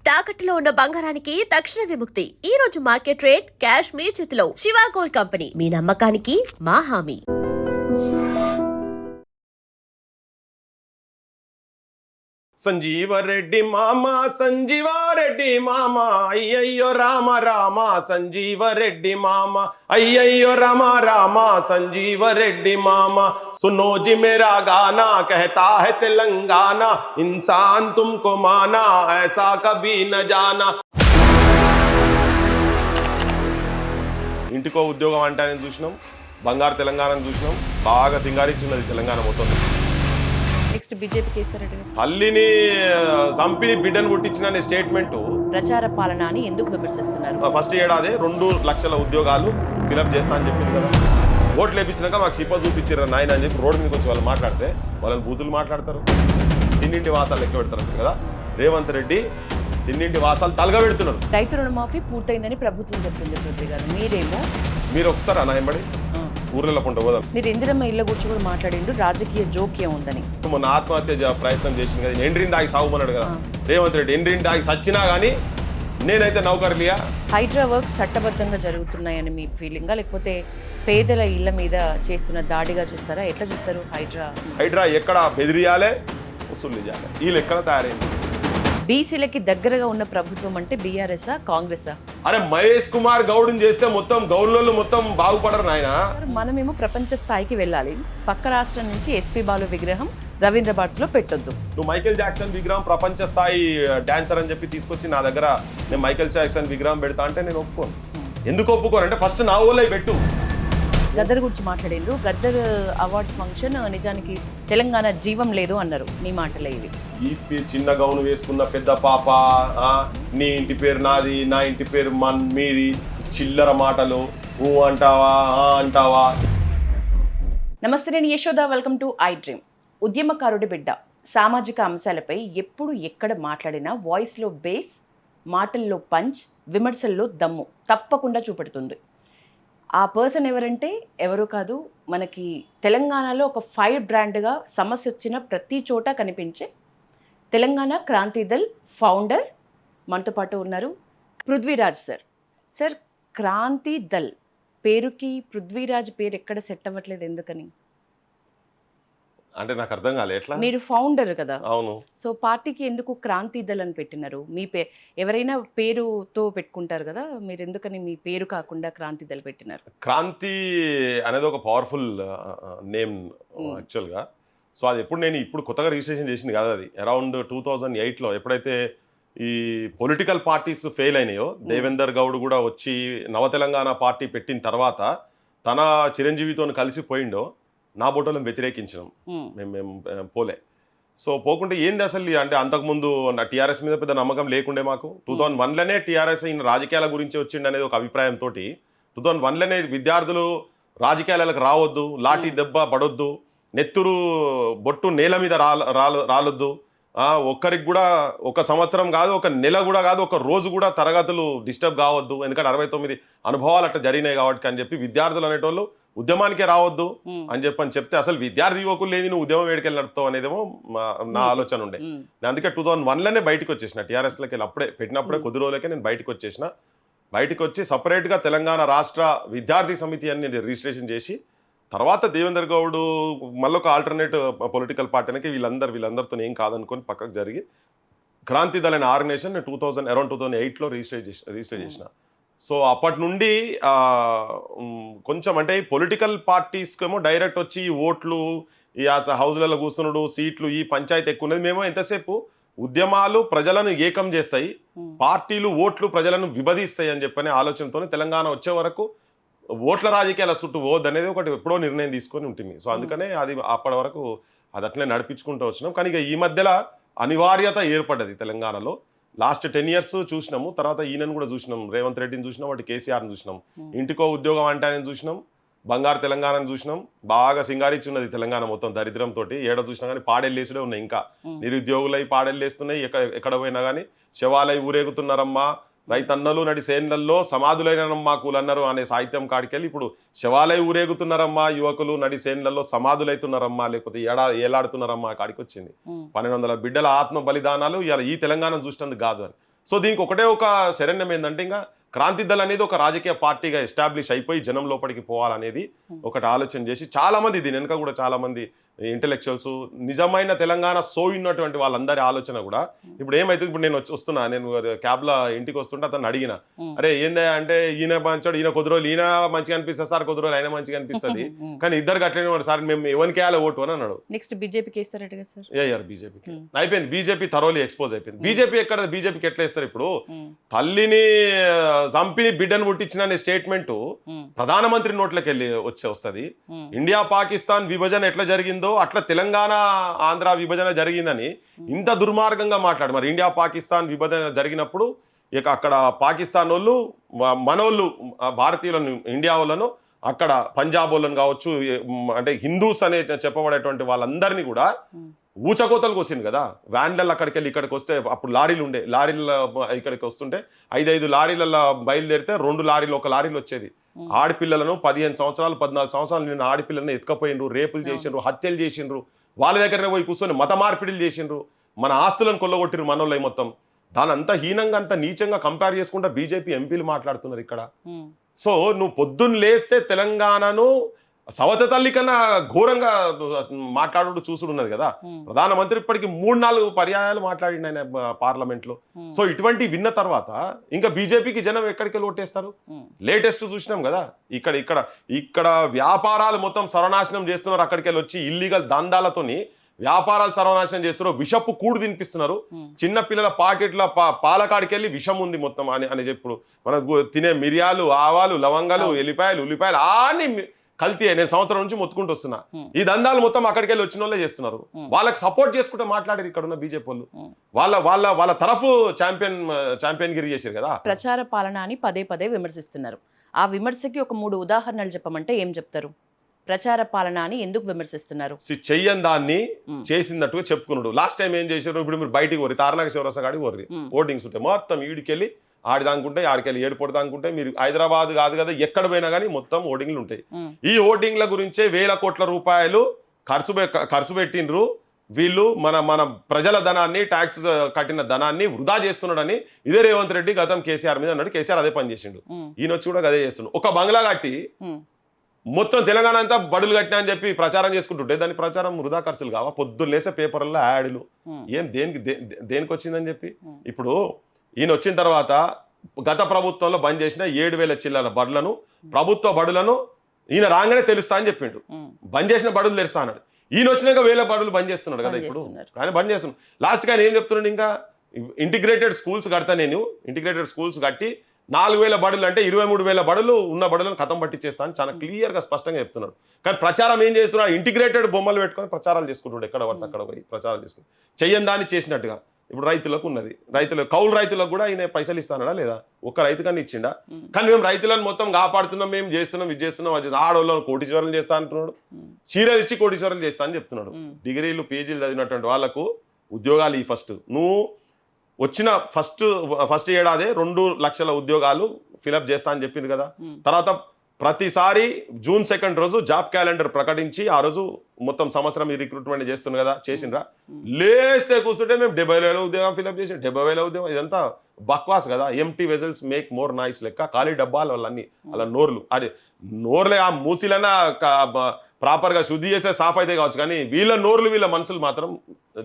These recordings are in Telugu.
తాకట్టులో ఉన్న బంగారానికి తక్షణ విముక్తి. ఈ రోజు మార్కెట్ రేట్ క్యాష్ మీ చేతిలో. శివ గోల్డ్ కంపెనీ, మీ నమ్మకానికి మా హామీ. సంజీవరెడ్డి మామ సంజీవారెడ్డి మామ అయ్యయ్యో రామ రామ సంజీవరెడ్డి మామ అయ్యయ్యో రామ రామ సంజీవరెడ్డి మామ सुनो जी मेरा गाना कहता है तेलंगाना इंसान तुमको माना ऐसा कभी न जाना. ఇంటికో ఉద్యోగం అంటానే చూసినాం, బంగారు తెలంగాణను చూసినాం, బాగా సింగారించినది తెలంగాణ మొత్తం. నెక్స్ట్ బీజేపీకి ఇస్తారట తల్లిని చంపి బిడ్డను పుట్టించిన స్టేట్మెంట్ ప్రచార పాలన అని ఎందుకు విమర్శిస్తున్నారు? ఫస్ట్ ఏడాది 2 లక్షల ఉద్యోగాలు ఫిలప్ చేస్తా అని చెప్పింది కదా. ఓట్లు వేయించినాక మాకు సిప్ప చూపించారు నాయన అని చెప్పి రోడ్డు మీదకి వచ్చి వాళ్ళు మాట్లాడితే వాళ్ళని బూతులు మాట్లాడతారు, తిన్నింటి వాసాలు లెక్క పెడతారు కదా. రేవంత్ రెడ్డి తిన్నింటి వాసాలు తలగా పెడుతున్నారు. రైతు రుణమాఫీ పూర్తయిందని ప్రభుత్వం చెప్తుంది పృథ్వీ గారు, మీరేమో మీరు ఒకసారి అనాయంబడి ఊర్లలో కొంట పోదాం. మీరు ఇందిరమ్మ ఇళ్ళ గురించి కూడా మాట్లాడిండు, రాజకీయ జోక్యం ఉందని. మొన్న ఆత్మహత్య ప్రయత్నం చేసింది కదా, ఎండ్రిన్ దాగి సాగుమన్నాడు కదా రేవంత్ రెడ్డి. ఎండ్రిన్ దాగి సచ్చినా కానీ నేనైతే నౌకర్లియా. హైడ్రా వర్క్స్ చట్టబద్ధంగా జరుగుతున్నాయని మీ ఫీలింగా, లేకపోతే పేదల ఇళ్ల మీద చేస్తున్న దాడిగా చూస్తారా? ఎట్లా చూస్తారు? హైడ్రా ఎక్కడ బెదిరియాలే, వసూలు చేయాలి, ఈ లెక్కన తయారైంది. బీసీలకి దగ్గరగా ఉన్న ప్రభుత్వం అంటే బీఆర్ఎస్ఆ కాంగ్రెసా? అరే మహేష్ కుమార్ గౌడ్ని చేస్తే మొత్తం గౌడ్లలో మొత్తం బాగుపడరు నాయన. మనమేమో ప్రపంచ స్థాయికి వెళ్ళాలి, పక్క రాష్ట్రం నుంచి ఎస్పీ బాలు విగ్రహం రవీంద్రబాద్ లో పెట్టొద్దు. నువ్వు మైకేల్ జాక్సన్ విగ్రహం ప్రపంచ స్థాయి డాన్సర్ అని చెప్పి తీసుకొచ్చి నా దగ్గర నేను మైకేల్ జాక్సన్ విగ్రహం పెడతా అంటే నేను ఒప్పుకోను. ఎందుకు ఒప్పుకోను అంటే ఫస్ట్ నా ఊళ్ళో పెట్టు. గద్దర్ గురించి మాట్లాడిండ్రు, గద్దర్ అవార్డ్స్ ఫంక్షన్ నిజానికి తెలంగాణ జీవం లేదు అన్నారు, మీ మాటలే ఇవి. ఈ చిన్న గౌను వేసుకున్న పెద్ద పాప, నీ ఇంటి పేరు నాది, నా ఇంటి పేరు మీది, చిల్లర మాటలు అంటావా అంటావా. నమస్తే, నేను Yashoda, welcome to iDream. ఉద్యమకారుడి బిడ్డ సామాజిక అంశాలపై ఎప్పుడు ఎక్కడ మాట్లాడినా వాయిస్లో బేస్, మాటల్లో పంచ్, విమర్శల్లో దమ్ము తప్పకుండా చూపెడుతుంది. ఆ పర్సన్ ఎవరంటే ఎవరు కాదు, మనకి తెలంగాణలో ఒక ఫైర్ బ్రాండ్గా సమస్య వచ్చిన ప్రతి చోట కనిపించే తెలంగాణ క్రాంతి దళ్ ఫౌండర్ మనతో పాటు ఉన్నారు పృథ్వీరాజ్ సార్. సార్, క్రాంతి దళ్ పేరుకి పృథ్వీరాజ్ పేరు ఎక్కడ సెట్ అవ్వట్లేదు, ఎందుకని? అంటే నాకు అర్థం కాలే. ఎట్లా? మీరు ఫౌండర్ కదా. అవును. సో పార్టీకి ఎందుకు క్రాంతి దళ్ అని పెట్టినారు? మీ ఎవరైనా పేరుతో పెట్టుకుంటారు కదా, మీరు ఎందుకని మీ పేరు కాకుండా క్రాంతి దళ్ పెట్టినారు? క్రాంతి అనేది ఒక పవర్ఫుల్ నేమ్ యాక్చువల్గా. సో అది ఎప్పుడు నేను ఇప్పుడు కొత్తగా రిజిస్ట్రేషన్ చేసింది కదా, అది అరౌండ్ 2008లో ఎప్పుడైతే ఈ పొలిటికల్ పార్టీస్ ఫెయిల్ అయినాయో, దేవేందర్ గౌడ్ కూడా వచ్చి నవ తెలంగాణ పార్టీ పెట్టిన తర్వాత తన చిరంజీవితో కలిసి పోయిండో, నా బోటోలను వ్యతిరేకించినాం మేము పోలే. సో పోకుంటే ఏంది అసలు అంటే అంతకుముందు నా టీఆర్ఎస్ మీద పెద్ద నమ్మకం లేకుండే మాకు. 2001లోనే టీఆర్ఎస్ ఈయన రాజకీయాల గురించి వచ్చిండు అనేది ఒక అభిప్రాయంతో 2001లోనే విద్యార్థులు రాజకీయాలకు రావద్దు, లాఠీ దెబ్బ పడొద్దు, నెత్తురు బొట్టు నేల మీద రాలొద్దు, ఒక్కరికి కూడా ఒక సంవత్సరం కాదు, ఒక నెల కూడా కాదు, ఒక రోజు కూడా తరగతులు డిస్టర్బ్ కావద్దు, ఎందుకంటే 69 అనుభవాలు అట్లా జరిగినాయి కాబట్టి అని చెప్పి విద్యార్థులు అనేటోళ్ళు ఉద్యమానికే రావద్దు అని చెప్తే అసలు విద్యార్థి యువకులు లేని నువ్వు ఉద్యమం వేడికెళ్ళి నడుపుతావు అనేదేమో నా ఆలోచన ఉండే. నేను అందుకే 2001లోనే బయటకు వచ్చేసిన, టీఆర్ఎస్లోకి వెళ్ళి అప్పుడే పెట్టినప్పుడే కొద్ది రోజులకే నేను బయటకు వచ్చేసిన. బయటకు వచ్చి సపరేట్గా తెలంగాణ రాష్ట్ర విద్యార్థి సమితి అని నేను రిజిస్ట్రేషన్ చేసి, తర్వాత దేవేందర్ గౌడ్ మళ్ళీ ఒక ఆల్టర్నేట్ పొలిటికల్ పార్టీకి వీళ్ళందరితో ఏం కాదనుకొని పక్కకు జరిగి క్రాంతి దళ్ అనే ఆర్గనైజేషన్ నేను అరౌండ్ 2008లో రిజిస్టర్ చేసిన. సో అప్పటి నుండి కొంచెం అంటే పొలిటికల్ పార్టీస్కేమో డైరెక్ట్ వచ్చి ఓట్లు, ఈ హౌస్లలో కూర్చున్నాడు, సీట్లు, ఈ పంచాయతీ ఎక్కువ ఉన్నది. మేము ఎంతసేపు ఉద్యమాలు ప్రజలను ఏకం చేస్తాయి, పార్టీలు ఓట్లు ప్రజలను విభజిస్తాయి అని చెప్పనే ఆలోచనతో తెలంగాణ వచ్చే వరకు ఓట్ల రాజకీయాల చుట్టూ పోవద్దనేది ఒకటి ఎప్పుడో నిర్ణయం తీసుకొని ఉంటుంది. సో అందుకనే అది అప్పటి వరకు అది అట్లనే నడిపించుకుంటూ వచ్చినాం. కానీ ఇక ఈ మధ్యలో అనివార్యత ఏర్పడ్డది తెలంగాణలో. లాస్ట్ 10 years చూసినాము, తర్వాత ఈయనను కూడా చూసినాం, రేవంత్ రెడ్డిని చూసినాం, వాటి కేసీఆర్ని చూసినాం, ఇంటికో ఉద్యోగం అంటానని చూసినాం, బంగారు తెలంగాణని చూసినాం, బాగా సింగారిచ్చున్నది తెలంగాణ మొత్తం దరిద్రంతో. ఏడ చూసినా కానీ పాడెళ్ళేసుడే ఉన్నాయి, ఇంకా నిరుద్యోగులై పాడెళ్ళేస్తున్నాయి, ఎక్కడ పోయినా కానీ శవాలై ఊరేగుతున్నారమ్మా, రైతన్నలు నడి సేన్లల్లో సమాధులైనమ్మా కూలన్నారు అనే సాహిత్యం కాడికెళ్ళి ఇప్పుడు శవాలై ఊరేగుతున్నారమ్మా, యువకులు నడి సేన్లలో సమాధులైతున్నారమ్మా, లేకపోతే ఏలాడుతున్నారమ్మా కాడికి వచ్చింది. 1200 బిడ్డల ఆత్మ బలిదానాలు ఇలా ఈ తెలంగాణ చూసినందుకు కాదు అని. సో దీనికి ఒకటే ఒక శరణ్యం ఏంటంటే ఇంకా క్రాంతి దళ్ అనేది ఒక రాజకీయ పార్టీగా ఎస్టాబ్లిష్ అయిపోయి జనం లోపలికి పోవాలనేది ఒకటి ఆలోచన చేసి చాలా మంది దీని వెనుక కూడా చాలా మంది ఇంటెలెక్చువల్స్ నిజమైన తెలంగాణ ఉన్నటువంటి వాళ్ళందరి ఆలోచన కూడా ఇప్పుడు ఏమైతే ఇప్పుడు నేను వస్తున్నా నేను క్యాబ్లో ఇంటికి వస్తుంటే అతను అడిగిన అరే ఏందా అంటే ఈయన మంచాడు ఈయన కొద్ది రోజులు ఈయన మంచిగా అనిపిస్తుంది సార్ కొద్ది రోజులు ఆయన మంచిగా అనిపిస్తుంది కానీ ఇద్దరు అట్లనే సార్ మేము ఎవరికి వేయాలి ఓటు అని అన్నాడు. నెక్స్ట్ బీజేపీకి వేస్తారట కదా సార్? ఏఆర్ బీజేపీకి అయిపోయింది. బీజేపీ థరోలీ ఎక్స్పోజ్ అయిపోయింది. బీజేపీ ఎక్కడ బీజేపీకి ఎట్లా ఇస్తారు ఇప్పుడు తల్లిని చంపి బిడ్డను పుట్టించిన స్టేట్మెంట్ ప్రధానమంత్రి నోట్లోకి వెళ్ళి వస్తుంది. ఇండియా పాకిస్తాన్ విభజన ఎట్లా జరిగిందో అట్లా తెలంగాణ ఆంధ్ర విభజన జరిగిందని ఇంత దుర్మార్గంగా మాట్లాడు. మరి ఇండియా పాకిస్తాన్ విభజన జరిగినప్పుడు ఇక అక్కడ పాకిస్తాన్ వాళ్ళు మనోళ్ళు భారతీయులను ఇండియా వాళ్ళను అక్కడ పంజాబ్ వాళ్ళని కావచ్చు అంటే హిందూస్ అనే చెప్పబడేటువంటి వాళ్ళందరినీ కూడా ఊచకోతలకు వచ్చింది కదా. వ్యాన్లలో అక్కడికి వెళ్ళి ఇక్కడికి వస్తే అప్పుడు లారీలు ఉండే లారీల ఇక్కడికి వస్తుంటే 5 లారీలలో బయలుదేరితే 2 లారీలు ఒక లారీలు వచ్చేది. ఆడపిల్లలను 15 సంవత్సరాలు 14 సంవత్సరాలు నిన్న ఆడపిల్లలను ఎత్తుకపోయిండ్రు, రేపులు చేసిండ్రు, హత్యలు చేసిండ్రు, వాళ్ళ దగ్గరనే పోయి కూర్చొని మత మార్పిడిలు చేసిండ్రు, మన ఆస్తులను కొల్లగొట్టిరు మనోళ్ళై మొత్తం. దాని అంత హీనంగా అంత నీచంగా కంపేర్ చేసుకుంటా బీజేపీ ఎంపీలు మాట్లాడుతున్నారు ఇక్కడ. సో నువ్వు పొద్దున్న లేస్తే తెలంగాణను సవత తల్లి కన్నా ఘోరంగా మాట్లాడు చూసుడు ఉన్నది కదా. ప్రధానమంత్రి ఇప్పటికి 3-4 పర్యాయాలు మాట్లాడిండు ఆయన పార్లమెంట్ లో. సో ఇటువంటి విన్న తర్వాత ఇంకా బీజేపీకి జనం ఎక్కడికి ఓటేస్తారు? లేటెస్ట్ చూసినాం కదా ఇక్కడ వ్యాపారాలు మొత్తం సర్వనాశనం చేస్తున్నారు. అక్కడికి వెళ్ళి వచ్చి ఇల్లీగల్ దందాలతోని వ్యాపారాలు సర్వనాశనం చేస్తున్నారు, విషపు కూడు తినిపిస్తున్నారు. చిన్న పిల్లల పాకెట్ల పాలకాడికి వెళ్ళి విషం ఉంది మొత్తం అని చెప్పుడు. మనకు తినే మిరియాలు, ఆవాలు, లవంగాలు, ఎల్లిపాయలు, ఉల్లిపాయలు అన్ని కల్తీ. నేను సంవత్సరం నుంచి మొత్తుకుంటూ వస్తున్నా. ఈ దందాలు మొత్తం అక్కడికి వెళ్ళి వచ్చిన వాళ్ళే చేస్తున్నారు. వాళ్ళకి సపోర్ట్ చేసుకుంటే మాట్లాడారు ఇక్కడ ఉన్న బీజేపీ వాళ్ళు. వాళ్ళ తరఫు ఛాంపియన్ గిరి చేశారు కదా. ప్రచార పాలన అని పదే విమర్శిస్తున్నారు. ఆ విమర్శకి ఒక 3 ఉదాహరణలు చెప్పమంటే ఏం చెప్తారు? ప్రచార పాలన అని ఎందుకు విమర్శిస్తున్నారు? చెయ్యని దాన్ని చేసినట్టుగా చెప్పుకున్నాడు. లాస్ట్ టైం ఏం చేశారు? ఇప్పుడు మీరు బయటికి పోరి తారనాక శివరస గాడికి పోర్రి, ఓటింగ్స్ ఉంటాయి మొత్తం ఈడికెళ్ళి ఆడిదానుకుంటే ఆడికెళ్ళి ఏడుపోటు దానుకుంటే మీరు హైదరాబాద్ కాదు కదా ఎక్కడ పోయినా కానీ మొత్తం ఓటింగ్లు ఉంటాయి. ఈ ఓటింగ్ల గురించే వేల కోట్ల రూపాయలు ఖర్చు పెట్టిండ్రు వీళ్ళు. మన ప్రజల ధనాన్ని ట్యాక్స్ కట్టిన ధనాన్ని వృధా చేస్తున్నాడని ఇదే రేవంత్ రెడ్డి గతం కేసీఆర్ మీద అన్నాడు. కేసీఆర్ అదే పని చేసిండు, ఈయన వచ్చి కూడా అదే చేస్తున్నాడు. ఒక బంగ్లా కట్టి మొత్తం తెలంగాణ అంతా బడులు కట్టినా అని చెప్పి ప్రచారం చేసుకుంటుంటే దాని ప్రచారం వృధా ఖర్చులు కావా? పొద్దున్న లేసే పేపర్లలో యాడ్లు ఏం దేనికి వచ్చిందని చెప్పి. ఇప్పుడు ఈయన వచ్చిన తర్వాత గత ప్రభుత్వంలో బంద్ చేసిన 7,000 చిల్లర బడులను ప్రభుత్వ బడులను ఈయన రాగానే తెలుస్తా అని చెప్పిండు. బంద్ చేసిన బడులు తెలుస్తా అన్నాడు. ఈయన వచ్చినాక 1000 బడులు బంద్ చేస్తున్నాడు కదా ఇప్పుడు. కానీ బంద్ చేస్తున్నాడు. లాస్ట్గా ఆయన ఏం చెప్తున్నాడు? ఇంకా ఇంటిగ్రేటెడ్ స్కూల్స్ కడతా, నేను ఇంటిగ్రేటెడ్ స్కూల్స్ కట్టి 4,000 బడులు అంటే 23,000 బడులు ఉన్న బడులను కథం పట్టించేస్తాను చాలా క్లియర్గా స్పష్టంగా చెప్తున్నాడు. కానీ ప్రచారం ఏం చేస్తున్నాడు? ఇంటిగ్రేటెడ్ బొమ్మలు పెట్టుకొని ప్రచారాలు చేసుకుంటాడు. ఎక్కడ పడితే అక్కడ పోయి ప్రచారాలు చేసుకుంటాడు. చెయ్యని దాన్ని చేసినట్టుగా. ఇప్పుడు రైతులకు ఉన్నది, కౌలు రైతులకు కూడా ఈయన పైసలు ఇస్తానడా లేదా? ఒక్క రైతు కన్నా ఇచ్చిండా? కానీ మేము రైతులను మొత్తం కాపాడుతున్నాం, మేము చేస్తున్నాం, ఇది చేస్తున్నాం, అది ఆడవాళ్ళని కోటీశ్వరం చేస్తా అంటున్నాడు. చీరలు ఇచ్చి కోటీశ్వరం చేస్తా అని చెప్తున్నాడు. డిగ్రీలు పీజీలు చదివినటువంటి వాళ్ళకు ఉద్యోగాలు ఫస్ట్ నువ్వు వచ్చిన ఫస్ట్ ఏడాదే 2 లక్షల ఉద్యోగాలు ఫిలప్ చేస్తా అని చెప్పింది కదా. తర్వాత ప్రతిసారి June 2 రోజు జాబ్ క్యాలెండర్ ప్రకటించి ఆ రోజు మొత్తం సంవత్సరం ఈ రిక్రూట్మెంట్ చేస్తుంది కదా. చేసిండ్రా? లేస్తే కూర్చుంటే మేము 70,000 ఉద్యోగం ఫిలప్ చేసి 70,000 ఉద్యోగం. ఇదంతా బక్వాస్ కదా. Empty vessels make more noise లెక్క ఖాళీ డబ్బాలు వాళ్ళన్నీ అలా నోర్లు. అది నోర్లే ఆ మూసిలన్నా ప్రాపర్గా శుద్ధి చేసే సాఫ్ అయితే కావచ్చు, కానీ వీళ్ళ నోర్లు వీళ్ళ మనసులు మాత్రం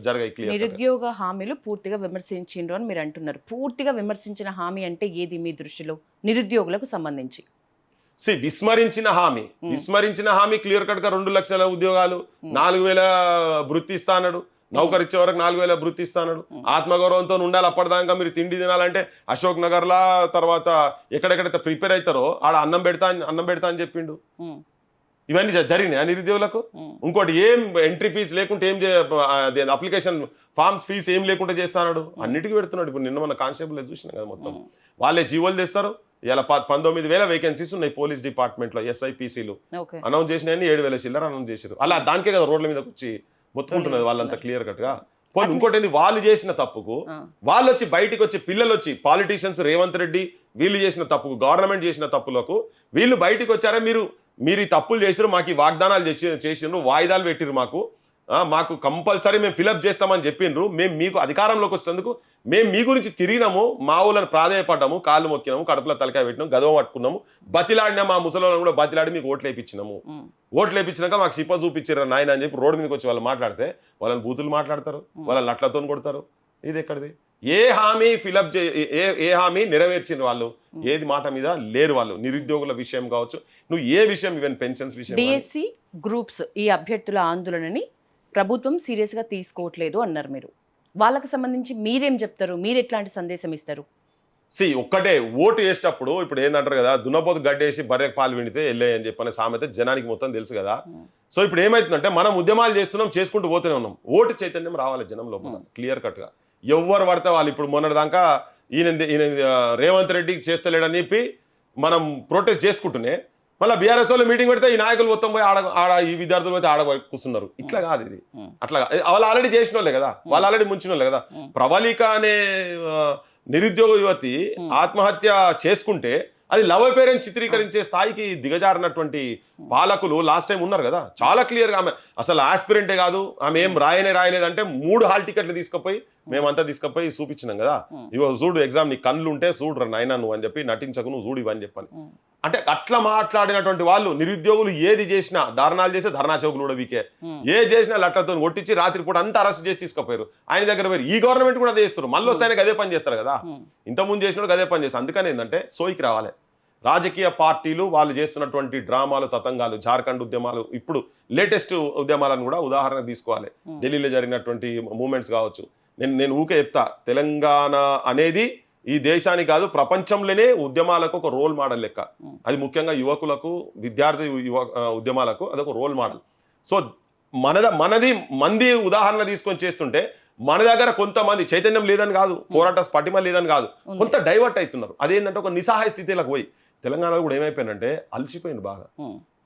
జరగాయి. క్లియర్. నిరుద్యోగ హామీలు పూర్తిగా విమర్శించిండ్రు అని మీరు అంటున్నారు. పూర్తిగా విమర్శించిన హామీ అంటే ఏది మీ దృష్టిలో నిరుద్యోగులకు సంబంధించి? విస్మరించిన హామీ క్లియర్ కట్ గా 2 లక్షల ఉద్యోగాలు, 4,000 వృత్తి ఇస్తాడు. నౌకరు ఇచ్చే వరకు 4,000 వృత్తి ఇస్తాడు. ఆత్మగౌరవంతో ఉండాలి. అప్పటిదాకా మీరు తిండి తినాలంటే అశోక్ నగర్ లా తర్వాత ఎక్కడెక్కడైతే ప్రిపేర్ అవుతారో ఆడ అన్నం పెడతా అని చెప్పిండు. ఇవన్నీ జరిగినాయి నిరుద్యోగులకు. ఇంకోటి ఏం ఎంట్రీ ఫీజు లేకుంటే ఏం అప్లికేషన్ ఫార్మ్స్ ఫీజు ఏం లేకుండా చేస్తాడు. అన్నిటికీ పెడుతున్నాడు. ఇప్పుడు నిన్న మన కానిస్టేబుల్ చూసినాం కదా, మొత్తం వాళ్ళే జీవోలు తెస్తారు. ఇలా 19,000 వేకెన్సీస్ ఉన్నాయి పోలీస్ డిపార్ట్మెంట్ లో. SIPCలు అనౌన్స్ చేసినాయని 7,000 చిల్లర అనౌన్స్ చేశారు. అలా దానికే కదా రోడ్ల మీద వచ్చి మొత్తుకుంటున్నది వాళ్ళంతా క్లియర్ కట్ గా. ఇంకోటి ఏంది, వాళ్ళు చేసిన తప్పుకు వాళ్ళు వచ్చి బయటికి వచ్చి పిల్లలు వచ్చి పాలిటీషియన్స్ రేవంత్ రెడ్డి వీళ్ళు చేసిన తప్పుకు, గవర్నమెంట్ చేసిన తప్పులకు వీళ్ళు బయటికి వచ్చారా? మీరు ఈ తప్పులు చేసిరు, మాకు ఈ వాగ్దానాలు చేసిరు, వాయిదాలు పెట్టిరు, మాకు మాకు కంపల్సరీ మేము ఫిలప్ చేస్తామని చెప్పిండ్రు. మేము మీకు అధికారంలోకి వచ్చేందుకు మేము మీ గురించి తిరిగినాము, మా ఊళ్ళని ప్రాధాయపడ్డాము, కాళ్ళు మొక్కినాము, కడుపులో తలకాయ పెట్టినాము, గదవ పట్టుకున్నాము, బతిలాడినా మా ముసలిని కూడా బతిలాడి మీకు ఓట్లు వేయించినాము. ఓట్లు వేయించినాక మాకు సిప్ప చూపించారు నాయన అని చెప్పి రోడ్డు మీదకి వచ్చి వాళ్ళు మాట్లాడితే వాళ్ళని బూతులు మాట్లాడతారు, వాళ్ళని లట్లతో కొడతారు. ఇది ఎక్కడిది? ఏ హామీ ఫిలప్ ఏ హామీ నెరవేర్చిండ్రు వాళ్ళు? ఏది మాట మీద లేరు వాళ్ళు. నిరుద్యోగుల విషయం కావచ్చు, నువ్వు ఏ విషయం, ఈవెన్ పెన్షన్స్ విషయం. డిఎస్సి గ్రూప్స్ ఈ అభ్యర్థుల ఆందోళనని ప్రభుత్వం సీరియస్ గా తీసుకోవట్లేదు అన్నారు మీరు. వాళ్ళకి సంబంధించి మీరేం చెప్తారు? మీరు ఎట్లాంటి సందేశం ఇస్తారు? ఒక్కటే, ఓటు వేసేటప్పుడు ఇప్పుడు ఏందంటారు కదా, దున్నపోతు గడ్డేసి బర్రెకు పాలు విండితే వెళ్ళే అని చెప్పనే సామెత జనానికి మొత్తం తెలుసు కదా. సో ఇప్పుడు ఏమవుతుందంటే మనం ఉద్యమాలు చేస్తున్నాం, చేసుకుంటూ పోతూనే ఉన్నాం. ఓటు చైతన్యం రావాలి జనం లోపల క్లియర్ కట్ గా. ఎవరు పడితే వాళ్ళు ఇప్పుడు మొన్నటిదాకా ఈయన రేవంత్ రెడ్డికి చేస్తలేడని చెప్పి మనం ప్రొటెస్ట్ చేసుకుంటూనే మళ్ళీ బీఆర్ఎస్ వాళ్ళు మీటింగ్ పెడితే ఈ నాయకులు మొత్తం పోయి ఆడ ఈ విద్యార్థులు అయితే ఆడ కూర్చున్నారు. ఇట్లా కాదు ఇది. అట్లా వాళ్ళు ఆల్రెడీ చేసిన వాళ్ళే కదా, వాళ్ళు ఆల్రెడీ ముంచిన వాళ్ళే కదా. ప్రవళిక అనే నిరుద్యోగ యువతి ఆత్మహత్య చేసుకుంటే అది లవ్ అఫేర్ అని చిత్రీకరించే స్థాయికి దిగజారినటువంటి పాలకులు లాస్ట్ టైం ఉన్నారు కదా. చాలా క్లియర్ గా ఆమె అసలు ఆస్పిరెంటే కాదు, ఆమె ఏం రాయలేదంటే 3 హాల్ టికెట్లు తీసుకుపోయి మేమంతా తీసుకుపోయి చూపించినాం కదా. ఇవో చూడు ఎగ్జామ్ నీ కళ్ళు ఉంటే చూడరా నాయనా నువ్వు అని చెప్పి, నటించకు నువ్వు చూడు ఇవని చెప్పని. అంటే అట్లా మాట్లాడినటువంటి వాళ్ళు నిరుద్యోగులు ఏది చేసినా, దారుణాలు చేస్తే ధర్నా చౌకులు కూడా వీకే, ఏది చేసినా లట్టతో కొట్టించి రాత్రిపూట అంతా అరెస్ట్ చేసి తీసుకుపోయారు. ఆయన దగ్గర పోయి ఈ గవర్నమెంట్ కూడా అదే చేస్తారు. మళ్ళీ వస్తే ఆయనకి అదే పని చేస్తారు కదా, ఇంతకుముందు చేసినప్పుడు అదే పని చేస్తారు. అందుకని ఏంటంటే సోయికి రావాలి రాజకీయ పార్టీలు. వాళ్ళు చేస్తున్నటువంటి డ్రామాలు, తతంగాలు, జార్ఖండ్ ఉద్యమాలు, ఇప్పుడు లేటెస్ట్ ఉద్యమాలను కూడా ఉదాహరణ తీసుకోవాలి. ఢిల్లీలో జరిగినటువంటి మూమెంట్స్ కావచ్చు. నేను ఊకే చెప్తా, తెలంగాణ అనేది ఈ దేశానికి కాదు ప్రపంచంలోనే ఉద్యమాలకు ఒక రోల్ మోడల్ లెక్క. అది ముఖ్యంగా యువకులకు, విద్యార్థి ఉద్యమాలకు అదొక రోల్ మోడల్. సో మంది ఉదాహరణ తీసుకొని చేస్తుంటే మన దగ్గర కొంతమంది చైతన్యం లేదని కాదు, పోరాట పటిమ లేదని కాదు, కొంత డైవర్ట్ అవుతున్నారు. అదేంటంటే ఒక నిస్సహాయ స్థితిలోకి పోయి తెలంగాణలో కూడా ఏమైపోయిందంటే అలసిపోయింది బాగా.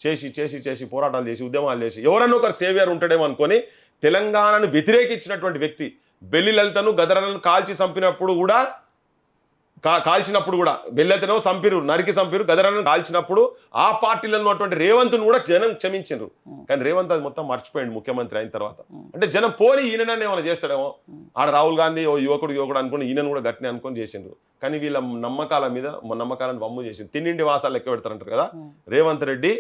చేసి చేసి చేసి పోరాటాలు చేసి ఉద్యమాలు చేసి ఎవరన్నా ఒకరు సేవియర్ ఉంటాడేమో అనుకొని తెలంగాణను వ్యతిరేకించినటువంటి వ్యక్తి బెల్లి లలితను, గదరలను కాల్చినప్పుడు కూడా బెల్లెతనో సంపిరు, నరికి సంపిరు, గదరలను కాల్చినప్పుడు ఆ పార్టీలో ఉన్నటువంటి రేవంత్ను కూడా జనం క్షమించారు. కానీ రేవంత్ అది మొత్తం మర్చిపోయింది ముఖ్యమంత్రి అయిన తర్వాత. అంటే జనం పోని ఈయననే ఏమైనా చేస్తాడేమో, ఆడ రాహుల్ గాంధీ ఓ యువకుడు అనుకుని ఈయనను కూడా గట్టిని అనుకొని చేసిండ్రు. కానీ వీళ్ళ నమ్మకాలను వమ్ము చేసింది. తిన్నింటి వాసాలు లెక్క పెడతారంటారు కదా, రేవంత్ రెడ్డి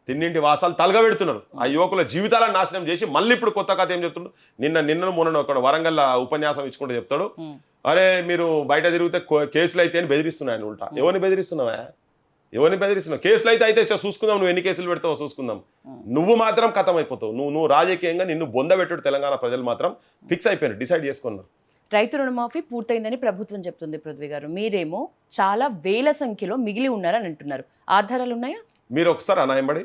తిన్నింటి వాసాలు తలగబెడుతున్నారు. ఆ యువకుల జీవితాలను నాశనం చేసి మళ్ళీ ఇప్పుడు కొత్త కథ ఏం చెప్తుండ్రు. నిన్న మొన్న ఒక వరంగల్ ఉపన్యాసం ఇచ్చుకుంటూ చెప్తాడు, అరే మీరు బయట తిరిగితే కేసులు అయితే అని బెదిరిస్తున్నాయి. ఉల్టా ఎవరిని బెదిరిస్తున్నావా? కేసులు అయితే చూసుకుందాం, నువ్వు ఎన్ని కేసులు పెడతావో చూసుకుందాం. నువ్వు మాత్రం కథం అయిపోతావు. నువ్వు రాజకీయంగా నిన్ను బొందబెట్టుడు తెలంగాణ ప్రజలు మాత్రం ఫిక్స్ అయిపోయినారు, డిసైడ్ చేసుకున్నారు. రైతు రుణమాఫీ పూర్తయిందని ప్రభుత్వం చెప్తుంది పృథ్వీ గారు, మీరేమో చాలా వేల సంఖ్యలో మిగిలి ఉన్నారని అంటున్నారు. ఆధారాలు ఉన్నాయా? మీరు ఒకసారి అనాయంబడి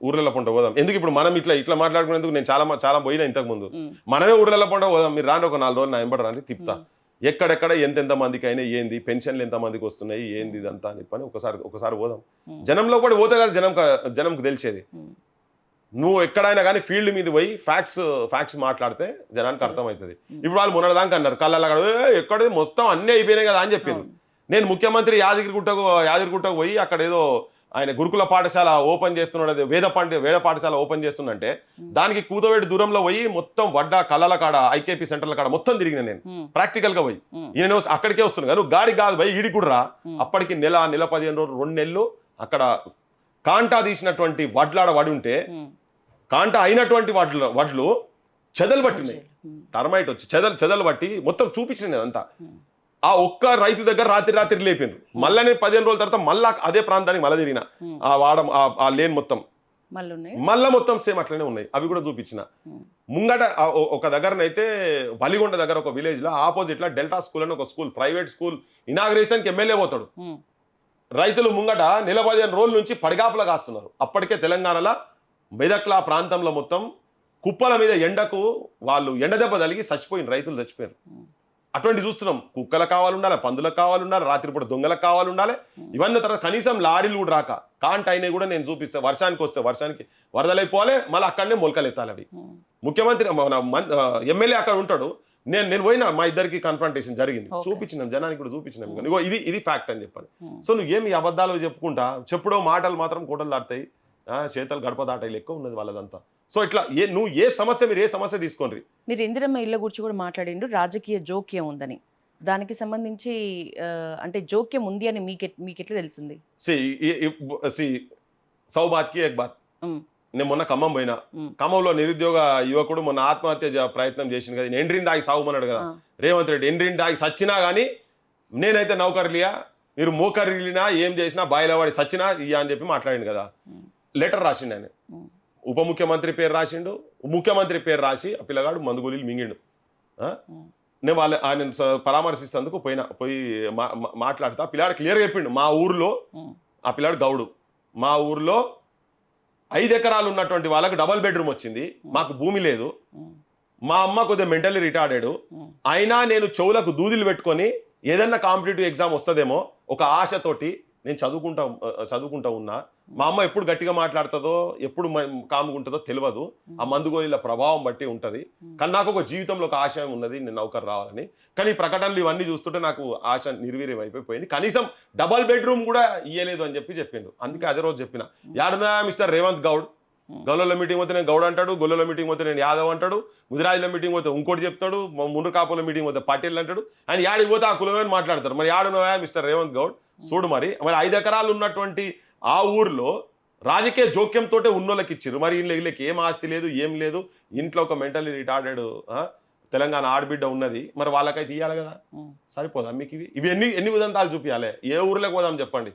ఊర్లలో పంట పోదాం. ఎందుకు ఇప్పుడు మనం ఇట్లా మాట్లాడుకునేందుకు నేను చాలా పోయినా ఇంతకు ముందు. మనమే ఊర్లలో పంట పోదాం, మీరు రాండి ఒక 4 రోజులు నాయంబడి రాండి, తిప్తా ఎక్కడెక్కడ ఎంతెంత మందికి అయినా ఏంది, పెన్షన్లు ఎంత మందికి వస్తున్నాయి, ఏంది ఇదంతా అని చెప్పని ఒకసారి పోదాం. జనంలో కూడా పోతే కదా జనంకు తెలిసేది. నువ్వు ఎక్కడైనా కానీ ఫీల్డ్ మీద పోయి ఫ్యాక్ట్స్ మాట్లాడితే జనానికి అర్థమవుతుంది. ఇప్పుడు వాళ్ళు మొన్నదాకా అన్నారు కళ్ళ ఎక్కడ మొత్తం అన్నీ అయిపోయినాయి కదా అని చెప్పింది. నేను ముఖ్యమంత్రి యాదగిరిగుట్టకు పోయి అక్కడ ఏదో ఆయన గురుకుల పాఠశాల ఓపెన్ చేస్తున్నాడు, వేద పాఠశాల ఓపెన్ చేస్తుందంటే దానికి కూతవేటి దూరంలో పోయి మొత్తం వడ్డ కళ్ళల కాడ, ఐకేపీ సెంటర్ల కాడ మొత్తం తిరిగిన నేను ప్రాక్టికల్ గా పోయి. ఈయన అక్కడికే వస్తున్నాను కానీ గాడి కాదు పోయి ఈడికి కూడా రా. అప్పటికి నెల 15 రోజులు 2 నెలలు అక్కడ కాంటా తీసినటువంటి వడ్లాడ వడి ఉంటే కాంటా అయినటువంటి వడ్లు చెదలు పట్టినాయి. టర్మైట్ వచ్చి చెదలు పట్టి మొత్తం చూపించింది అదంతా. ఆ ఒక్క రైతు దగ్గర రాత్రి లేపిండ్రు. మళ్ళీ నేను 15 రోజుల తర్వాత మళ్ళా అదే ప్రాంతానికి మళ్ళీ తిరిగిన. ఆ లేన్ మొత్తం మళ్ళా మొత్తం సేమ్ అట్లనే ఉన్నాయి. అవి కూడా చూపించిన. ముంగట ఒక దగ్గరనైతే బలిగొండ దగ్గర ఒక విలేజ్ లో ఆపోజిట్ లో డెల్టా స్కూల్ అని ఒక స్కూల్, ప్రైవేట్ స్కూల్ ఇనాగ్రేషన్ కి ఎమ్మెల్యే పోతాడు. రైతులు ముంగట 15 రోజుల నుంచి పడిగాపులా కాస్తున్నారు. అప్పటికే తెలంగాణలో మెదక్లా ప్రాంతంలో మొత్తం కుప్పల మీద ఎండకు వాళ్ళు ఎండ దెబ్బ తగిలి రైతులు చచ్చిపోయారు. అటువంటి చూస్తున్నాం. కుక్కలకు కావాలండాలి, పందులకు కావాలండాలి, రాత్రిపూట దొంగలకు కావాలండాలి. ఇవన్నీ తర్వాత కనీసం లారీలు కూడా రాక కాంట అయినా కూడా నేను చూపిస్తాను. వర్షానికి వరదలైపోవాలి, మళ్ళీ అక్కడనే మొలకలు ఎత్తాలి. అవి ముఖ్యమంత్రి ఎమ్మెల్యే అక్కడ ఉంటాడు. నేను పోయినా, మా ఇద్దరికి కన్ఫ్రంటేషన్ జరిగింది, చూపించినాం, జనానికి కూడా చూపించినాం. ఇగో ఇది ఫ్యాక్ట్ అని చెప్పాలి. సో నువ్వు ఏమి అబద్ధాలు చెప్పుకుంటా చెప్పుడో మాటలు మాత్రం కూటలు దాటుతాయి, చేతలు గడప దాటాయి లెక్క ఉన్నది వాళ్ళదంతా. సో ఇట్లా నువ్వు ఏ సమస్య తీసుకోండి. మీరు ఇందిరమ్మ ఇళ్ళ గురించి కూడా మాట్లాడిండు, రాజకీయ జోక్యం ఉందని. దానికి సంబంధించి అంటే జోక్యం ఉంది అని మీకెట్లా తెలిసింది? సౌ బాత్కి ఏక్ బాత్. ఉమ్, నేను మొన్న ఖమ్మం పోయినా. ఖమ్మంలో నిరుద్యోగ యువకుడు మొన్న ఆత్మహత్య ప్రయత్నం చేసింది కదా, ఎండ్రిన్ దాగి సాగుమన్నాడు కదా రేవంత్ రెడ్డి. ఎండ్రిన్ దాగి సచ్చినా కానీ నేనైతే నౌకర్లియా, మీరు మోకర్లినా, ఏం చేసినా బాయిలవాడి సచ్చినా ఇయ్యా అని చెప్పి మాట్లాడిండు కదా. లెటర్ రాసిండు ఆయన, ఉప ముఖ్యమంత్రి పేరు రాసిండు, ముఖ్యమంత్రి పేరు రాసి ఆ పిల్లగాడు మందుగోళీలు మింగిండు. నేను ఆయన పరామర్శిస్తేందుకు పోయి మాట్లాడతా. పిల్లాడు క్లియర్గా చెప్పిండు, మా ఊర్లో ఆ పిల్లాడు గౌడు, మా ఊర్లో 5 ఎకరాలు ఉన్నటువంటి వాళ్ళకు డబల్ బెడ్రూమ్ వచ్చింది, మాకు భూమి లేదు, మా అమ్మ కొద్దిగా మెంటల్లీ రిటార్డెడ్, అయినా నేను చెవులకు దూదులు పెట్టుకొని ఏదన్నా కాంపిటేటివ్ ఎగ్జామ్ వస్తుందేమో ఒక ఆశతోటి నేను చదువుకుంటా ఉన్నా. మా అమ్మ ఎప్పుడు గట్టిగా మాట్లాడుతుందో ఎప్పుడు కాముకుంటుందో తెలియదు, ఆ మందుగోళీల ప్రభావం బట్టి ఉంటుంది. కానీ నాకు ఒక జీవితంలో ఒక ఆశయం ఉన్నది, నేను నౌకరు రావాలని. కానీ ఈ ప్రకటనలు ఇవన్నీ చూస్తుంటే నాకు ఆశ నిర్వీర్యం అయిపోయింది. కనీసం డబల్ బెడ్రూమ్ కూడా ఇయ్యలేదు అని చెప్పిండు. అందుకే అదే రోజు చెప్పిన, యాడున్నా మిస్టర్ రేవంత్ గౌడ్, గౌలలో మీటింగ్ పోతే నేను గౌడ్ అంటాడు, గొల్లలో మీటింగ్ పోతే నేను యాదవ్ అంటాడు, ముదిరాజుల మీటింగ్ పోతే ఇంకోటి చెప్తాడు, ముందు కాపుల మీటింగ్ పోతే పాటిల్ అంటాడు. ఆయన యాడికి పోతే ఆ కులమని మాట్లాడతారు. మరి యాడున్నావా మిస్టర్ రేవంత్ గౌడ్? చూడు మరి 5 ఎకరాలు ఉన్నటువంటి ఆ ఊర్లో రాజకీయ జోక్యంతో ఉన్నోళ్ళకి ఇచ్చిర్రు. మరి వీళ్ళకి ఏం ఆస్తి లేదు, ఏం లేదు, ఇంట్లో ఒక మెంటల్లీ రిటార్డెడ్ తెలంగాణ ఆడబిడ్డ ఉన్నది, మరి వాళ్ళకైతే ఇవ్వాలి కదా. సరిపోదా మీకు? ఇవి ఎన్ని ఉదంతాలు చూపించాలి? ఏ ఊర్లోకి పోదాం చెప్పండి?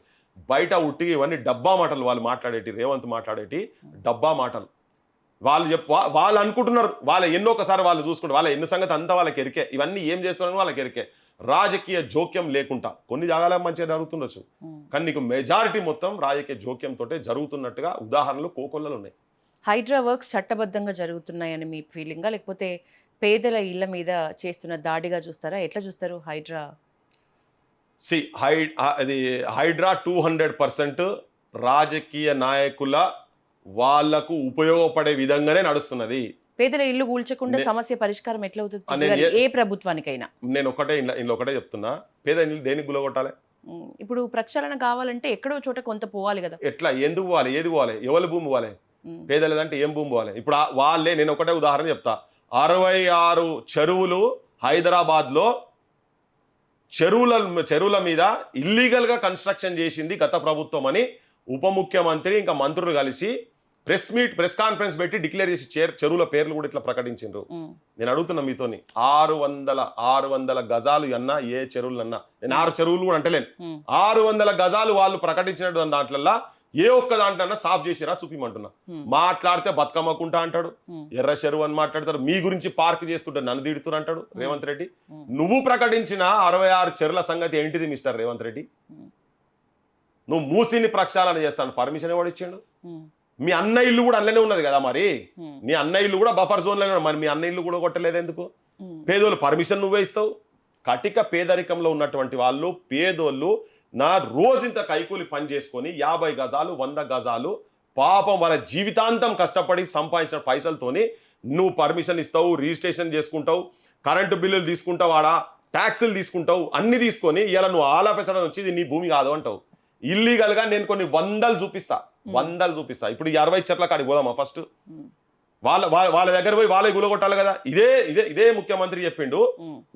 బయట ఉట్టిగా ఇవన్నీ డబ్బా మాటలు వాళ్ళు మాట్లాడేటి, రేవంత్ మాట్లాడేటి డబ్బా మాటలు. వాళ్ళు అనుకుంటున్నారు, ఎన్నోకసారి వాళ్ళు చూసుకుంటారు, వాళ్ళ ఎన్ని సంగతి అంతా వాళ్ళకి ఎరికే, ఇవన్నీ ఏం చేస్తున్నారని వాళ్ళకి ఎరికే. రాజకీయ జోక్యం లేకుండా కొన్ని జాగాలో మంచిగా జరుగుతుండొచ్చు, కానీ నీకు మెజారిటీ మొత్తం రాజకీయ జోక్యంతో జరుగుతున్నట్టుగా ఉదాహరణలు కోకొల్లలు ఉన్నాయి. హైడ్రా వర్క్స్ చట్టబద్ధంగా జరుగుతున్నాయని మీ ఫీలింగా, లేకపోతే పేదల ఇళ్ల మీద చేస్తున్న దాడిగా చూస్తారా? ఎట్లా చూస్తారు హైడ్రా? అది హైడ్రా 200% రాజకీయ నాయకుల వాళ్లకు ఉపయోగపడే విధంగానే నడుస్తున్నది. పేదల ఇల్లు కూల్చకుండా సమస్య పరిష్కారం ఎట్లా అవుతుంది ఏ ప్రభుత్వానికైనా? నేను ఒకటే చెప్తున్నా, పేద ఇల్లు దేనికి గులగొట్టాలి? ఇప్పుడు ప్రక్షాళన కావాలంటే ఎక్కడో చోట కొంత పోవాలి కదా. ఎట్లా, ఎందుకు పోవాలి, ఏది పోవాలి, ఎవరి భూమి పోవాలి? పేదలదంటే ఏం భూమి పోవాలి? ఇప్పుడు వాళ్ళే, నేను ఒకటే ఉదాహరణ చెప్తా, 66 చెరువులు హైదరాబాద్లో చెరువుల మీద ఇల్లీగల్గా కన్స్ట్రక్షన్ చేసింది గత ప్రభుత్వం అని ఉప ముఖ్యమంత్రి ఇంకా మంత్రులు కలిసి ప్రెస్ కాన్ఫరెన్స్ పెట్టి డిక్లేర్ చేసి చెరువుల పేర్లు కూడా ఇట్లా ప్రకటించిండ్రు. నేను అడుగుతున్నా మీతోని, 600 గజాలు అన్నా ఏ చెరువులు అన్నా, నేను 6 చెరువులు కూడా అంటలేను, 600 గజాలు వాళ్ళు ప్రకటించిన దాంట్లో ఏ ఒక్క దాంట్లో సాఫ్ చేసిరా చూపిమంటున్నా. మాట్లాడితే బతుకమ్మకుంటా అంటాడు, ఎర్ర చెరువు అని మాట్లాడతారు, మీ గురించి పార్క్ చేస్తుంటే నన్ను తీడుతున్నా అంటాడు రేవంత్ రెడ్డి. నువ్వు ప్రకటించిన 66 చెరువుల సంగతి ఏంటిది మిస్టర్ రేవంత్ రెడ్డి? నువ్వు మూసిని ప్రక్షాళన చేస్తాను పర్మిషన్ ఎవడు ఇచ్చిండు? మీ అన్న ఇల్లు కూడా అందులోనే ఉన్నది కదా, మరి నీ అన్న ఇల్లు కూడా బఫర్ జోన్లోనే, మరి మీ అన్న ఇల్లు కూడా కొట్టలేదు ఎందుకు? పేదోళ్ళు పర్మిషన్ నువ్వే ఇస్తావు. కటిక పేదరికంలో ఉన్నటువంటి వాళ్ళు పేదోళ్ళు రోజంత కైకూలి పని చేసుకొని 50 గజాలు 100 గజాలు పాపం వాళ్ళ జీవితాంతం కష్టపడి సంపాదించిన పైసలతోని నువ్వు పర్మిషన్ ఇస్తావు, రిజిస్ట్రేషన్ చేసుకుంటావు, కరెంటు బిల్లులు తీసుకుంటావు, ఆడ ట్యాక్సులు తీసుకుంటావు, అన్ని తీసుకొని ఇలా నువ్వు ఆలాపెసడం వచ్చి నీ భూమి కాదు అంటావు. ఇల్లీగల్గా నేను కొన్ని 100 చూపిస్తా. ఇప్పుడు 60 చెట్ల కాడికి పోదామా? ఫస్ట్ వాళ్ళ దగ్గర పోయి వాళ్ళే గులగొట్టాలి కదా. ఇదే ముఖ్యమంత్రి చెప్పిండు,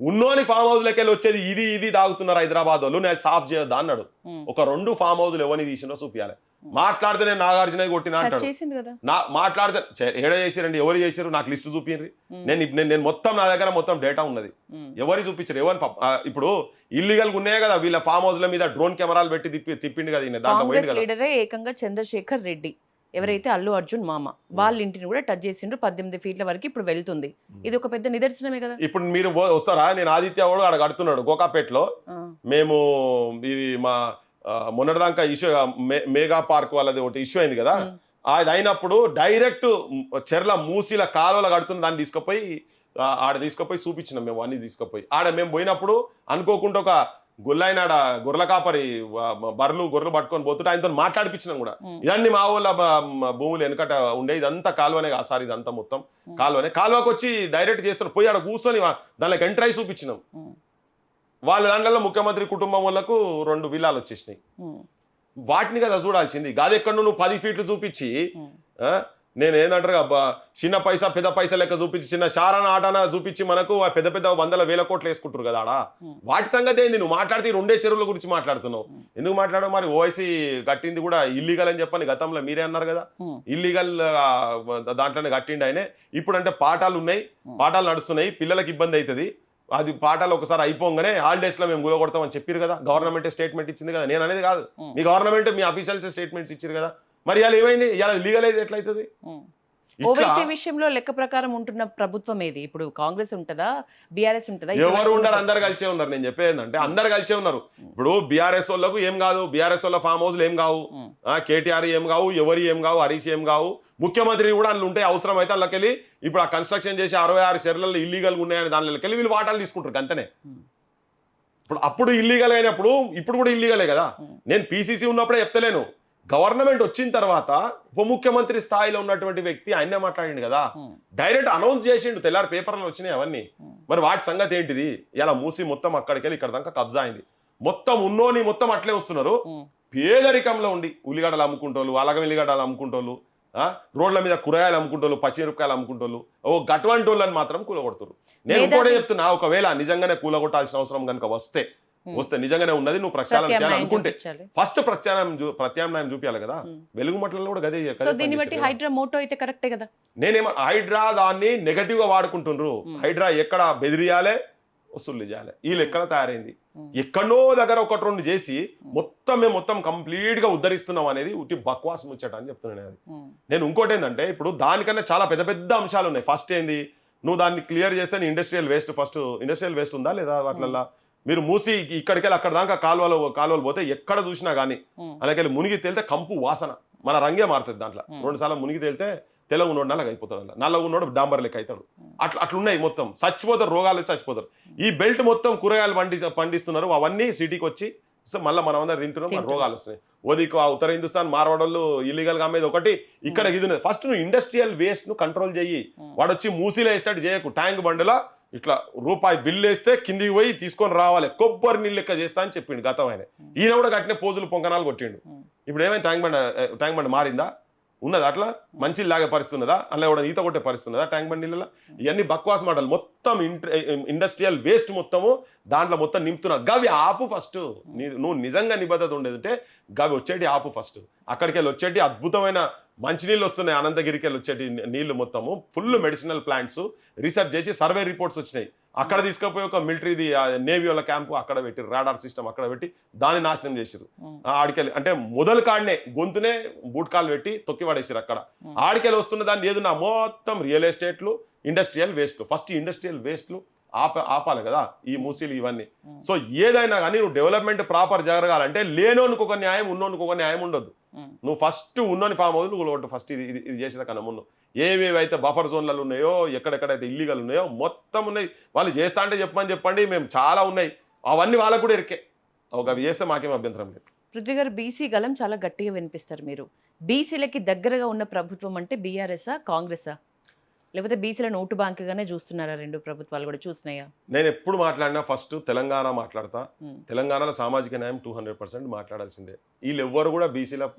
ఉన్నోని ఫామ్ హౌస్ లెక్కలు వచ్చేది ఇది తాగుతున్నారు హైదరాబాద్ వాళ్ళు, నేను సాఫ్ చేయొద్దా అన్నాడు. ఒక 2 ఫామ్ హౌస్లు ఎవరిని తీసిండో చూపించాలి. మాట్లాడితే నేను నాగార్జున కొట్టినా అంటాడు. మాట్లాడితే ఏడ చేసిరండి, ఎవరు చేసారు నాకు లిస్టు చూపించండి. నేను మొత్తం నా దగ్గర మొత్తం డేటా ఉన్నది, ఎవరు చూపించారు, ఎవరు. ఇప్పుడు ఇల్లీగల్ ఉన్నాయే కదా వీళ్ళ ఫామ్ హౌస్ల మీద డ్రోన్ కెమెరాలు పెట్టి తిప్పిండు కదా. ఏకంగా చంద్రశేఖర్ రెడ్డి ఎవరైతే అల్లు అర్జున్ మామ వాళ్ళ ఇంటిని కూడా టచ్ చేసిండ్రు, 18 ఫీట్ల వరకు ఇప్పుడు వెళ్తుంది. ఇది ఒక పెద్ద నిదర్శనమే కదా. ఇప్పుడు మీరు వస్తారా? నేను ఆదిత్య వాడు ఆడ కడుతున్నాడు గోకాపేటలో. మేము ఇది మా మొన్నటిదాకా ఇష్యూ మేగా పార్క్ వాళ్ళది ఒకటి ఇష్యూ అయింది కదా, అది అయినప్పుడు డైరెక్ట్ చెర్ల మూసిల కాలువల కడుతున్న దాన్ని ఆడ తీసుకుపోయి చూపించినాం మేము. అన్ని తీసుకుపోయి ఆడ మేము పోయినప్పుడు అనుకోకుండా ఒక గొల్లైనాడ గొర్రెల కాపరి గొర్రెలు పట్టుకొని పోతుంటే ఆయనతో మాట్లాడిపించినాం కూడా. ఇదన్నీ మా ఊళ్ళ భూములు వెనకట ఉండే, ఇదంతా కాలువనే కాదు సార్, ఇదంతా మొత్తం కాలువకి వచ్చి డైరెక్ట్ చేస్తున్నాం. పోయి ఆడ కూర్చొని దానికి ఎంట్రై చూపించినాం. వాళ్ళ దాంట్లో ముఖ్యమంత్రి కుటుంబం వాళ్ళకు 2 విల్లాలు వచ్చేసినాయి. వాటిని కదా చూడాల్సింది. గాది ఎక్కడ నువ్వు 10 ఫీట్లు చూపించి నేను ఏంటంటారు అబ్బా చిన్న పైసా పెద్ద పైసా లెక్క చూపించి చిన్న షారాన ఆటాన చూపించి మనకు ఆ పెద్ద పెద్ద వందల వేల కోట్లు వేసుకుంటారు కదా ఆడ వాటి సంగతి ఏంది నువ్వు మాట్లాడితే ఈ రెండే చెరువుల గురించి మాట్లాడుతున్నావు ఎందుకు మాట్లాడవు మరి ఓఐసీ కట్టింది కూడా ఇల్లీగల్ అని చెప్పని గతంలో మీరే అన్నారు కదా ఇల్లీగల్ దాంట్లోనే కట్టిండి ఆయనే ఇప్పుడు అంటే పాఠాలు ఉన్నాయి పాఠాలు నడుస్తున్నాయి పిల్లలకి ఇబ్బంది అవుతుంది అది పాఠాలు ఒకసారి అయిపోగానే హాలిడేస్ లో మేము గులగొడతామని చెప్పారు కదా గవర్నమెంట్ స్టేట్మెంట్ ఇచ్చింది కదా నేను అనేది కాదు మీ గవర్నమెంట్ మీ అఫీషియల్స్ స్టేట్మెంట్స్ ఇచ్చారు కదా మరి ఇవాళ ఏమైంది ఇవాళ లీగలైజ్ ఎట్లయితుంది ఓవైసీ విషయంలో లెక్క ప్రకారం ఉంటున్న ప్రభుత్వం ఏది ఇప్పుడు కాంగ్రెస్ ఉంటుందా బీఆర్ఎస్ ఉంటుందా ఎవరు ఉండరు అందరు కలిసే ఉన్నారు నేను చెప్పేది ఏంటంటే అందరు కలిసే ఉన్నారు ఇప్పుడు బీఆర్ఎస్ వాళ్ళకు ఏం కాదు బీఆర్ఎస్ వాళ్ళ ఫామ్ హౌస్లు ఏం కావు కేటీఆర్ ఏం కావు ఎవరి ఏం కావు హరీష్ ఏం కావు ముఖ్యమంత్రి కూడా అందులో ఉంటే అవసరం అయితే అందులోకెళ్ళి ఇప్పుడు ఆ కన్స్ట్రక్షన్ చేసి 66 చెర్లలో ఇల్లీగల్ ఉన్నాయని దానిలోకెళ్ళి వీళ్ళు వాటాలు తీసుకుంటారు అంతనే ఇప్పుడు అప్పుడు ఇల్లీగల్ అయినప్పుడు ఇప్పుడు కూడా ఇల్లీగలే కదా నేను పీసీసీ ఉన్నప్పుడే చెప్తలేను గవర్నమెంట్ వచ్చిన తర్వాత ఉప ముఖ్యమంత్రి స్థాయిలో ఉన్నటువంటి వ్యక్తి ఆయనే మాట్లాడిండు కదా డైరెక్ట్ అనౌన్స్ చేసిండు తెల్లారి పేపర్లు వచ్చినాయి అవన్నీ మరి వాటి సంగతి ఏంటిది ఇలా మూసి మొత్తం అక్కడికి వెళ్ళి ఇక్కడ దాకా కబ్జా అయింది మొత్తం ఉన్నోని మొత్తం అట్లే వస్తున్నారు పేదరికంలో ఉండి ఉల్లిగడ్డలు అమ్ముకుంటోళ్ళు అలగం ఉల్లిగడ్డలు అమ్ముకుంటోళ్ళు రోడ్ల మీద కూరగాయలు అమ్ముకుంటోళ్ళు పచ్చిమిరపకాయలు అమ్ముకుంటోళ్ళు గటువంటి వాళ్ళని మాత్రం కూలగొడుతున్నారు నేను కూడా చెప్తున్నా ఒకవేళ నిజంగానే కూలగొట్టాల్సిన అవసరం కనుక వస్తే నిజంగానే ఉన్నది నువ్వు ప్రక్షాళన చేయాలనుకుంటే ఫస్ట్ ప్రత్యామ్నాయం చూపించాలి కదా వెలుగు మట్లలో కూడా గదే దీన్ని బట్టి హైడ్రా మోటో అయితే కరెక్టే కదా నేనేమో హైడ్రా దాన్ని నెగటివ్ గా వాడుకుంటుండ్రు హైడ్రా ఎక్కడ బెదిరియాలే వసూలు చేయాలి ఈ లెక్కన తయారైంది ఎక్కడో దగ్గర ఒకటి రెండు చేసి మొత్తం కంప్లీట్ గా ఉద్ధరిస్తున్నాం అనేది ఉట్టి బక్వాస్ ముచ్చట అని చెప్తున్నాను అది నేను ఇంకోటి ఏంటంటే ఇప్పుడు దానికన్నా చాలా పెద్ద పెద్ద అంశాలు ఉన్నాయి ఫస్ట్ ఏంది నువ్వు దాన్ని క్లియర్ చేస్తే ఇండస్ట్రియల్ వేస్ట్ ఉందా లేదా వాటిల్లో మీరు మూసి ఇక్కడికెళ్ళి అక్కడ దాకా కాలువలు పోతే ఎక్కడ చూసినా కానీ అలాగే మునిగి తేలితే కంపు వాసన మన రంగే మారుతుంది దాంట్లో 2 సార్లు మునిగి తేలితే తెల్లగా ఉన్నోడు నల్లగా అయిపోతాడు నల్లగా ఉన్నోడు డాంబర్ లెక్క అవుతాడు అట్లున్నాయి మొత్తం చచ్చిపోతారు రోగాలు చచ్చిపోతారు ఈ బెల్ట్ మొత్తం కూరగాయలు పండిస్తున్నారు అవన్నీ సిటీకి వచ్చి మళ్ళీ మనం అందరు తింటున్నాం రోగాలు వస్తున్నాయి ఓదికు ఉత్తర హిందుస్థాన్ మార్వాడోళ్ళు ఇల్లీగల్ గా అమ్మేది ఒకటి ఇక్కడ ఇది ఉన్నది ఫస్ట్ నువ్వు ఇండస్ట్రియల్ వేస్ట్ ను కంట్రోల్ చెయ్యి వాడు వచ్చి మూసీలో వేసినట్టు చేయకు ట్యాంక్ బండిలా ఇట్లా రూపాయి బిల్లు వేస్తే కిందికి పోయి తీసుకొని రావాలి కొబ్బరి నీళ్ళు లెక్క చేస్తా అని చెప్పిండు గతం ఆయన ఈయన కూడా కట్టిన పోజులు పొంకనాలు కొట్టిండు ఇప్పుడు ఏమైనా ట్యాంక్ బండ్ మారిందా ఉన్నదా అట్లా మంచి లాగే పరిస్థితి ఉన్నదా అలా కూడా ఈత కొట్టే పరిస్థితి ఉన్నదా ట్యాంక్ బండ్ నీళ్ళ ఇవన్నీ బక్వాస్ మాటలు మొత్తం ఇండస్ట్రియల్ వేస్ట్ మొత్తము దాంట్లో మొత్తం నింపుతున్నారు గవి ఆపు ఫస్ట్ నువ్వు నిజంగా నిబద్ధత ఉండేది అంటే గవి వచ్చేటి ఆపు ఫస్ట్ అక్కడికి వెళ్ళి వచ్చేటి అద్భుతమైన మంచినీళ్ళు వస్తున్నాయి అనంతగిరికి వెళ్ళి వచ్చేటి నీళ్లు మొత్తము ఫుల్ మెడిసినల్ ప్లాంట్స్ రీసెర్చ్ చేసి సర్వే రిపోర్ట్స్ వచ్చినాయి అక్కడ తీసుకుపోయి ఒక మిలిటరీది నేవీ వాళ్ళ క్యాంపు అక్కడ పెట్టి రాడార్ సిస్టమ్ అక్కడ పెట్టి దాన్ని నాశనం చేసిరు ఆడికెళ్ళి అంటే మొదలు కాడనే గొంతునే బూట్కాలు పెట్టి తొక్కి పడేసారు అక్కడ ఆడికెళ్ళి వస్తున్న దాన్ని ఏదన్నా మొత్తం రియల్ ఎస్టేట్లు ఇండస్ట్రియల్ వేస్ట్లు ఫస్ట్ ఇండస్ట్రియల్ వేస్ట్లు ఆపాలి కదా ఈ మూసీలు ఇవన్నీ సో ఏదైనా కానీ నువ్వు డెవలప్మెంట్ ప్రాపర్ జరగాలంటే లేనోనికి ఒక న్యాయం ఉన్నోనికి ఒక న్యాయం ఉండదు నువ్వు ఫస్ట్ ఉన్నోని ఫామ్ హౌస్ నువ్వు ఫస్ట్ ఇది చేసిన కన్నా ముందు ఏవేవైతే బఫర్ జోన్లలో ఉన్నాయో ఎక్కడెక్కడైతే ఇల్లీగల్ ఉన్నాయో మొత్తం ఉన్నాయి వాళ్ళు చేస్తా అంటే చెప్పండి మేము చాలా ఉన్నాయి అవన్నీ వాళ్ళకు కూడా ఇరికే అవి చేస్తే మాకేం అభ్యంతరం లేదు పృథ్వీ గారు బీసీ గలం చాలా గట్టిగా వినిపిస్తారు మీరు బీసీలకి దగ్గరగా ఉన్న ప్రభుత్వం అంటే బీఆర్ఎస్ఆ కాంగ్రెసా లేకపోతే బీసీల నోటు బ్యాంకుగానే చూస్తున్నారా రెండు ప్రభుత్వాలు కూడా చూస్తున్నాయా నేను ఎప్పుడు మాట్లాడినా ఫస్ట్ తెలంగాణ మాట్లాడతా తెలంగాణలో సామాజిక న్యాయం 200% మాట్లాడాల్సిందే వీళ్ళు ఎవ్వరు కూడా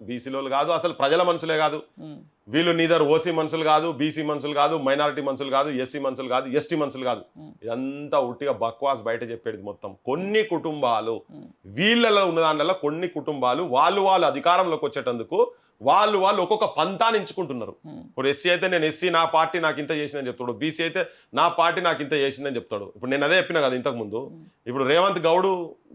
బీసీలో కాదు అసలు ప్రజల మనుషులే కాదు వీళ్ళు నీదర్ ఓసీ మనుషులు కాదు బీసీ మనుషులు కాదు మైనారిటీ మనుషులు కాదు ఎస్సీ మనుషులు కాదు ఎస్టీ మనుషులు కాదు ఇదంతా ఉట్టిగా బక్వాస్ బయట చెప్పేది మొత్తం కొన్ని కుటుంబాలు వీళ్ళలో ఉన్న దాంట్లో కొన్ని కుటుంబాలు వాళ్ళు అధికారంలోకి వచ్చేటందుకు వాళ్ళు ఒక్కొక్క పంతాన్ని ఎంచుకుంటున్నారు ఇప్పుడు ఎస్సీ అయితే నేను ఎస్సీ నా పార్టీ నాకు ఇంత చేసిందని చెప్తాడు బీసీ అయితే నా పార్టీ నాకు ఇంత చేసిందని చెప్తాడు ఇప్పుడు నేను అదే చెప్పినా కదా ఇంతకు ముందు ఇప్పుడు రేవంత్ గౌడ్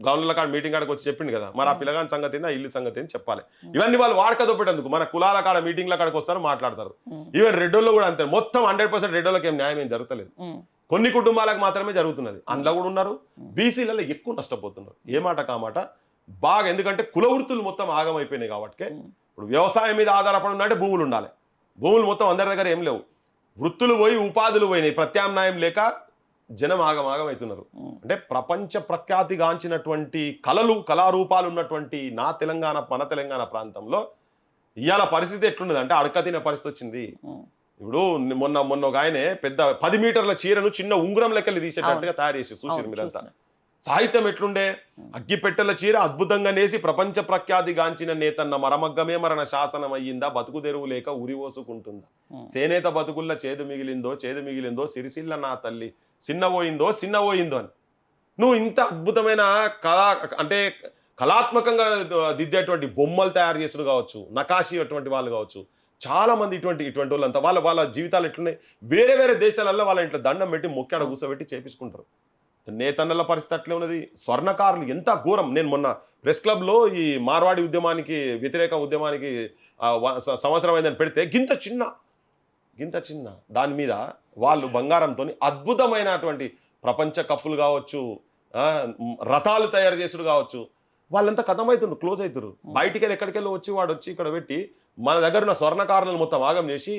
గవర్నర్ల కాడ మీటింగ్ కాడికి వచ్చి చెప్పింది కదా మరి ఆ పిల్లగాని సంగతి ఆ ఇల్లు సంగతి అని చెప్పాలి ఇవన్నీ వాళ్ళు వాడకదొప్పేటందుకు మన కులాల కాడ మీటింగ్ల కాడికి వస్తారు మాట్లాడతారు ఈవెన్ రెడ్డోళ్ళు కూడా అంతే మొత్తం 100% రెడ్డోళ్ళకి ఏం న్యాయం ఏం జరగలేదు కొన్ని కుటుంబాలకు మాత్రమే జరుగుతున్నది అందులో కూడా ఉన్నారు బీసీలలో ఎక్కువ నష్టపోతున్నారు ఏ మాట కామాట బాగా ఎందుకంటే కుల వృత్తులు మొత్తం ఆగమైపోయినాయి కాబట్టి ఇప్పుడు వ్యవసాయం మీద ఆధారపడి ఉన్నట్టే భూములు ఉండాలి భూములు మొత్తం అందరి దగ్గర ఏం లేవు వృత్తులు పోయి ఉపాధులు పోయినాయి ప్రత్యామ్నాయం లేక జనం ఆగమవుతున్నారు అంటే ప్రపంచ ప్రఖ్యాతిగాంచినటువంటి కళారూపాలు ఉన్నటువంటి మన తెలంగాణ ప్రాంతంలో ఇవాళ పరిస్థితి ఎట్లున్నది అంటే అడక తినే పరిస్థితి వచ్చింది ఇప్పుడు మొన్న ఒక ఆయనే పెద్ద 10 మీటర్ల చీరను చిన్న ఉంగరం లెక్కలు తీసేటట్టుగా తయారు చేసి చూసారు మీరంతా సాహిత్యం ఎట్లుండే? అగ్గిపెట్టెల చీర అద్భుతంగా నేసి ప్రపంచ ప్రఖ్యాతిగాంచిన నేతన్న మరమగ్గమే మరణ శాసనం అయ్యిందా, బతుకు తెరువు లేక ఉరివోసుకుంటుందా, చేనేత బతుకుల్ల చేదు మిగిలిందో సిరిసిల్ల నా తల్లి చిన్నపోయిందో అని. నువ్వు ఇంత అద్భుతమైన అంటే కళాత్మకంగా దిద్దేటువంటి బొమ్మలు తయారు చేసుడు కావచ్చు, నకాశీ అటువంటి వాళ్ళు కావచ్చు, చాలా మంది ఇటువంటి వాళ్ళంతా వాళ్ళ జీవితాలు ఎట్లున్నాయి. వేరే వేరే దేశాలలో వాళ్ళ ఇంట్లో దండం పెట్టి మొక్కాడ కూర్చోబెట్టి చేపించుకుంటారు. నేతన్నల పరిస్థితి అట్లే ఉన్నది. స్వర్ణకారులు ఎంత ఘోరం. నేను మొన్న ప్రెస్ క్లబ్లో ఈ మార్వాడి ఉద్యమానికి వ్యతిరేక ఉద్యమానికి సంవత్సరం అయిందని పెడితే గింత చిన్న దాని మీద వాళ్ళు బంగారంతో అద్భుతమైనటువంటి ప్రపంచ కప్పులు కావచ్చు, రథాలు తయారు చేసుడు కావచ్చు, వాళ్ళంతా కథమవుతుండ్రు, క్లోజ్ అవుతారు. బయటికి వెళ్ళి ఎక్కడికెళ్ళి వాడు వచ్చి ఇక్కడ పెట్టి మన దగ్గర ఉన్న స్వర్ణకారులను మొత్తం ఆగం చేసి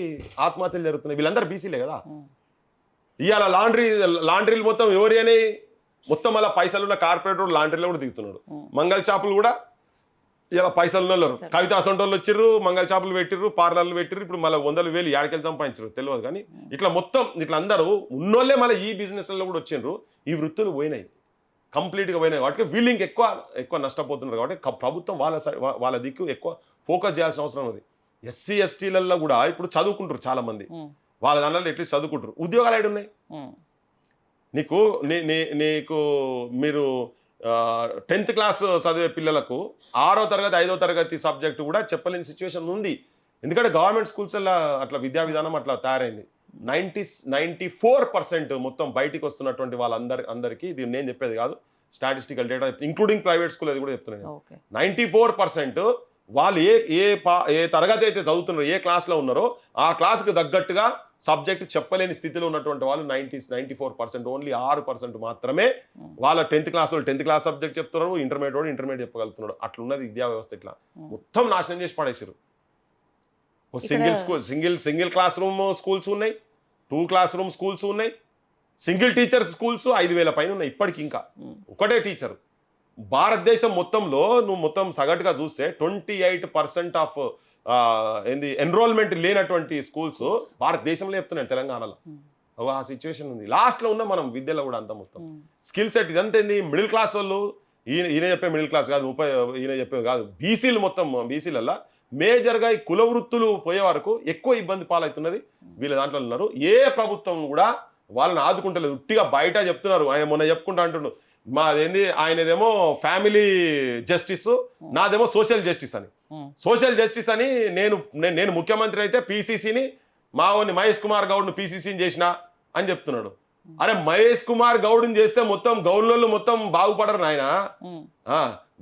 ఆత్మహత్యలు జరుగుతున్నాయి. వీళ్ళందరూ బీసీలే కదా. ఇవాళ లాండ్రీలు మొత్తం ఎవరి అని మొత్తం అలా పైసలున్న కార్పొరేటర్ లాండ్రీలో కూడా దిగుతున్నాడు. మంగళ షాపులు కూడా ఇలా పైసలు ఉన్నారు. కవిత అసంటోళ్ళు వచ్చిర్రు, మంగళ షాపులు పెట్టిర్రు, పార్లర్లు పెట్టిర్రు. ఇప్పుడు మళ్ళీ 100,000 ఏడకెళ్ళి సంపాదించారు తెలియదు. కానీ ఇట్లా మొత్తం ఇట్లా అందరూ ఉన్నోళ్ళే మళ్ళీ ఈ బిజినెస్లలో కూడా వచ్చిండ్రు. ఈ వృత్తులు పోయినాయి, కంప్లీట్గా పోయినాయి. వాటికి వీళ్ళు ఎక్కువ నష్టపోతున్నారు. కాబట్టి ప్రభుత్వం వాళ్ళ దిక్కు ఎక్కువ ఫోకస్ చేయాల్సిన అవసరం ఉంది. ఎస్సీ ఎస్టీలలో కూడా ఇప్పుడు చదువుకుంటారు చాలా మంది. వాళ్ళ దానిలో ఎట్లీస్ట్ చదువుకుంటారు. ఉద్యోగాలు ఏడు ఉన్నాయి నీకు మీరు 10th క్లాస్ చదివే పిల్లలకు 6వ తరగతి 5వ తరగతి సబ్జెక్టు కూడా చెప్పలేని సిచ్యువేషన్ ఉంది. ఎందుకంటే గవర్నమెంట్ స్కూల్స్లో అట్లా విద్యా విధానం అట్లా తయారైంది. 94% మొత్తం బయటికి వస్తున్నటువంటి వాళ్ళందరికీ ఇది నేను చెప్పేది కాదు, statistical data including private school అది కూడా చెప్తున్నాను. 94% వాళ్ళు ఏ తరగతి అయితే చదువుతున్నారో, ఏ క్లాస్లో ఉన్నారో ఆ క్లాస్కి తగ్గట్టుగా సబ్జెక్ట్ చెప్పలేని స్థితిలో ఉన్నటువంటి వాళ్ళు 94%. ఓన్లీ 6% మాత్రమే వాళ్ళ 10th క్లాస్ సబ్జెక్ట్ చెప్తున్నారు. ఇంటర్మీడియట్ చెప్పగలుగుతున్నాడు. అట్లున్నది విద్యా వ్యవస్థ. ఇట్లా మొత్తం నాశనం చేసి పడేసారు. సింగిల్ క్లాస్ రూమ్ స్కూల్స్ ఉన్నాయి, 2 క్లాస్ రూమ్ స్కూల్స్ ఉన్నాయి, సింగిల్ టీచర్ స్కూల్స్ 5,000 పైన ఉన్నాయి. ఇప్పటికి ఇంకా ఒకటే టీచర్. భారతదేశం మొత్తంలో నువ్వు మొత్తం సగటుగా చూస్తే 28% ఆఫ్ ఎన్రోల్మెంట్ లేనటువంటి స్కూల్స్ భారతదేశంలో చెప్తున్నాయి, తెలంగాణలో. ఆ సిచ్యువేషన్ ఉంది. లాస్ట్లో ఉన్న మనం విద్యలో కూడా అంతా మొత్తం స్కిల్ సెట్ ఇదంతా ఏంది, మిడిల్ క్లాస్ వాళ్ళు ఈయన చెప్పే మిడిల్ క్లాస్ కాదు, ఈయన చెప్పే కాదు, బీసీలు మొత్తం బీసీలల్లా మేజర్గా ఈ కుల వృత్తులు పోయే వరకు ఎక్కువ ఇబ్బంది పాలవుతున్నది వీళ్ళ దాంట్లో ఉన్నారు. ఏ ప్రభుత్వం కూడా వాళ్ళని ఆదుకుంటలేదు. ఉట్టిగా బయట చెప్తున్నారు. ఆయన మొన్న చెప్పుకుంటా అంటుండు, మాదేంది ఆయనదేమో ఫ్యామిలీ జస్టిస్, నాదేమో సోషల్ జస్టిస్ అని. సోషల్ జస్టిస్ అని నేను ముఖ్యమంత్రి అయితే పీసీసీని మావోని మహేష్ కుమార్ గౌడ్ను పీసీసీని చేసిన అని చెప్తున్నాడు. అరే మహేష్ కుమార్ గౌడ్ని చేస్తే మొత్తం గౌన్లోళ్ళు మొత్తం బాగుపడరు నాయన.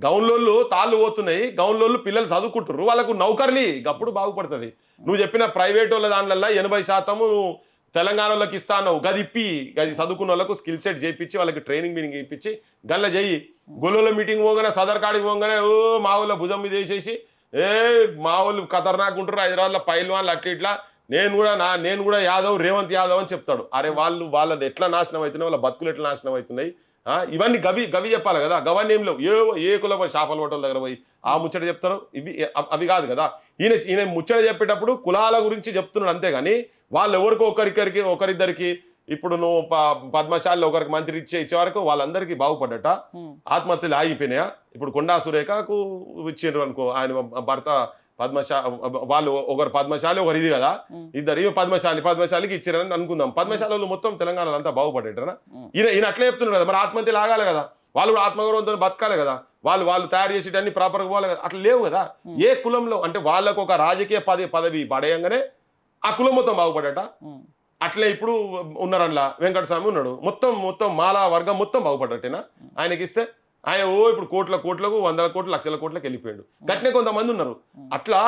గౌన్లోళ్ళు తాళ్ళు పోతున్నాయి, గౌన్లోళ్ళు పిల్లలు చదువుకుంటారు, వాళ్ళకు నౌకర్లీ అప్పుడు బాగుపడుతుంది. నువ్వు చెప్పిన ప్రైవేట్ వాళ్ళ దానివల్ల 80% నువ్వు తెలంగాణలోకి ఇస్తా అన్నావు. గది చదువుకున్న వాళ్ళకు స్కిల్ సెట్ చేయించి వాళ్ళకి ట్రైనింగ్ ఇప్పించి గల్ల చెయ్యి. గొల్లులో మీటింగ్ పోగానే సదర్ కాడికి పోగానే మా ఊళ్ళో భుజం మీద వేసేసి మా వాళ్ళు ఖతర్నాక్ ఉంటారు హైదరాబాద్లో పైల్వాన్లు అట్లా ఇట్లా, నేను కూడా రేవంత్ యాదవ్ అని చెప్తాడు. అరే వాళ్ళది ఎట్లా నాశనం అవుతున్నాయి, వాళ్ళ బతుకులు ఎట్లా నాశనం అవుతున్నాయి, ఇవన్నీ గవి చెప్పాలి కదా. గవన్నీ ఏం లేవు. ఏ కుల పోయి చేపల హోటల్ దగ్గర పోయి ఆ ముచ్చట చెప్తారు. అవి కాదు కదా. ఈయన ముచ్చట చెప్పేటప్పుడు కులాల గురించి చెప్తున్నాడు అంతేగాని వాళ్ళు ఎవరికో ఒకరిద్దరికి ఇప్పుడు నువ్వు పద్మశాలిలో ఒకరికి మంత్రి ఇచ్చే వరకు వాళ్ళందరికీ బాగుపడ్డట. ఆత్మహత్యలు ఆగిపోయినాయా? ఇప్పుడు కొండా సురేఖకు ఇచ్చిండ్రు అనుకో, ఆయన భర్త వాళ్ళు ఒకరు పద్మశాలి ఒకరు ఇది కదా, ఇద్దరు పద్మశాలికి ఇచ్చారని అనుకుందాం. పద్మశాలలో మొత్తం తెలంగాణలో అంతా బాగుపడేటరా? ఈయన అట్లా చెప్తున్నారు కదా. మరి ఆత్మహత్యలు ఆగాలి కదా, వాళ్ళు కూడా ఆత్మగౌరవంతో బతకాలి కదా, వాళ్ళు తయారు చేసేటన్ని ప్రాపర్గా పోవాలి కదా. అట్లా లేవు కదా. ఏ కులంలో అంటే వాళ్ళకు ఒక రాజకీయ పదవి పడేయంగానే ఆ కులం మొత్తం బాగుపడట. అట్లే ఇప్పుడు ఉన్నారన్లా వెంకటస్వామి ఉన్నాడు, మొత్తం మాలా వర్గం మొత్తం బాగుపడ్డట్టేనా ఆయనకి ఇస్తే? ఆయన ఇప్పుడు కోట్లకు 100 కోట్లు లక్షల కోట్లకు వెళ్ళిపోయాడు. గట్నే కొంతమంది ఉన్నారు. అట్లా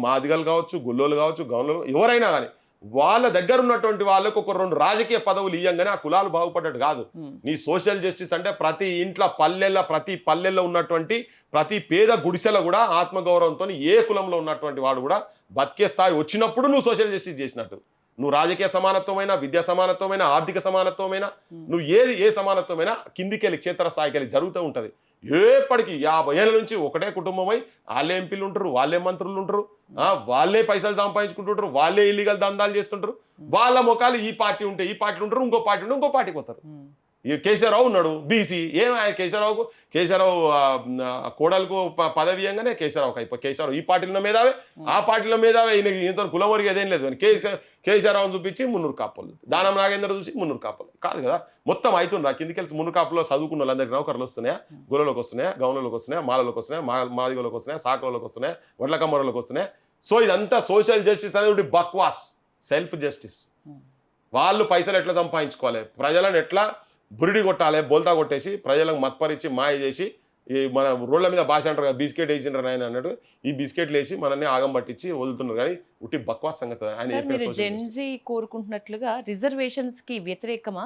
మాదిగలు కావచ్చు, గొల్లోలు కావచ్చు, గౌన్లు ఎవరైనా కానీ వాళ్ళ దగ్గర ఉన్నటువంటి వాళ్ళకు ఒక 2 రాజకీయ పదవులు ఇయ్యంగానే ఆ కులాలు బాగుపడ్డట్టు కాదు. నీ సోషల్ జస్టిస్ అంటే ప్రతి ఇంట్లో ప్రతి పల్లెల్లో ఉన్నటువంటి ప్రతి పేద గుడిసెలో కూడా ఆత్మగౌరవంతో ఏ కులంలో ఉన్నటువంటి వాడు కూడా బతికే స్థాయి వచ్చినప్పుడు నువ్వు సోషల్ జస్టిస్ చేసినట్టు. నువ్వు రాజకీయ సమానత్వమైనా, విద్యా సమానత్వమైనా, ఆర్థిక సమానత్వమైనా, నువ్వు ఏ సమానత్వమైనా కిందికెళ్ళి క్షేత్రస్థాయికి వెళ్ళి జరుగుతూ ఉంటుంది. ఎప్పటికీ 50 ఏళ్ళ నుంచి ఒకటే కుటుంబమై వాళ్ళే ఎంపీలు ఉంటారు, వాళ్ళే మంత్రులు ఉంటారు, వాళ్ళే పైసలు సంపాదించుకుంటుంటారు, వాళ్ళే ఇల్లీగల్ దందాలు చేస్తుంటారు. వాళ్ళ ముఖాలు ఈ పార్టీ ఉంటే ఈ పార్టీ ఉంటారు, ఇంకో పార్టీ ఉంటే ఇంకో పార్టీకి పోతారు. ఈ కేసీఆర్రావు ఉన్నాడు బీసీ కేసీఆర్రావు కోడలకు పదవి ఇవ్వగానే కేసీఆర్రావుకి అయిపోయి కేసీఆర్రావు ఈ పార్టీలో మేధావే ఆ పార్టీలో మేధావే ఈయనతో కులం వరకు ఏదేం లేదు కానీ కేసీఆర్రావుని చూపించి 300 కాపులు దానం నాగేంద్ర చూసి 300 కాపులు కాదు కదా మొత్తం అవుతుండ్రా కిందికి వెళ్తే 300 కాపుల్లో చదువుకున్న వాళ్ళందరికీ నౌకర్లు వస్తున్నాయా గొల్లలోకి వస్తున్నాయా గౌన్లలోకి వస్తున్నాయా మాలలోకి వస్తున్నాయా మాదిగోలోకి వస్తున్నాయా సాకలోకి వస్తున్నాయా వడ్లకమ్మరలోకి వస్తున్నాయా సో ఇదంతా సోషల్ జస్టిస్ అనేది బక్వాస్ సెల్ఫ్ జస్టిస్ వాళ్ళు పైసలు ఎట్లా సంపాదించుకోవాలి ప్రజలను ఎట్లా బురిడి కొట్టాలి బోల్తా కొట్టేసి ప్రజలకు మత్పరిచి మాయ చేసి ఈ మన రోడ్ల మీద భాష అంటారు కదా బిస్కెట్ వేసిండ్రు ఆయన అన్నట్టు ఈ బిస్కెట్లు వేసి మనల్ని ఆగం పట్టించి వదులుతున్నారు కానీ ఉట్టి బక్వాస్ సంగతి ఆయన మీరు జెన్జీ కోరుకుంటున్నట్లుగా రిజర్వేషన్స్ కి వ్యతిరేకమా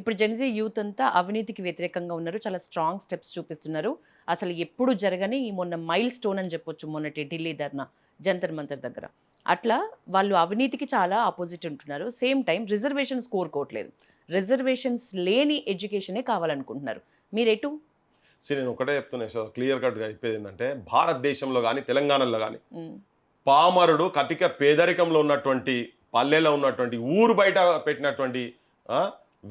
ఇప్పుడు జెన్జీ యూత్ అంతా అవినీతికి వ్యతిరేకంగా ఉన్నారు చాలా స్ట్రాంగ్ స్టెప్స్ చూపిస్తున్నారు అసలు ఎప్పుడు జరగని మొన్న మైల్ స్టోన్ అని చెప్పొచ్చు మొన్నటి ఢిల్లీ ధర్నా జంతర్ మంతర్ దగ్గర అట్లా వాళ్ళు అవినీతికి చాలా ఆపోజిట్ ఉంటున్నారు సేమ్ టైం రిజర్వేషన్స్ కోరుకోవట్లేదు రిజర్వేషన్స్ లేని ఎడ్యుకేషనే కావాలనుకుంటున్నారు మీరెటు నేను ఒకటే చెప్తున్నా క్లియర్ కట్గా చెప్పేది ఏంటంటే భారతదేశంలో కానీ తెలంగాణలో కానీ పామరుడు కటిక పేదరికంలో ఉన్నటువంటి పల్లెలో ఉన్నటువంటి ఊరు బయట పెట్టినటువంటి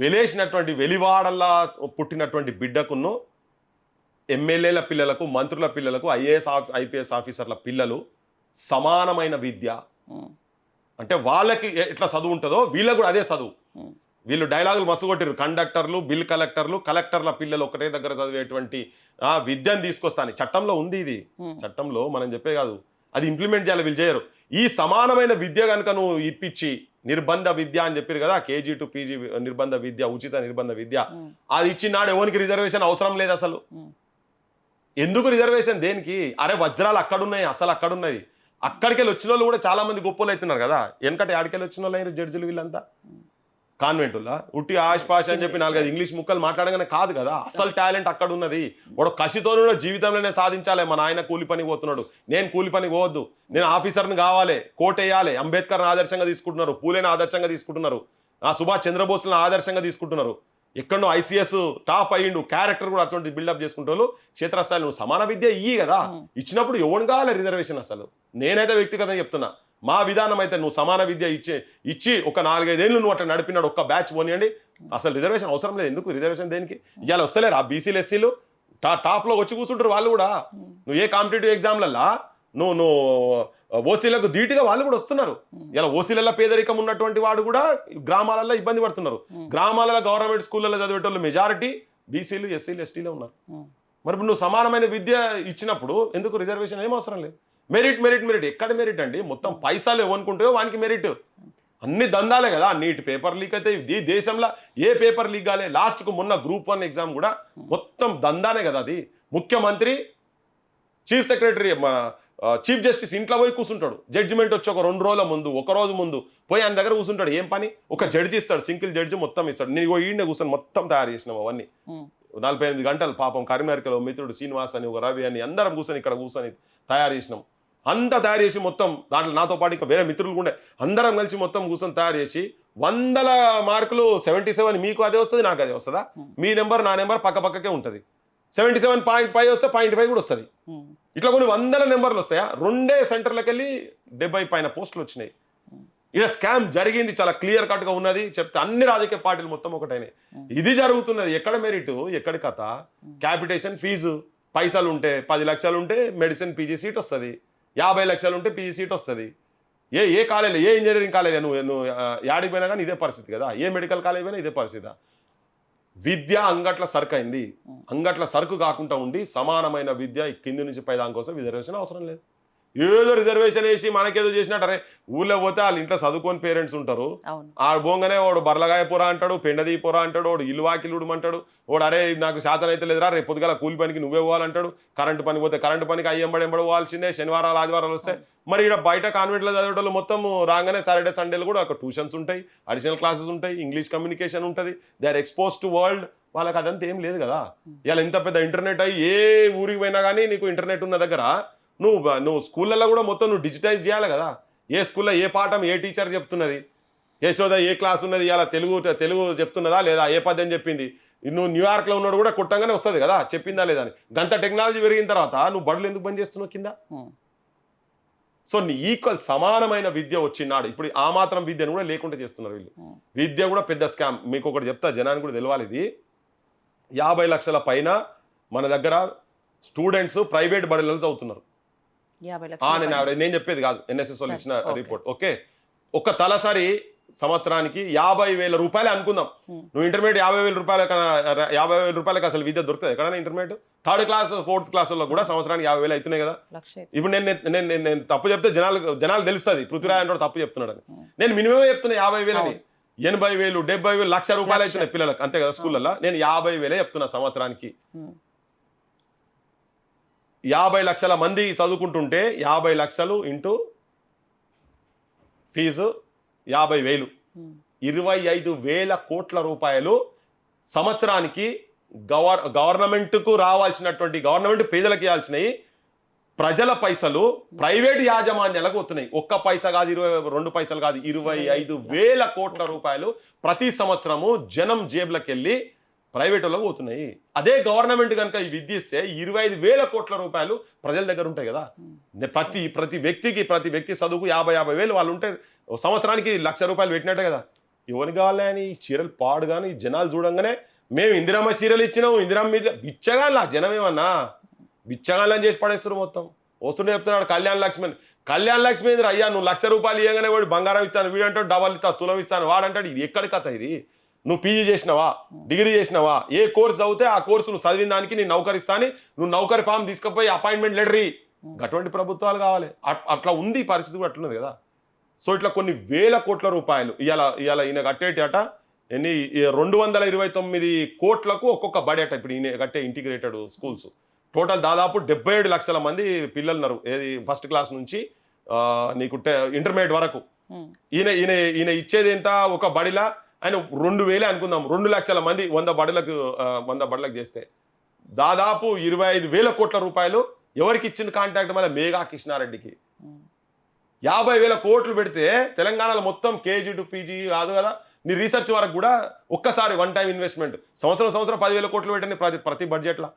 వెలేసినటువంటి వెలివాడల్లా పుట్టినటువంటి బిడ్డకును ఎమ్మెల్యేల పిల్లలకు మంత్రుల పిల్లలకు ఐపీఎస్ ఆఫీసర్ల పిల్లలు సమానమైన విద్య అంటే వాళ్ళకి ఎట్లా చదువు ఉంటుందో వీళ్ళకు కూడా అదే చదువు వీళ్ళు డైలాగులు మస్తు కొట్టారు కండక్టర్లు బిల్ కలెక్టర్ల పిల్లలు ఒకటే దగ్గర చదివేటువంటి విద్యను తీసుకొస్తాను చట్టంలో ఉంది ఇది చట్టంలో మనం చెప్పే కాదు అది ఇంప్లిమెంట్ చేయాలి వీళ్ళు చేయరు ఈ సమానమైన విద్య కనుక నువ్వు ఇప్పించి నిర్బంధ విద్య అని చెప్పారు కదా KG to PG నిర్బంధ విద్య ఉచిత నిర్బంధ విద్య అది ఇచ్చినాడు ఎవరికి రిజర్వేషన్ అవసరం లేదు అసలు ఎందుకు రిజర్వేషన్ దేనికి అరే వజ్రాలు అక్కడున్నాయి అసలు అక్కడున్నాయి అక్కడికెళ్ళి వచ్చిన వాళ్ళు కూడా చాలా మంది గొప్పలు అవుతున్నారు కదా వెనకటి ఆడికెళ్ళి వచ్చిన వాళ్ళు అయిన జడ్జిలు వీళ్ళంతా కాన్వెంటుల్లా ఉట్టి ఆష్ పాష్ అని చెప్పి 4-5 ఇంగ్లీష్ ముక్కలు మాట్లాడగానే కాదు కదా అసలు టాలెంట్ అక్కడ ఉన్నది వాడు కసితో జీవితంలోనే సాధించాలి మా నాయన కూలి పని పోతున్నాడు నేను కూలి పని పోవద్దు నేను ఆఫీసర్ని కావాలి కోట్ వేయాలి అంబేద్కర్ని ఆదర్శంగా తీసుకుంటున్నారు పూలేని ఆదర్శంగా తీసుకుంటున్నారు సుభాష్ చంద్రబోస్లను ఆదర్శంగా తీసుకుంటున్నారు ఎక్కడో ICS టాప్ అయ్యిండు క్యారెక్టర్ కూడా అటువంటి బిల్డప్ చేసుకుంటారు క్షేత్రస్థాయిలో నువ్వు సమాన విద్య ఇయ్యి కదా ఇచ్చినప్పుడు ఎవరు కావాలి రిజర్వేషన్ అసలు నేనైతే వ్యక్తిగతంగా చెప్తున్నా మా విధానం అయితే నువ్వు సమాన విద్య ఇచ్చి ఒక 4-5 ఏళ్ళు నువ్వు అట్లా నడిపినాడు ఒక్క బ్యాచ్ పోనీయండి అసలు రిజర్వేషన్ అవసరం లేదు ఎందుకు రిజర్వేషన్ దేనికి ఇవాళ వస్తలేరు ఆ బీసీలు ఎస్సీలు టాప్లో వచ్చి కూర్చుంటారు వాళ్ళు కూడా నువ్వు ఏ కాంపిటేటివ్ ఎగ్జామ్లల్లా నువ్వు ఓసీలకు ధీటుగా వాళ్ళు కూడా వస్తున్నారు ఇలా ఓసీలలో పేదరికం ఉన్నటువంటి వాడు కూడా గ్రామాలలో ఇబ్బంది పడుతున్నారు గ్రామాలలో గవర్నమెంట్ స్కూళ్ళలో చదివేటోళ్ళు మెజారిటీ బీసీలు ఎస్సీలు ఎస్టీలో ఉన్నారు మరి నువ్వు సమానమైన విద్య ఇచ్చినప్పుడు ఎందుకు రిజర్వేషన్ ఏం అవసరం లేదు మెరిట్ ఎక్కడ మెరిట్ అండి మొత్తం పైసలు ఎవనుకుంటాయో వానికి మెరిట్ అన్ని దందాలే కదా నీట్ పేపర్ లీక్ అయితే ఈ దేశంలో ఏ పేపర్ లీక్ కాలే లాస్ట్కు మొన్న గ్రూప్ 1 ఎగ్జామ్ కూడా మొత్తం దందానే కదా అది ముఖ్యమంత్రి చీఫ్ సెక్రటరీ మన చీఫ్ జస్టిస్ ఇంట్లో పోయి కూర్చుంటాడు జడ్జిమెంట్ వచ్చి ఒక 2 రోజుల ముందు ఒక రోజు ముందు పోయి ఆయన దగ్గర కూర్చుంటాడు ఏం పని ఒక జడ్జి ఇస్తాడు సింగిల్ జడ్జి మొత్తం ఇస్తాడు నేను ఈయన కూర్చొని మొత్తం తయారు చేసినాం అవన్నీ 48 గంటలు పాపం కరీంనగర్లో మిత్రుడు శ్రీనివాస్ అని ఒక రవి అని అందరం కూర్చొని ఇక్కడ కూర్చొని తయారు చేసినాం అంతా తయారు చేసి మొత్తం దాంట్లో నాతో పాటు ఇంకా వేరే మిత్రులు కూడా అందరం కలిసి మొత్తం కూర్చొని తయారు చేసి 100 మార్కులు 77 మీకు అదే వస్తుంది నాకు అదే వస్తుందా మీ నెంబర్ నా నెంబర్ పక్కకే ఉంటుంది 77.5 వస్తే 0.5 కూడా వస్తుంది ఇట్లా కొన్ని 100 నెంబర్లు వస్తాయా 2 సెంటర్లకు వెళ్ళి 70 పైన పోస్టులు వచ్చినాయి ఇక్కడ స్కామ్ జరిగింది చాలా క్లియర్ కట్ గా ఉన్నది చెప్తే అన్ని రాజకీయ పార్టీలు మొత్తం ఒకటైనాయి ఇది జరుగుతున్నది ఎక్కడ మెరిట్ ఎక్కడి కథ క్యాపిటేషన్ ఫీజు పైసలు ఉంటే 10 లక్షలు ఉంటే మెడిసిన్ PG సీట్ వస్తుంది 50 లక్షలు ఉంటే PG సీట్ వస్తుంది ఏ కాలేజీ ఏ ఇంజనీరింగ్ కాలేజీ నువ్వు యాడికి పోయినా కానీ ఇదే పరిస్థితి కదా ఏ మెడికల్ కాలేజ్ పోయినా ఇదే పరిస్థితి విద్య అంగట్ల సరుకు అయింది అంగట్ల సరుకు కాకుండా ఉండి సమానమైన విద్య కింది నుంచి పై దాని కోసం రిజర్వేషన్ అవసరం లేదు ఏదో రిజర్వేషన్ వేసి మనకేదో చేసినట్టు అరే ఊళ్ళో పోతే వాళ్ళ ఇంట్లో చదువుకొని పేరెంట్స్ ఉంటారు ఆ బోంగనే వాడు బర్లగాయ పొరా అంటాడు పెండదీ పొరా అంటాడు వాడు ఇల్లు వాకిలుడు అంటాడు వాడు అరే నాకు శాతం అయితే లేదురా రేపు పొద్దుగల కూలి పనికి నువ్వే పోవాలంటాడు కరెంటు పని పోతే కరెంటు పనికి అయ్యంబడి పోవాల్సిందే శనివారాలు ఆదివారాలు వస్తాయి మరి ఇక్కడ బయట కాన్వెంట్లో చదివేటోళ్ళు మొత్తం రాగానే సాటర్డే సండేలు కూడా అక్కడ ట్యూషన్స్ ఉంటాయి అడిషనల్ క్లాసెస్ ఉంటాయి ఇంగ్లీష్ కమ్యూనికేషన్ ఉంటుంది they are expose to world వాళ్ళకి అదంతా ఏం లేదు కదా ఇలా ఇంత పెద్ద ఇంటర్నెట్ అయ్యి ఏ ఊరికి పోయినా కానీ నీకు ఇంటర్నెట్ ఉన్న దగ్గర నువ్వు స్కూళ్ళల్లో కూడా మొత్తం నువ్వు డిజిటైజ్ చేయాలి కదా ఏ స్కూల్లో ఏ పాఠం ఏ టీచర్ చెప్తున్నది యశోద ఏ క్లాస్ ఉన్నది ఇలా తెలుగు చెప్తున్నదా లేదా ఏ పద్యం చెప్పింది నువ్వు న్యూయార్క్లో ఉన్నాడు కూడా కొట్టంగానే వస్తుంది కదా చెప్పిందా లేదా అని గంత టెక్నాలజీ పెరిగిన తర్వాత నువ్వు బడులు ఎందుకు బంద్ చేస్తున్నావు కింద సో నీ ఈక్వల్ సమానమైన విద్య వచ్చినాడు ఇప్పుడు ఆ మాత్రం విద్యను కూడా లేకుండా చేస్తున్నారు వీళ్ళు విద్య కూడా పెద్ద స్కామ్ మీకు ఒకటి చెప్తా జనానికి కూడా తెలవాలి ఇది 50 లక్షల పైన మన దగ్గర స్టూడెంట్స్ ప్రైవేట్ బడులలో చదువుతున్నారు. 50 లక్షలు నేను చెప్పేది కాదు, ఎన్ఎస్ఎస్ వాళ్ళు ఇచ్చిన Okay. రిపోర్ట్. ఓకే, ఒక తలసరి సంవత్సరానికి 50,000 రూపాయలు అనుకుందాం. నువ్వు ఇంటర్మీడియట్ 50,000 రూపాయలకు అసలు విద్య దొరుకుతుంది ఎక్కడైనా? ఇంటర్మీడియట్ 3rd క్లాస్ 4th క్లాసుల్లో కూడా సంవత్సరానికి 50,000 అవుతున్నాయి కదా. లక్ష ఇప్పుడు నేను తప్పు చెప్తే జనాలు తెలుస్తుంది పృథ్వీరాజ్ అంటే తప్పు చెప్తున్నాడని. నేను మినిమం చెప్తున్నా 50,000 అని. 80,000, 70,000, లక్ష రూపాయలు అవుతున్నాయి పిల్లలకు, అంతే కదా స్కూళ్ళల్లో. నేను 50,000 చెప్తున్నా సంవత్సరానికి. 50 లక్షల మంది చదువుకుంటుంటే 50 లక్షలు ఇంటూ ఫీజు 50,000, 25,000 కోట్ల రూపాయలు సంవత్సరానికి గవర్నమెంట్కు రావాల్సినటువంటి, గవర్నమెంట్ పేదలకు ఇవ్వాల్సినవి ప్రజల పైసలు ప్రైవేట్ యాజమాన్యాలకు వస్తున్నాయి. 1 పైసా కాదు, 22 పైసలు కాదు, 25,000 కోట్ల రూపాయలు ప్రతి సంవత్సరము జనం జేబులకు వెళ్ళి ప్రైవేట్ వాళ్ళకు పోతున్నాయి. అదే గవర్నమెంట్ కనుక ఈ విద్య ఇస్తే 25,000 కోట్ల రూపాయలు ప్రజల దగ్గర ఉంటాయి కదా. ప్రతి వ్యక్తి చదువుకు 50,000 వాళ్ళు ఉంటే సంవత్సరానికి ₹1,00,000 పెట్టినట్టే కదా. ఎవరికి కావాలి అని చీరలు పాడు కానీ జనాలు చూడంగానే మేము ఇందిరమ్మ చీరలు ఇచ్చినాము, ఇందిరమ్మ మీద బిచ్చగాళ్ళ జనం ఏమన్నా బిచ్చగాళ్ళని చేసి పడేస్తారు మొత్తం. వస్తుంటే చెప్తున్నాడు కళ్యాణ లక్ష్మి అయ్యా నువ్వు ₹1,00,000 ఇవ్వగానే వాడు బంగారం ఇస్తాను, వీడంటాడు డబల్ ఇస్తాను, తులం ఇస్తాను, వాడంటాడు. ఇది ఎక్కడి కథ ఇది? నువ్వు పీజీ చేసినావా, డిగ్రీ చేసినావా, ఏ కోర్స్ చదివితే ఆ కోర్సు నువ్వు చదివిన దానికి నేను నౌకరిస్తాను, నువ్వు నౌకరి ఫామ్ తీసుకుపోయి అపాయింట్మెంట్ లెటర్ అటువంటి ప్రభుత్వాలు కావాలి. అట్లా ఉంది పరిస్థితి కూడా అట్లున్నది కదా. సో ఇట్లా కొన్ని వేల కోట్ల రూపాయలు ఇవాళ ఈయన కట్టేటి అట ఎన్ని 229 కోట్లకు ఒక్కొక్క బడి అట. ఇప్పుడు ఈయన కట్టే ఇంటిగ్రేటెడ్ స్కూల్స్ టోటల్ దాదాపు 77 లక్షల మంది పిల్లలు ఉన్నారు. ఏది ఫస్ట్ క్లాస్ నుంచి నీకు ఇంటర్మీడియట్ వరకు. ఈయన ఇచ్చేది ఎంత ఒక బడిలా? ఆయన 2,000 అనుకుందాం, 2 లక్షల మంది 100 బడులకు చేస్తే దాదాపు 25,000 కోట్ల రూపాయలు ఎవరికి ఇచ్చిన కాంట్రాక్ట్? మళ్ళీ మేఘా కృష్ణారెడ్డికి 50,000 కోట్లు పెడితే తెలంగాణలో మొత్తం కేజీ టు పీజీ కాదు కదా, నీ రీసెర్చ్ వరకు కూడా ఒక్కసారి వన్ టైం ఇన్వెస్ట్మెంట్ సంవత్సరం 10,000 కోట్లు పెట్టండి ప్రతి బడ్జెట్లో.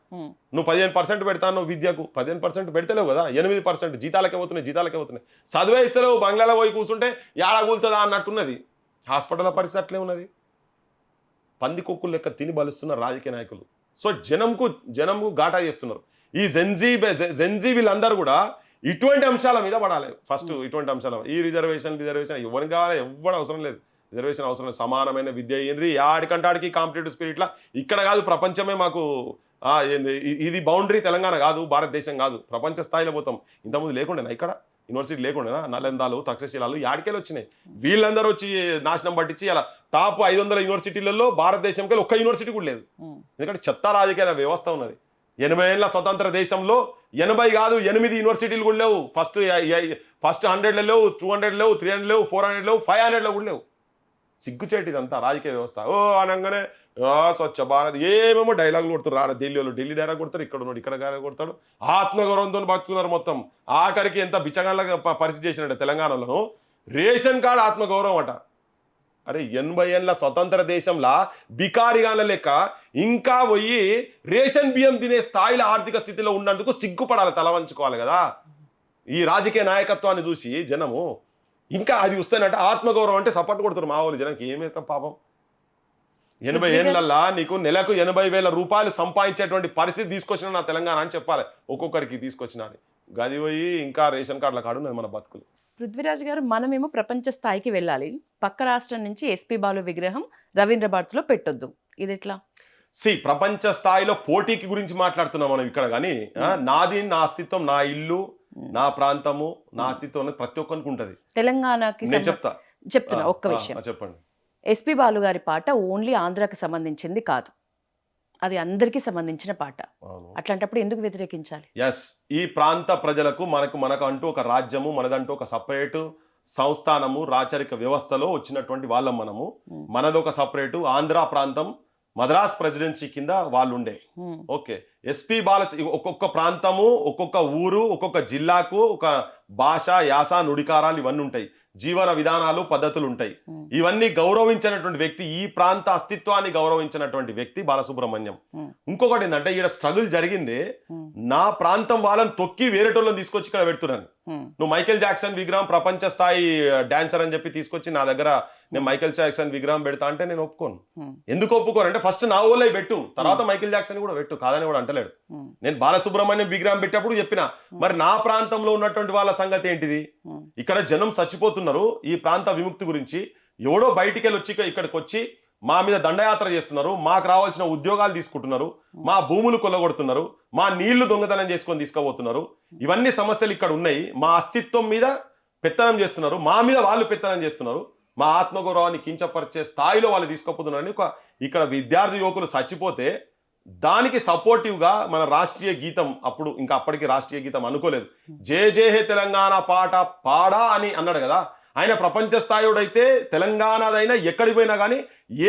నువ్వు 15% పెడతాను విద్యకు, 15% పెడతలేవు కదా, 8% జీతాలకే పోతున్నాయి. చదివే ఇస్తలేవు, బంగ్లాలో పోయి కూర్చుంటే ఏడా కూలుతుందా అన్నట్టున్నది. హాస్పిటల్ పరిస్థితి అట్లే ఉన్నది. పందికొక్కులు లెక్క తిని బలుస్తున్నారు రాజకీయ నాయకులు. సో జనంకు ఘాటా చేస్తున్నారు. ఈ జెన్జీ వీళ్ళందరూ కూడా ఇటువంటి అంశాల మీద పడాలి ఫస్ట్. ఇటువంటి అంశాల ఈ రిజర్వేషన్ ఎవరికి కావాలి? ఎవరు అవసరం లేదు, రిజర్వేషన్ అవసరం లేదు. సమానమైన విద్య ఏంటి ఆడికంటాడికి కాంపిటేటివ్ స్పిరిట్లా ఇక్కడ కాదు, ప్రపంచమే మాకు ఇది బౌండరీ తెలంగాణ కాదు, భారతదేశం కాదు, ప్రపంచ స్థాయిలో పోతాం. ఇంతకుముందు లేకుండా ఇక్కడ యూనివర్సిటీ లేకుండా నలందాలు తక్షశిలాలు యాడికేలు వచ్చినాయి. వీళ్ళందరూ వచ్చి నాశనం పట్టించి అలా టాప్ 500 యూనివర్సిటీలలో భారతదేశంకి ఒక్క యూనివర్సిటీ కూడా లేదు. ఎందుకంటే చెత్త రాజకీయ వ్యవస్థ ఉన్నది. 80 ఏళ్ల స్వతంత్ర దేశంలో 80 కాదు 8 యూనివర్సిటీలు కూడా లేవు. ఫస్ట్ 100 లేవు, 200 లేవు, 300 లేవు, 400 లేవు, 500 కూడా లేవు. సిగ్గుచేటి ఇదంతా రాజకీయ వ్యవస్థ. అనగానే స్వచ్ఛ భారత్ ఏమేమో డైలాగులు కొడుతారు. ఢిల్లీ డైలాగ్ కొడతారు, ఇక్కడ కొడతాడు. ఆత్మగౌరవంతో బతుకున్నారు మొత్తం. ఆఖరికి ఎంత బిచ్చగాళ్ళ పరిస్థితి చేసినట్టు తెలంగాణలో రేషన్ కార్డు ఆత్మగౌరవం అట. అరే 80 ఏళ్ళ స్వతంత్ర దేశంలో బికారిగాల లెక్క ఇంకా పోయి రేషన్ బియ్యం తినే స్థాయిలో ఆర్థిక స్థితిలో ఉన్నందుకు సిగ్గుపడాలి, తల వంచుకోవాలి కదా. ఈ రాజకీయ నాయకత్వాన్ని చూసి జనము ఇంకా అది వస్తేనంటే ఆత్మగౌరవం అంటే సపోర్ట్ కొడుతారు మా వాళ్ళు. జనానికి ఏమైతే పాపం 80 ఏళ్ళల్లా నీకు నెలకు 80,000 రూపాయలు సంపాదించేటువంటి పరిస్థితి తీసుకొచ్చిన నా తెలంగాణ అని చెప్పాలి. ఒక్కొక్కరికి తీసుకొచ్చిన గది పోయి ఇంకా రేషన్ కార్డుల కాడు మన బతుకులు. పృథ్వీరాజ్ గారు, మనమేమో ప్రపంచ స్థాయికి వెళ్ళాలి, పక్క రాష్ట్రం నుంచి ఎస్పీ బాలు విగ్రహం రవీంద్ర భారతిలో పెట్టొద్దు, ఇది ఎట్లా? ప్రపంచ స్థాయిలో పోటీకి గురించి మాట్లాడుతున్నాం మనం ఇక్కడ. కానీ నాది, నా అస్తిత్వం, నా ఇల్లు, నా ప్రాంతము, నా అస్తిత్వం అనేది ప్రతి ఒక్కరికి ఉంటది. తెలంగాణకి నేను చెప్తున్నా ఒక్క విషయం. చెప్పండి. ఎస్పీ బాలు గారి పాట ఓన్లీ ఆంధ్రాకి సంబంధించింది కాదు, అది అందరికీ సంబంధించిన పాట. అట్లాంటప్పుడు ఎందుకు వ్యతిరేకించాలి? ఈ ప్రాంత ప్రజలకు మనకు అంటూ ఒక రాజ్యము, మనదంటూ ఒక సపరేటు సంస్థానము, రాచరిక వ్యవస్థలో వచ్చినటువంటి వాళ్ళం మనము. మనదొక సపరేటు ఆంధ్ర ప్రాంతం, మద్రాస్ ప్రెసిడెన్సీ కింద వాళ్ళు ఉండే. ఓకే, ఎస్పీ బాల ఒక్కొక్క ప్రాంతము, ఒక్కొక్క ఊరు, ఒక్కొక్క జిల్లాకు ఒక భాష, యాస, నుడికారాలు ఇవన్నీ ఉంటాయి. జీవన విధానాలు, పద్ధతులు ఉంటాయి. ఇవన్నీ గౌరవించినటువంటి వ్యక్తి, ఈ ప్రాంత అస్తిత్వాన్ని గౌరవించినటువంటి వ్యక్తి బాలసుబ్రహ్మణ్యం. ఇంకొకటి ఏంటంటే ఈడ స్ట్రగుల్ జరిగింది, నా ప్రాంతం వాళ్ళని తొక్కి వేరేటోళ్ళని తీసుకొచ్చి ఇక్కడ పెడుతున్నాను. నువ్వు మైకేల్ జాక్సన్ విగ్రహం ప్రపంచ స్థాయి డాన్సర్ అని చెప్పి తీసుకొచ్చి నా దగ్గర నేను మైకేల్ జాక్సన్ విగ్రహం పెడతా అంటే నేను ఒప్పుకోను. Hmm. ఎందుకు ఒప్పుకోను అంటే ఫస్ట్ నా ఊళ్ళో పెట్టు, తర్వాత మైకేల్ జాక్సన్ కూడా పెట్టు, కాదని కూడా అంటలేడు. నేను బాలసుబ్రహ్మణ్యం విగ్రహం పెట్టేప్పుడు చెప్పిన మరి నా ప్రాంతంలో ఉన్నటువంటి వాళ్ళ సంగతి ఏంటిది? ఇక్కడ జనం చచ్చిపోతున్నారు ఈ ప్రాంత విముక్తి గురించి. ఎవడో బయటికి వెళ్ళి వచ్చి ఇక్కడికి వచ్చి మా మీద దండయాత్ర చేస్తున్నారు, మాకు రావాల్సిన ఉద్యోగాలు తీసుకుంటున్నారు, మా భూములు కొల్లగొడుతున్నారు, మా నీళ్లు దొంగతనం చేసుకొని తీసుకుపోతున్నారు. ఇవన్నీ సమస్యలు ఇక్కడ ఉన్నాయి. మా అస్తిత్వం మీద పెత్తనం చేస్తున్నారు, మా మీద వాళ్ళు పెత్తనం చేస్తున్నారు, మా ఆత్మగౌరవాన్ని కించపరిచే స్థాయిలో వాళ్ళు తీసుకుపోతున్నారని ఇక్కడ విద్యార్థి యువకులు చచ్చిపోతే దానికి సపోర్టివ్గా మన రాష్ట్రీయ గీతం, అప్పటికి రాష్ట్రీయ గీతం అనుకోలేదు, జయ జయ హే తెలంగాణ పాట పాడా అని అన్నాడు కదా. ఆయన ప్రపంచ స్థాయిడైతే తెలంగాణదైనా ఎక్కడికి పోయినా కానీ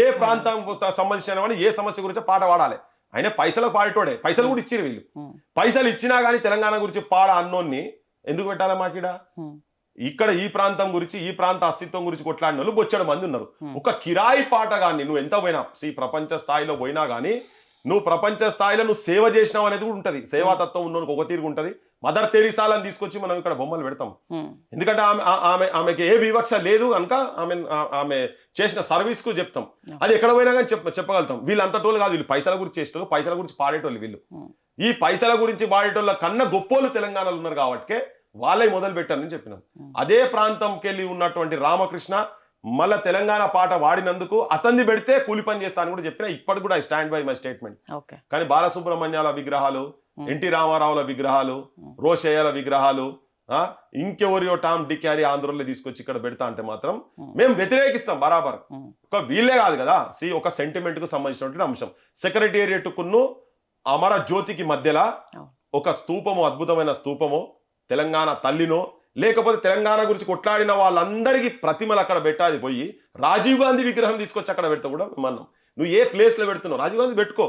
ఏ ప్రాంతం సంబంధించిన కానీ ఏ సమస్య గురించి పాట పాడాలి. ఆయన పైసలకు పాడేటోడే, పైసలు కూడా ఇచ్చిరు వీళ్ళు. పైసలు ఇచ్చినా కానీ తెలంగాణ గురించి పాడ అన్నోన్ని ఎందుకు పెట్టాలి మాకిడ? ఇక్కడ ఈ ప్రాంతం గురించి ఈ ప్రాంత అస్తిత్వం గురించి కొట్లాడిన వాళ్ళు బొచ్చడు మంది ఉన్నారు. ఒక కిరాయి పాట కానీ నువ్వు ఎంత పోయినా ప్రపంచ స్థాయిలో పోయినా కానీ నువ్వు ప్రపంచ స్థాయిలో నువ్వు సేవ చేసినావు అనేది కూడా ఉంటుంది. సేవాతత్వం ఉన్నోనికి ఒక తీరుగు ఉంటుంది. మదర్ తెరీసాలని తీసుకొచ్చి మనం ఇక్కడ బొమ్మలు పెడతాం. ఎందుకంటే ఆమెకి ఏ వివక్ష లేదు కనుక ఆమె చేసిన సర్వీస్ కు చెప్తాం. అది ఎక్కడ పోయినా కానీ చెప్పగలుగుతాం. వీళ్ళు అంతటోళ్ళు కాదు, వీళ్ళు పైసల గురించి చేసేటోళ్ళు, పైసల గురించి పాడేటోళ్ళు వీళ్ళు. ఈ పైసల గురించి పాడేటోళ్ళ కన్నా గొప్పోళ్ళు తెలంగాణలో ఉన్నారు కాబట్టి వాళ్ళే మొదలు పెట్టారని చెప్పినాం. అదే ప్రాంతంకి వెళ్ళి ఉన్నటువంటి రామకృష్ణ మళ్ళా తెలంగాణ పాట వాడినందుకు అతన్ని పెడితే కూలి పని చేస్తాను కూడా చెప్పిన. ఇప్పటికి కూడా I stand by my statement. కానీ బాలసుబ్రహ్మణ్యాల విగ్రహాలు, ఎన్టీ రామారావుల విగ్రహాలు, రోషయ్యల విగ్రహాలు, ఇంకెవరియో టామ్ డిక్యారీ ఆంధ్రలో తీసుకొచ్చి ఇక్కడ పెడతా అంటే మాత్రం మేము వ్యతిరేకిస్తాం బరాబర్. ఒక వీళ్ళే కాదు కదా, ఒక సెంటిమెంట్ కు సంబంధించినటువంటి అంశం. సెక్రటేరియట్ కును అమర జ్యోతికి మధ్యలో ఒక స్తూపము, అద్భుతమైన స్తూపము, తెలంగాణ తల్లినో లేకపోతే తెలంగాణ గురించి కొట్లాడిన వాళ్ళందరికీ ప్రతిమలు అక్కడ పెట్టాది పోయి రాజీవ్ గాంధీ విగ్రహం తీసుకొచ్చి అక్కడ పెడతా కూడా మనం. నువ్వు ఏ ప్లేస్ లో పెడుతున్నావు? రాజీవ్ గాంధీ పెట్టుకో,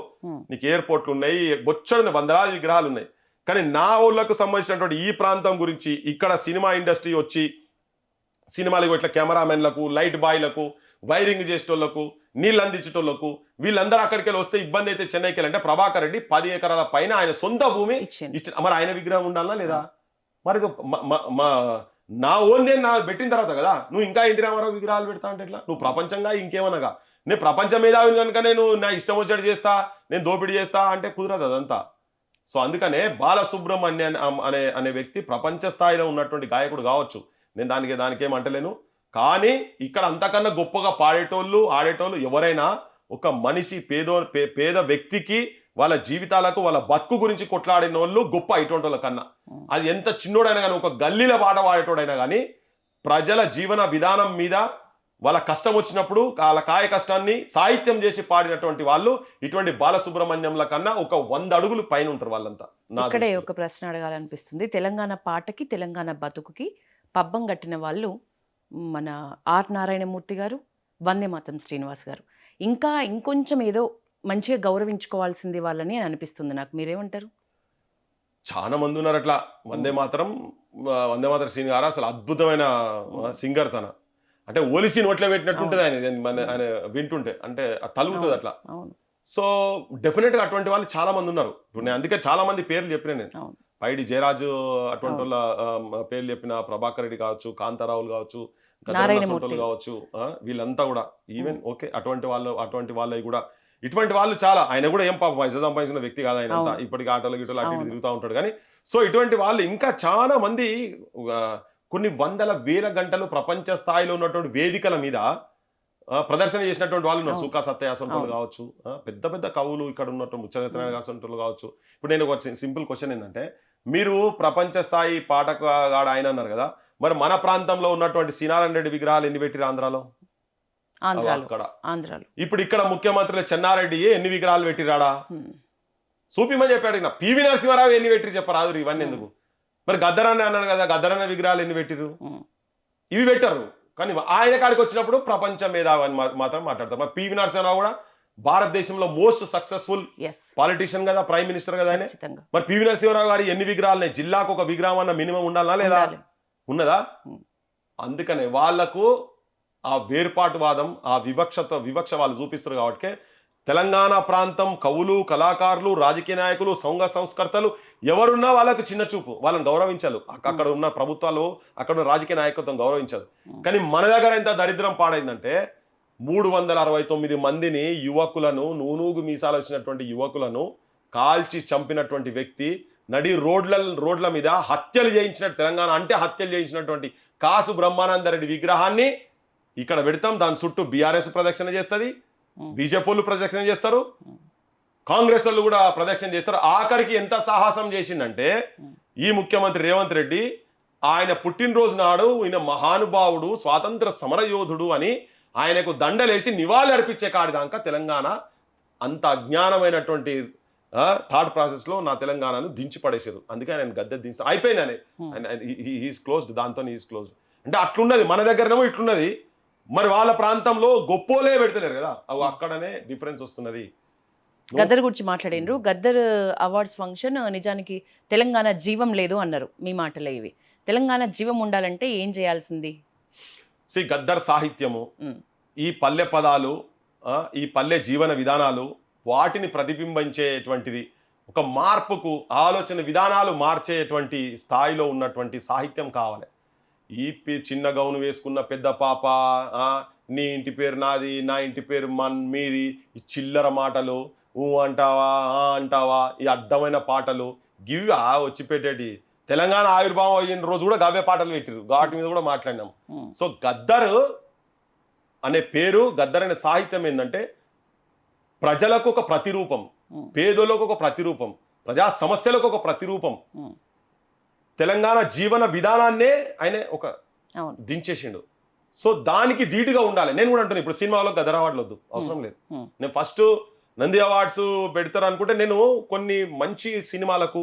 నీకు ఎయిర్పోర్ట్లు ఉన్నాయి, బొచ్చడిన వందలాది విగ్రహాలు ఉన్నాయి. కానీ నా ఊళ్ళకు సంబంధించినటువంటి ఈ ప్రాంతం గురించి ఇక్కడ సినిమా ఇండస్ట్రీ వచ్చి సినిమాలకు ఇట్లా కెమెరామెన్లకు, లైట్ బాయ్లకు, వైరింగ్ చేసేటోళ్లకు, నీళ్ళు అందించేటోళ్లకు వీళ్ళందరూ అక్కడికి వెళ్ళి వస్తే ఇబ్బంది అయితే చెన్నైకి వెళ్ళి అంటే ప్రభాకర్ రెడ్డి 10 ఎకరాల పైన ఆయన సొంత భూమి ఇచ్చి మరి ఆయన విగ్రహం ఉండాలా లేదా? మరి నా ఓన్ నేను పెట్టిన తర్వాత కదా నువ్వు ఇంకా ఎన్టీ రామారావు విగ్రహాలు పెడతా అంటే ఎట్లా? నువ్వు ప్రపంచంగా ఇంకేమనగా నేను ప్రపంచం మేధావిని కనుక నేను నా ఇష్టం వచ్చేది చేస్తా, నేను దోపిడీ చేస్తా అంటే కుదరదు అదంతా. సో అందుకనే బాలసుబ్రహ్మణ్యం అనే వ్యక్తి ప్రపంచ స్థాయిలో ఉన్నటువంటి గాయకుడు కావచ్చు, నేను దానికి ఏమంటలేను. కానీ ఇక్కడ అంతకన్నా గొప్పగా పాడేటోళ్ళు ఆడేటోళ్ళు ఎవరైనా ఒక మనిషి పేద వ్యక్తికి వాళ్ళ జీవితాలకు వాళ్ళ బతుకు గురించి కొట్లాడిన వాళ్ళు గొప్ప ఇటువంటి వాళ్ళ కన్నా. అది ఎంత చిన్నోడైనా కానీ, ఒక గల్లీల పాట పాడేటోడైనా కానీ ప్రజల జీవన విధానం మీద వాళ్ళ కష్టం వచ్చినప్పుడు వాళ్ళ కాయ కష్టాన్ని సాహిత్యం చేసి పాడినటువంటి వాళ్ళు ఇటువంటి బాలసుబ్రహ్మణ్యంల కన్నా ఒక 100 అడుగులు పైన ఉంటారు వాళ్ళంతా. ఇక్కడే ఒక ప్రశ్న అడగాలనిపిస్తుంది. తెలంగాణ పాటకి తెలంగాణ బతుకుకి పబ్బం కట్టిన వాళ్ళు మన ఆర్ నారాయణమూర్తి గారు, వందేమాతం శ్రీనివాస్ గారు. ఇంకా ఇంకొంచెం ఏదో మంచిగా గౌరవించుకోవాల్సింది వాళ్ళని అని అనిపిస్తుంది నాకు. మీరేమంటారు? చాలా మంది ఉన్నారు అట్లా. వందేమాతరం శ్రీని గారు అసలు అద్భుతమైన సింగర్. తన అంటే ఒలిసి నోట్లో పెట్టినట్టుంటది ఆయన వింటుంటే, అంటే తలుగుతుంది అట్లా. సో డెఫినెట్ గా అటువంటి వాళ్ళు చాలా మంది ఉన్నారు. ఇప్పుడు నేను అందుకే చాలా మంది పేర్లు చెప్పిన, నేను పైడి జయరాజు అటువంటి వాళ్ళ పేర్లు చెప్పిన, ప్రభాకర్ రెడ్డి కావచ్చు, కాంతారావులు కావచ్చు, కావచ్చు, వీళ్ళంతా కూడా ఈవెన్ ఓకే అటువంటి వాళ్ళవి కూడా ఇటువంటి వాళ్ళు చాలా. ఆయన కూడా ఏం పాప పైసలు సంపాదించిన వ్యక్తి కాదు ఆయన అంతా, ఇప్పటికి ఆటోలు గిటోలు అటు ఇటు తిరుగుతూ ఉంటాడు. కానీ సో ఇటువంటి వాళ్ళు ఇంకా చాలా మంది కొన్ని వందల వేల గంటలు ప్రపంచ స్థాయిలో ఉన్నటువంటి వేదికల మీద ప్రదర్శన చేసినటువంటి వాళ్ళు ఉన్నారు. సుఖా సత్యాసంటోళ్ళు కావచ్చు, పెద్ద పెద్ద కవులు ఇక్కడ ఉన్నటువంటి ముచ్చటోళ్ళు కావచ్చు. ఇప్పుడు నేను ఒక సింపుల్ క్వశ్చన్ ఏంటంటే, మీరు ప్రపంచ స్థాయి పాటగాడు ఆయన అన్నారు కదా, మరి మన ప్రాంతంలో ఉన్నటువంటి శ్రీనారాయణ రెడ్డి విగ్రహాలు ఎన్ని పెట్టిరు ఆంధ్రాలో? ఇప్పుడు ఇక్కడ ముఖ్యమంత్రులు చెన్నారెడ్డి ఎన్ని విగ్రహాలు పెట్టిరాడా చూపిమని చెప్పాడు. పివి నరసింహారావు ఎన్ని పెట్టిరు చెప్పరాదు. ఇవన్నీ ఎందుకు? మరి గద్దరన్న అన్నాడు కదా, గద్దరన్న విగ్రహాలు ఎన్ని పెట్టిరు? ఇవి పెట్టరు. కానీ ఆయన కాడికి వచ్చినప్పుడు ప్రపంచ మేధావి అని మాత్రం మాట్లాడతారు. మరి పివి నరసింహారావు కూడా భారతదేశంలో మోస్ట్ సక్సెస్ఫుల్ పాలిటీషియన్ కదా, ప్రైమ్ మినిస్టర్ కదా ఆయన. మరి పివి నరసింహారావు గారి ఎన్ని విగ్రహాలు? జిల్లాకు ఒక విగ్రహం అన్న మినిమం ఉండాలా లేదా? ఉన్నదా? అందుకనే వాళ్లకు ఆ వేర్పాటువాదం, ఆ వివక్ష వాళ్ళు చూపిస్తారు కాబట్టి తెలంగాణ ప్రాంతం కవులు, కళాకారులు, రాజకీయ నాయకులు, సంఘ సంస్కర్తలు ఎవరున్నా వాళ్ళకు చిన్న చూపు, వాళ్ళని గౌరవించాలి. అక్కడ ఉన్న ప్రభుత్వాలు, అక్కడ ఉన్న రాజకీయ నాయకత్వం గౌరవించాలి. కానీ మన దగ్గర ఎంత దరిద్రం పాడైందంటే 369 మందిని యువకులను, నూనూగు మీసాలు వచ్చినటువంటి యువకులను కాల్చి చంపినటువంటి వ్యక్తి, నడి రోడ్ల మీద హత్యలు చేయించినట్టు, తెలంగాణ అంటే హత్యలు చేయించినటువంటి కాసు బ్రహ్మానందరెడ్డి విగ్రహాన్ని ఇక్కడ పెడతాం. దాని చుట్టూ బీఆర్ఎస్ ప్రదక్షిణ చేస్తుంది, బీజేపీ వాళ్ళు ప్రదక్షిణ చేస్తారు, కాంగ్రెస్ వాళ్ళు కూడా ప్రదక్షిణ చేస్తారు. ఆఖరికి ఎంత సాహసం చేసిందంటే ఈ ముఖ్యమంత్రి రేవంత్ రెడ్డి ఆయన పుట్టినరోజు నాడు ఈయన మహానుభావుడు, స్వాతంత్ర సమరయోధుడు అని ఆయనకు దండలేసి నివాళి అర్పించే కాడిదాకా తెలంగాణ అంత అజ్ఞానమైనటువంటి థాట్ ప్రాసెస్ లో నా తెలంగాణను దించి పడేసారు. అందుకే ఆయన గద్దె దించి అయిపోయింది. హీస్ క్లోజ్డ్, దాంతో హీస్ క్లోజ్డ్. అంటే అట్లున్నది, మన దగ్గరనేమో ఇట్లున్నది, మరి వాళ్ళ ప్రాంతంలో గొప్పోలే పెడతలేరు కదా, అవి అక్కడనే డిఫరెన్స్ వస్తున్నది. గద్దర్ గురించి మాట్లాడినరు. గద్దర్ అవార్డ్స్ ఫంక్షన్ నిజానికి తెలంగాణ జీవం లేదు అన్నారు. మీ మాటలే ఇవి. తెలంగాణ జీవం ఉండాలంటే ఏం చేయాల్సింది? గద్దర్ సాహిత్యము, ఈ పల్లె పదాలు, ఈ పల్లె జీవన విధానాలు, వాటిని ప్రతిబింబించేటువంటిది, ఒక మార్పుకు ఆలోచన విధానాలు మార్చేటువంటి స్థాయిలో ఉన్నటువంటి సాహిత్యం కావాలి. ఈ చిన్న గౌను వేసుకున్న పెద్ద పాప, నీ ఇంటి పేరు నాది, నా ఇంటి పేరు మీది, ఈ చిల్లర మాటలు, అంటావా అంటావా, ఈ అడ్డమైన పాటలు, గివి వచ్చి పెట్టేటి. తెలంగాణ ఆవిర్భావం అయిన రోజు కూడా గవ్వే పాటలు పెట్టారు, వాటి మీద కూడా మాట్లాడినాం. సో గద్దర్ అనే పేరు, గద్దర్ అనే సాహిత్యం ఏంటంటే ప్రజలకు ఒక ప్రతిరూపం, పేదలకు ఒక ప్రతిరూపం, ప్రజా సమస్యలకు ఒక ప్రతిరూపం. తెలంగాణ జీవన విధానాన్నే ఆయన ఒక దించేసిండు. సో దానికి ధీటుగా ఉండాలి. నేను కూడా అంటున్నాను, ఇప్పుడు సినిమాలో గద్దర్ అవార్డులు వద్దు, అవసరం లేదు. నేను ఫస్ట్ నంది అవార్డ్స్ పెడతారు అనుకుంటే నేను కొన్ని మంచి సినిమాలకు,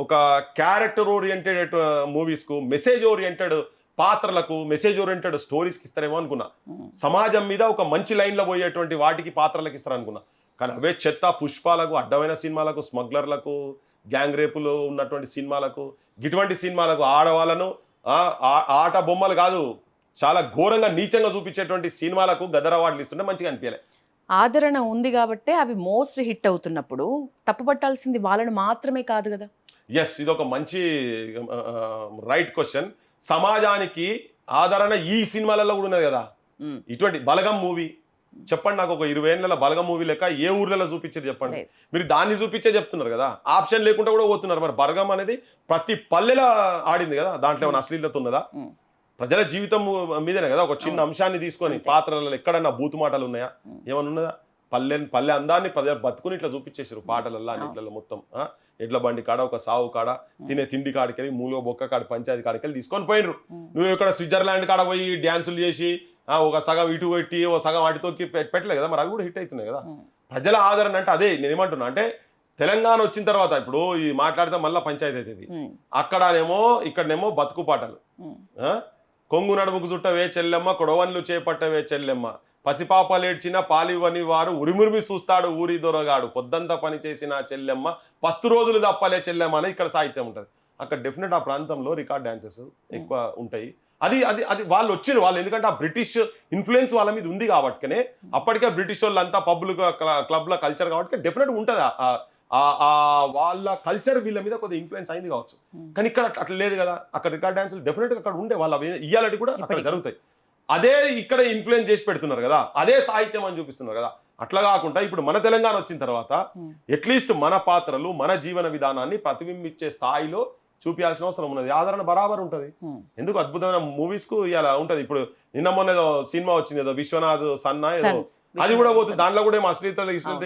ఒక క్యారెక్టర్ ఓరియంటెడ్ మూవీస్ కు, మెసేజ్ ఓరియంటెడ్ పాత్రలకు, మెసేజ్ ఓరియంటెడ్ స్టోరీస్కి ఇస్తారేమో అనుకున్నా. సమాజం మీద ఒక మంచి లైన్లో పోయేటువంటి వాటికి పాత్రలకు ఇస్తారనుకున్నా. కానీ అవే చెత్త పుష్పాలకు, అడ్డమైన సినిమాలకు, స్మగ్లర్లకు, గ్యాంగ్ రేపులు ఉన్నటువంటి సినిమాలకు, ఇటువంటి సినిమాలకు, ఆడవాళ్ళను ఆట బొమ్మలు కాదు చాలా ఘోరంగా నీచంగా చూపించేటువంటి సినిమాలకు గద్దర్ అవార్డులు ఇస్తుంటే మంచిగా అనిపించలే. ఆదరణ ఉంది కాబట్టి అవి మోస్ట్ హిట్ అవుతున్నప్పుడు తప్పుపట్టాల్సింది వాళ్ళని మాత్రమే కాదు కదా. ఎస్, ఇది ఒక మంచి రైట్ క్వశ్చన్. సమాజానికి ఆదరణ ఈ సినిమాలలో కూడా ఉన్నది కదా. ఇటువంటి బలగం మూవీ చెప్పండి, నాకు ఒక 20 ఏళ్ళ బలగం మూవీ లెక్క ఏ ఊర్లలో చూపించారు చెప్పండి. మీరు దాన్ని చూపించే చెప్తున్నారు కదా, ఆప్షన్ లేకుండా కూడా పోతున్నారు. మరి బలగం అనేది ప్రతి పల్లెలో ఆడింది కదా, దాంట్లో ఏమైనా అశ్లీలత ఉన్నదా? ప్రజల జీవితం మీదనే కదా, ఒక చిన్న అంశాన్ని తీసుకొని పాత్రలలో ఎక్కడన్నా బూతు మాటలు ఉన్నాయా, ఏమన్నా ఉన్నదా? పల్లె అందాన్ని ప్రజలు బతుకుని ఇట్లా చూపించేసారు పాటలల్లో, అన్నిట్లలో మొత్తం. ఎడ్ల బండి కాడ, ఒక సావు కాడ, తినే తిండి కాడికెళ్ళి, మూలో బొక్క కాడ, పంచాయతీ కాడికెళ్ళి తీసుకొని పోయినరు. నువ్వు ఇక్కడ స్విట్జర్లాండ్ కాడ పోయి డ్యాన్సులు చేసి ఒక సగం ఇటు పెట్టి ఓ సగం అటుతో పెట్టలే కదా, మరి అవి కూడా హిట్ అవుతున్నాయి కదా. ప్రజల ఆదరణ అంటే అదే నేను ఏమంటున్నా అంటే, తెలంగాణ వచ్చిన తర్వాత ఇప్పుడు ఈ మాట్లాడితే మళ్ళీ పంచాయతీ అవుతుంది. అక్కడనేమో ఇక్కడనేమో బతుకు పాటలు, కొంగు నడుముకు చుట్టవే చెల్లెమ్మ, కొడవన్లు చేపట్టవే చెల్లెమ్మ, పసిపాపలేడ్చిన పాలివని వారు ఉరిమురిమి చూస్తాడు ఊరి దొరగాడు, పొద్దంతా పని చేసిన చెల్లెమ్మ, పస్తు రోజులు తప్పలే చెల్లెమ్మ అని ఇక్కడ సాహిత్యం ఉంటుంది. అక్కడ డెఫినెట్ ఆ ప్రాంతంలో రికార్డ్ డాన్సెస్ ఎక్కువ ఉంటాయి. అది అది అది వాళ్ళు వచ్చిన వాళ్ళు, ఎందుకంటే ఆ బ్రిటిష్ ఇన్ఫ్లుయెన్స్ వాళ్ళ మీద ఉంది కాబట్టినే, అప్పటికే బ్రిటిష్ వాళ్ళంతా పబ్లు క్లబ్ల కల్చర్ కాబట్టి డెఫినెట్ ఉంటుంది. వాళ్ళ కల్చర్ వీళ్ళ మీద కొద్దిగా ఇన్ఫ్లుయెన్స్ అయింది కావచ్చు. కానీ ఇక్కడ అట్లా లేదు కదా, అక్కడ రికార్డ్ డాన్సులు డెఫినెట్గా అక్కడ ఉండే వాళ్ళ ఇయ్యాలటి కూడా అక్కడ జరుగుతాయి. అదే ఇక్కడ ఇన్ఫ్లుయెన్స్ చేసి పెడుతున్నారు కదా, అదే సాహిత్యం అని చూపిస్తున్నారు కదా. అట్లా కాకుండా ఇప్పుడు మన తెలంగాణ వచ్చిన తర్వాత అట్లీస్ట్ మన పాత్రలు, మన జీవన విధానాన్ని ప్రతిబింబించే స్థాయిలో చూపించాల్సిన అవసరం ఉన్నది. ఆదరణ బరాబర్ ఉంటుంది. ఎందుకు అద్భుతమైన మూవీస్ కు ఇలా ఉంటది. ఇప్పుడు నిన్న మొన్న ఏదో సినిమా వచ్చింది, ఏదో విశ్వనాథ్ సన్నా ఏదో, అది కూడా పోతుంది. దాంట్లో కూడా ఏం అశ్లీలత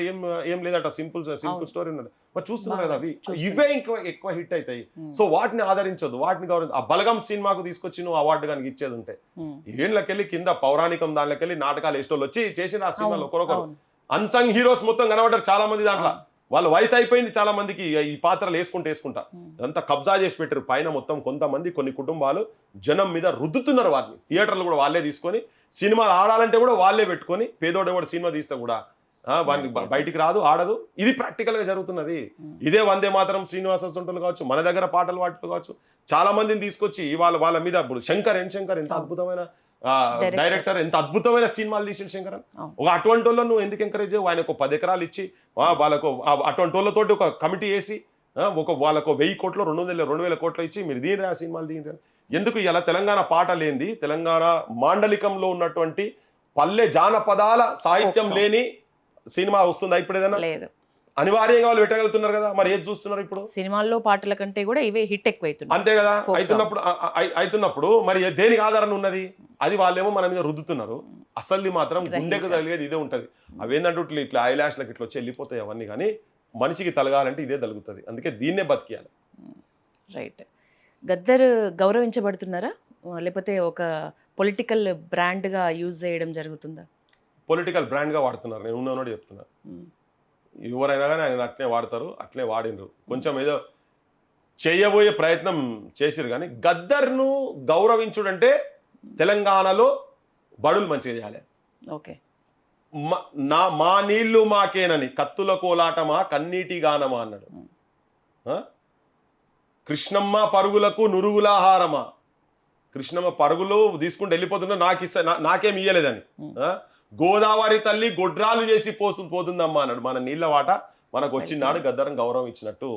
ఏం లేదట, సింపుల్ స్టోరీ ఉన్నది. మరి చూస్తున్నారు కదా, అవి ఇవే ఎక్కువ హిట్ అవుతాయి. సో వాటిని ఆదరించొద్దు, వాటిని గౌరవ. ఆ బలగం సినిమాకు తీసుకొచ్చి నువ్వు అవార్డు కనుక ఇచ్చేది ఉంటే, ఏళ్ళకెళ్ళి కింద పౌరాణికం దాంట్లోకెళ్ళి నాటకాలు వేసేటోళ్ళు వచ్చి చేసిన ఆ సినిమాలో ఒకరొకరు అన్సంగ్ హీరోస్ మొత్తం కనబడ్డారు చాలా మంది. దాంట్లో వాళ్ళ వయసు అయిపోయింది చాలా మందికి, ఈ పాత్రలు వేసుకుంటా అంతా కబ్జా చేసి పెట్టారు పైన మొత్తం. కొంతమంది కొన్ని కుటుంబాలు జనం మీద రుద్దుతున్నారు వాటిని. థియేటర్లు కూడా వాళ్ళే తీసుకొని, సినిమాలు ఆడాలంటే కూడా వాళ్ళే పెట్టుకొని, పేదోడు కూడా సినిమా తీస్తే కూడా వానికి బయటికి రాదు, ఆడదు. ఇది ప్రాక్టికల్ గా జరుగుతున్నది. ఇదే వందే మాతరం శ్రీనివాస సొంటలు కావచ్చు, మన దగ్గర పాటలు వాటిలు కావచ్చు, చాలా మందిని తీసుకొచ్చి వాళ్ళ మీద ఇప్పుడు శంకర్ ఎంత అద్భుతమైన డైరెక్టర్ ఎంత అద్భుతమైన సినిమాలు తీసిన శంకరన్. అవును. ఒక అటువంటి వాళ్ళని నువ్వు ఎందుకు ఎంకరేజ్ చేయవు? ఆయనకు 10 ఎకరాలు ఇచ్చి వాళ్ళకు అటువంటి వాళ్ళతోటి ఒక కమిటీ వేసి వాళ్ళకు 1000 కోట్లు 2,000 కోట్లు ఇచ్చి మీరు దీనిరా సినిమాలు దీనిరా. ఎందుకు ఇలా తెలంగాణ పాట లేనిది, తెలంగాణ మాండలికంలో ఉన్నటువంటి పల్లె జానపదాల సాహిత్యం లేని సినిమా వస్తుందా ఇప్పుడు? ఏదైనా లేదు, అనివార్యంగా వాళ్ళు పెట్టగలుగుతున్నారు కదా. మరి ఏది చూస్తున్నారు ఇప్పుడు? సినిమాల్లో పాటల కంటే కూడా ఇవే హిట్ ఎక్కువైతున్నాయి. అంతే కదా. Folk అవుతున్నప్పుడు మరి దేనికి ఆధారణ ఉన్నది? అది వాళ్ళేమో మన మీద రుద్దుతున్నారు. అసలు మాత్రం గుండెకు తగిలేది ఇదే ఉంటది. అవేందంటే ఇట్లా ఐలాష్లకు ఇట్లా వచ్చి వెళ్ళిపోతాయి అవన్నీ. కానీ మనిషికి తలగాలంటే ఇదే తలుగుతుంది. అందుకే దీన్నే బతికేయాలి. రైట్. గద్దర్ గౌరవించబడుతున్నారా, లేకపోతే ఒక పొలిటికల్ బ్రాండ్గా యూజ్ చేయడం జరుగుతుందా? పొలిటికల్ బ్రాండ్గా వాడుతున్నారు. నేను ఉన్నానోడు చెప్తున్నా. ఎవరైనా కానీ ఆయన అట్లే వాడతారు, అట్లే వాడినరు. కొంచెం ఏదో చేయబోయే ప్రయత్నం చేసిరు. కానీ గద్దర్ను గౌరవించుడంటే తెలంగాణలో బడులు మంచిగా చేయాలి. ఓకే. మా నీళ్లు మాకేనని కత్తుల కోలాటమా కన్నీటి గానమా అన్నాడు. కృష్ణమ్మ పరుగులకు నురుగులాహారమా. కృష్ణమ్మ పరుగులు తీసుకుంటూ వెళ్ళిపోతున్నా నాకేం ఇయ్యలేదని. గోదావరి తల్లి గొడ్రాలు చేసి పోతుందమ్మా అన్నాడు. మన నీళ్ల వాట మనకు వచ్చినాడు గద్దరం గౌరవం ఇచ్చినట్టు.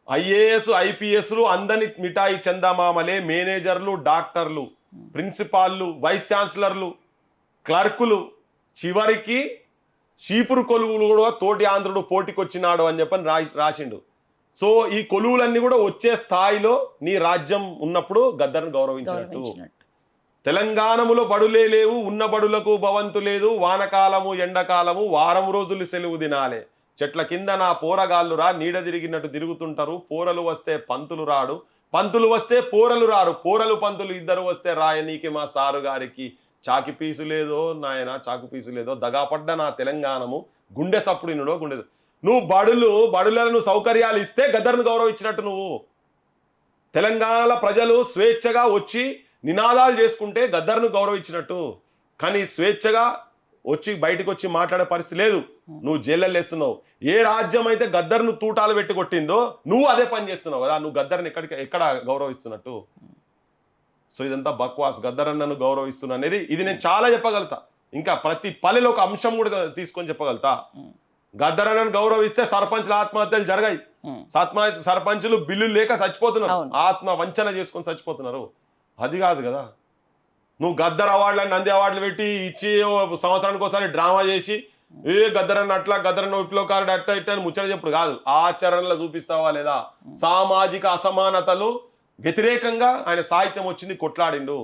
ఐఏఎస్ ఐపీఎస్లు అందరి మిఠాయి చందమామలే, మేనేజర్లు డాక్టర్లు ప్రిన్సిపాల్లు వైస్ ఛాన్సలర్లు క్లర్కులు చివరికి చీపురు కొలువులు కూడా తోటి ఆంధ్రుడు పోటీకొచ్చినాడు అని చెప్పని రాసిండు. సో ఈ కొలువులన్నీ కూడా వచ్చే స్థాయిలో నీ రాజ్యం ఉన్నప్పుడు గద్దర్ను గౌరవించినట్టు. తెలంగాణములో బడులే లేవు, ఉన్న బడులకు భవంతు లేదు, వానకాలము ఎండకాలము వారం రోజులు సెలవు దినాలే, చెట్ల కింద నా పోరగాళ్ళు రా నీడ తిరిగినట్టు తిరుగుతుంటారు, పోరలు వస్తే పంతులు రాడు, పంతులు వస్తే పోరలు రారు, పోరలు పంతులు ఇద్దరు వస్తే రాయనీకి మా సారు గారికి చాకి పీసు లేదో నాయన చాకు పీసు లేదో, దగాపడ్డ నా తెలంగాణము గుండె సప్పుడినుడో గుండె. నువ్వు బడులను సౌకర్యాలు ఇస్తే గద్దర్ను గౌరవించినట్టు. నువ్వు తెలంగాణలో ప్రజలు స్వేచ్ఛగా వచ్చి నినాదాలు చేసుకుంటే గద్దర్ను గౌరవించినట్టు. కానీ స్వేచ్ఛగా వచ్చి బయటకు వచ్చి మాట్లాడే పరిస్థితి లేదు. నువ్వు జైల్లో వేస్తున్నావు. ఏ రాజ్యం అయితే గద్దర్ను తూటాలు పెట్టి కొట్టిందో నువ్వు అదే పని చేస్తున్నావు కదా. నువ్వు గద్దర్ని ఎక్కడ గౌరవిస్తున్నట్టు. సో ఇదంతా బక్వాస్. గద్దరన్నను గౌరవిస్తున్నా అనేది ఇది నేను చాలా చెప్పగలుగుతా. ఇంకా ప్రతి పల్లెలో ఒక అంశం కూడా తీసుకొని చెప్పగలుగుతా. గద్దరన్నను గౌరవిస్తే సర్పంచ్ల ఆత్మహత్యలు జరిగాయి. సర్పంచులు బిల్లులు లేక చచ్చిపోతున్నారు, ఆత్మ వంచన చేసుకొని చచ్చిపోతున్నారు. అది కాదు కదా. నువ్వు గద్దర్ అవార్డులని నంది అవార్డులు పెట్టి ఇచ్చి సంవత్సరానికి ఒకసారి డ్రామా చేసి గద్దరన్న అట్లా గద్దరన్న విప్లవకారుడు అట్లా ఇట్లా అని ముచ్చట చెప్పుడు కాదు, ఆచరణలో చూపిస్తావా లేదా? సామాజిక అసమానతలు వ్యతిరేకంగా ఆయన సాహిత్యం వచ్చింది, కొట్లాడిండు.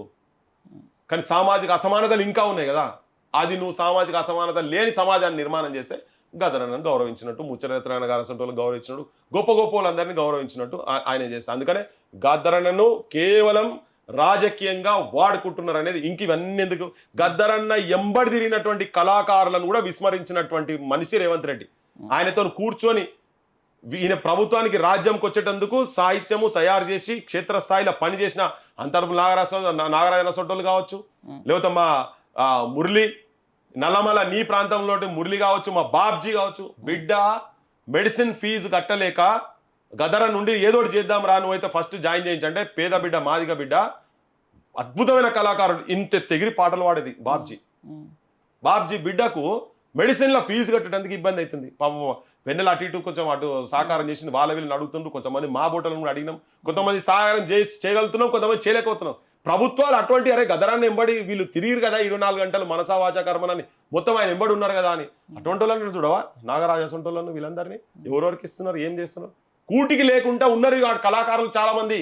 కానీ సామాజిక అసమానతలు ఇంకా ఉన్నాయి కదా. అది నువ్వు సామాజిక అసమానత లేని సమాజాన్ని నిర్మాణం చేస్తే గద్దరన్నను గౌరవించినట్టు, ముచ్చరత్రాయణ గారు అసంటోళ్ళని గౌరవించినట్టు, గొప్ప వాళ్ళందరినీ గౌరవించినట్టు ఆయన చేస్తారు. అందుకనే గద్దరన్నను కేవలం రాజకీయంగా వాడుకుంటున్నారు అనేది. ఇంక ఇవన్నీ ఎందుకు? గద్దరన్న ఎంబడి తిరిగినటువంటి కళాకారులను కూడా విస్మరించినటువంటి మనిషి రేవంత్ రెడ్డి. ఆయనతో కూర్చొని ఈయన ప్రభుత్వానికి రాజ్యంకి వచ్చేటందుకు సాహిత్యము తయారు చేసి క్షేత్రస్థాయిలో పనిచేసిన అంతర్పు నాగరాజన సొట్టోలు కావచ్చు, లేకపోతే మా మురళి నల్లమల నీ ప్రాంతంలో మురళి కావచ్చు, మా బాబ్జీ కావచ్చు. బిడ్డ మెడిసిన్ ఫీజు కట్టలేక గదర నుండి ఏదోటి చేద్దాం రా, నువ్వైతే ఫస్ట్ జాయిన్ చేయించంటే పేద బిడ్డ మాదిగ బిడ్డ అద్భుతమైన కళాకారుడు ఇంత తెగిరి పాటలు పాడేది బాబ్జీ బిడ్డకు మెడిసిన్లో ఫీజు కట్టడానికి ఇబ్బంది అవుతుంది. పాపం వెన్నెల అటు ఇటు కొంచెం అటు సహకారం చేసింది, వాళ్ళ వీళ్ళని అడుగుతుండ్రు. కొంతమంది మా బోటలను కూడా అడిగినాం, కొంతమంది సహకారం చేయగలుగుతున్నాం, కొంతమంది చేయలేకపోతున్నాం. ప్రభుత్వాలు అటువంటి అరే గదరాన్ని ఎంబడి వీళ్ళు తిరిగిరు కదా 24 గంటలు మనసా వాచా కర్మనని మొత్తం ఆయన ఎంబడి ఉన్నారు కదా అని. అటువంటి వాళ్ళని చూడవా నాగరాజ అసంటోళ్ళను వీళ్ళందరినీ ఎవరెవరికి ఇస్తున్నారు, ఏం చేస్తున్నారు? కూటికి లేకుండా ఉన్నారు కళాకారులు చాలా మంది.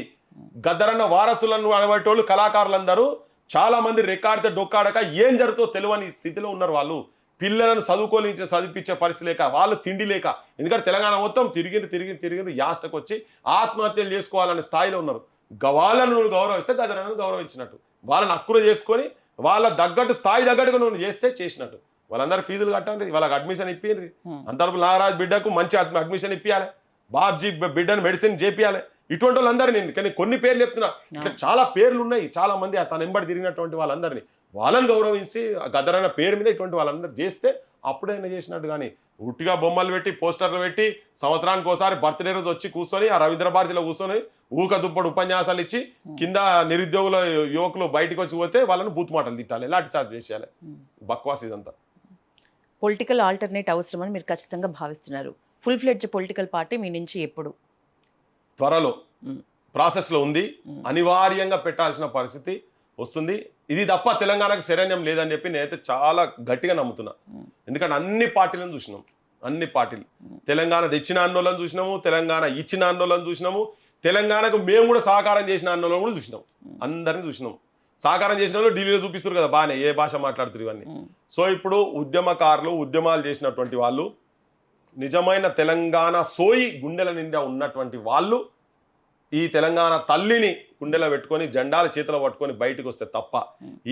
గద్దరన్న వారసులను అనేటోళ్ళు కళాకారులందరూ చాలా మంది రెక్కాడితే డొక్కాడక ఏం జరుగుతుందో తెలియని స్థితిలో ఉన్నారు. వాళ్ళు పిల్లలను చదివించే పరిస్థితి లేక, వాళ్ళు తిండి లేక. ఎందుకంటే తెలంగాణ మొత్తం తిరిగి యాస్టకు వచ్చి ఆత్మహత్యలు చేసుకోవాలనే స్థాయిలో ఉన్నారు. వాళ్ళను నువ్వు గౌరవిస్తే గద్దరన్నను గౌరవించినట్టు, వాళ్ళని హక్కులు చేసుకొని వాళ్ళ తగ్గట్టు స్థాయి తగ్గట్టుగా నువ్వు చేస్తే చేసినట్టు. వాళ్ళందరూ ఫీజులు కట్టండి, వాళ్ళకి అడ్మిషన్ ఇప్పింది. అంతవరకు నాగరాజు బిడ్డకు మంచి అడ్మిషన్ ఇప్పించాలి, బాబ్జీ బిడ్డను మెడిసిన్ చేపియాలి. ఇటువంటి వాళ్ళందరూ నేను కానీ కొన్ని పేర్లు చెప్తున్నా, ఇట్లా చాలా పేర్లు ఉన్నాయి. చాలా మంది తన ఎంబడి తిరిగినటువంటి వాళ్ళందరినీ వాళ్ళని గౌరవించి గద్దరన్న పేరు మీద ఇటువంటి వాళ్ళందరూ చేస్తే అప్పుడైనా చేసినట్టు కానీ ఉట్టిగా బొమ్మలు పెట్టి పోస్టర్లు పెట్టి సంవత్సరానికి ఒకసారి బర్త్డే రోజు వచ్చి కూర్చొని ఆ రవీంద్ర భారతిలో కూర్చొని ఊక దుప్పటి ఉపన్యాసాలు ఇచ్చి కింద నిరుద్యోగుల యువకులు బయటకు వచ్చి పోతే వాళ్ళని బూత్ మాటలు తిట్టాలి, లాఠీ చార్జ్ చేసేయాలి. బక్వాస్ ఇదంతా. పొలిటికల్ ఆల్టర్నేట్ అవసరమని మీరు ఖచ్చితంగా భావిస్తున్నారు. ఫుల్ ఫ్లెడ్జ్ పొలిటికల్ పార్టీ మీ నుంచి ఎప్పుడు? త్వరలో ప్రాసెస్లో ఉంది, అనివార్యంగా పెట్టాల్సిన పరిస్థితి వస్తుంది. ఇది తప్ప తెలంగాణకు శరణ్యం లేదని చెప్పి నేనైతే చాలా గట్టిగా నమ్ముతున్నా. ఎందుకంటే అన్ని పార్టీలను చూసినాం, అన్ని పార్టీలు తెలంగాణ తెచ్చిన అన్నోళ్ళని చూసినాము, తెలంగాణ ఇచ్చిన అన్నోళ్ళని చూసినాము, తెలంగాణకు మేము కూడా సహకారం చేసిన అన్నోళ్ళని కూడా చూసినాం, అందరినీ చూసినాం. సహకారం చేసిన వాళ్ళు ఢిల్లీలో చూపిస్తారు కదా బాగానే ఏ భాష మాట్లాడుతారు ఇవన్నీ. సో ఇప్పుడు ఉద్యమకారులు ఉద్యమాలు చేసినటువంటి వాళ్ళు, నిజమైన తెలంగాణ సోయి గుండెల నిండా ఉన్నటువంటి వాళ్ళు ఈ తెలంగాణ తల్లిని గుండెలో పెట్టుకొని జెండాల చేతిలో పట్టుకొని బయటకు వస్తే తప్ప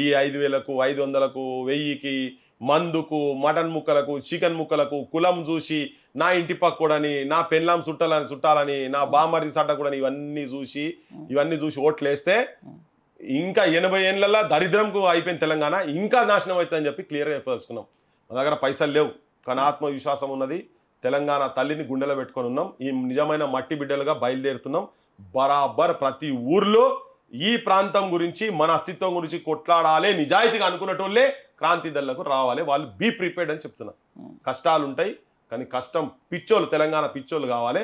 ఈ 5,000కు 500కు 1000కి మందుకు మటన్ ముక్కలకు చికెన్ ముక్కలకు కులం చూసి నా ఇంటి పక్కడని నా పెళ్ళాం చుట్టాలని నా బామర్ది సడ్డకూడని ఇవన్నీ చూసి ఓట్లేస్తే ఇంకా 80 ఏళ్ళ దరిద్రంకు అయిపోయిన తెలంగాణ ఇంకా నాశనం అవుతుందని చెప్పి క్లియర్గా చెప్పదలుచుకున్నాం. మన దగ్గర పైసలు లేవు కానీ ఆత్మవిశ్వాసం ఉన్నది. తెలంగాణ తల్లిని గుండెలో పెట్టుకొని ఉన్నాం. ఈ నిజమైన మట్టి బిడ్డలుగా బయలుదేరుతున్నాం. బరాబర్ ప్రతి ఊర్లో ఈ ప్రాంతం గురించి మన అస్తిత్వం గురించి కొట్లాడాలి నిజాయితీగా అనుకున్నటోళ్ళే క్రాంతి దళకు రావాలి. వాళ్ళు బీ ప్రిపేర్డ్ అని చెప్తున్నా. కష్టాలు ఉంటాయి కానీ కష్టం పిచ్చోళ్ళు, తెలంగాణ పిచ్చోళ్ళు కావాలి,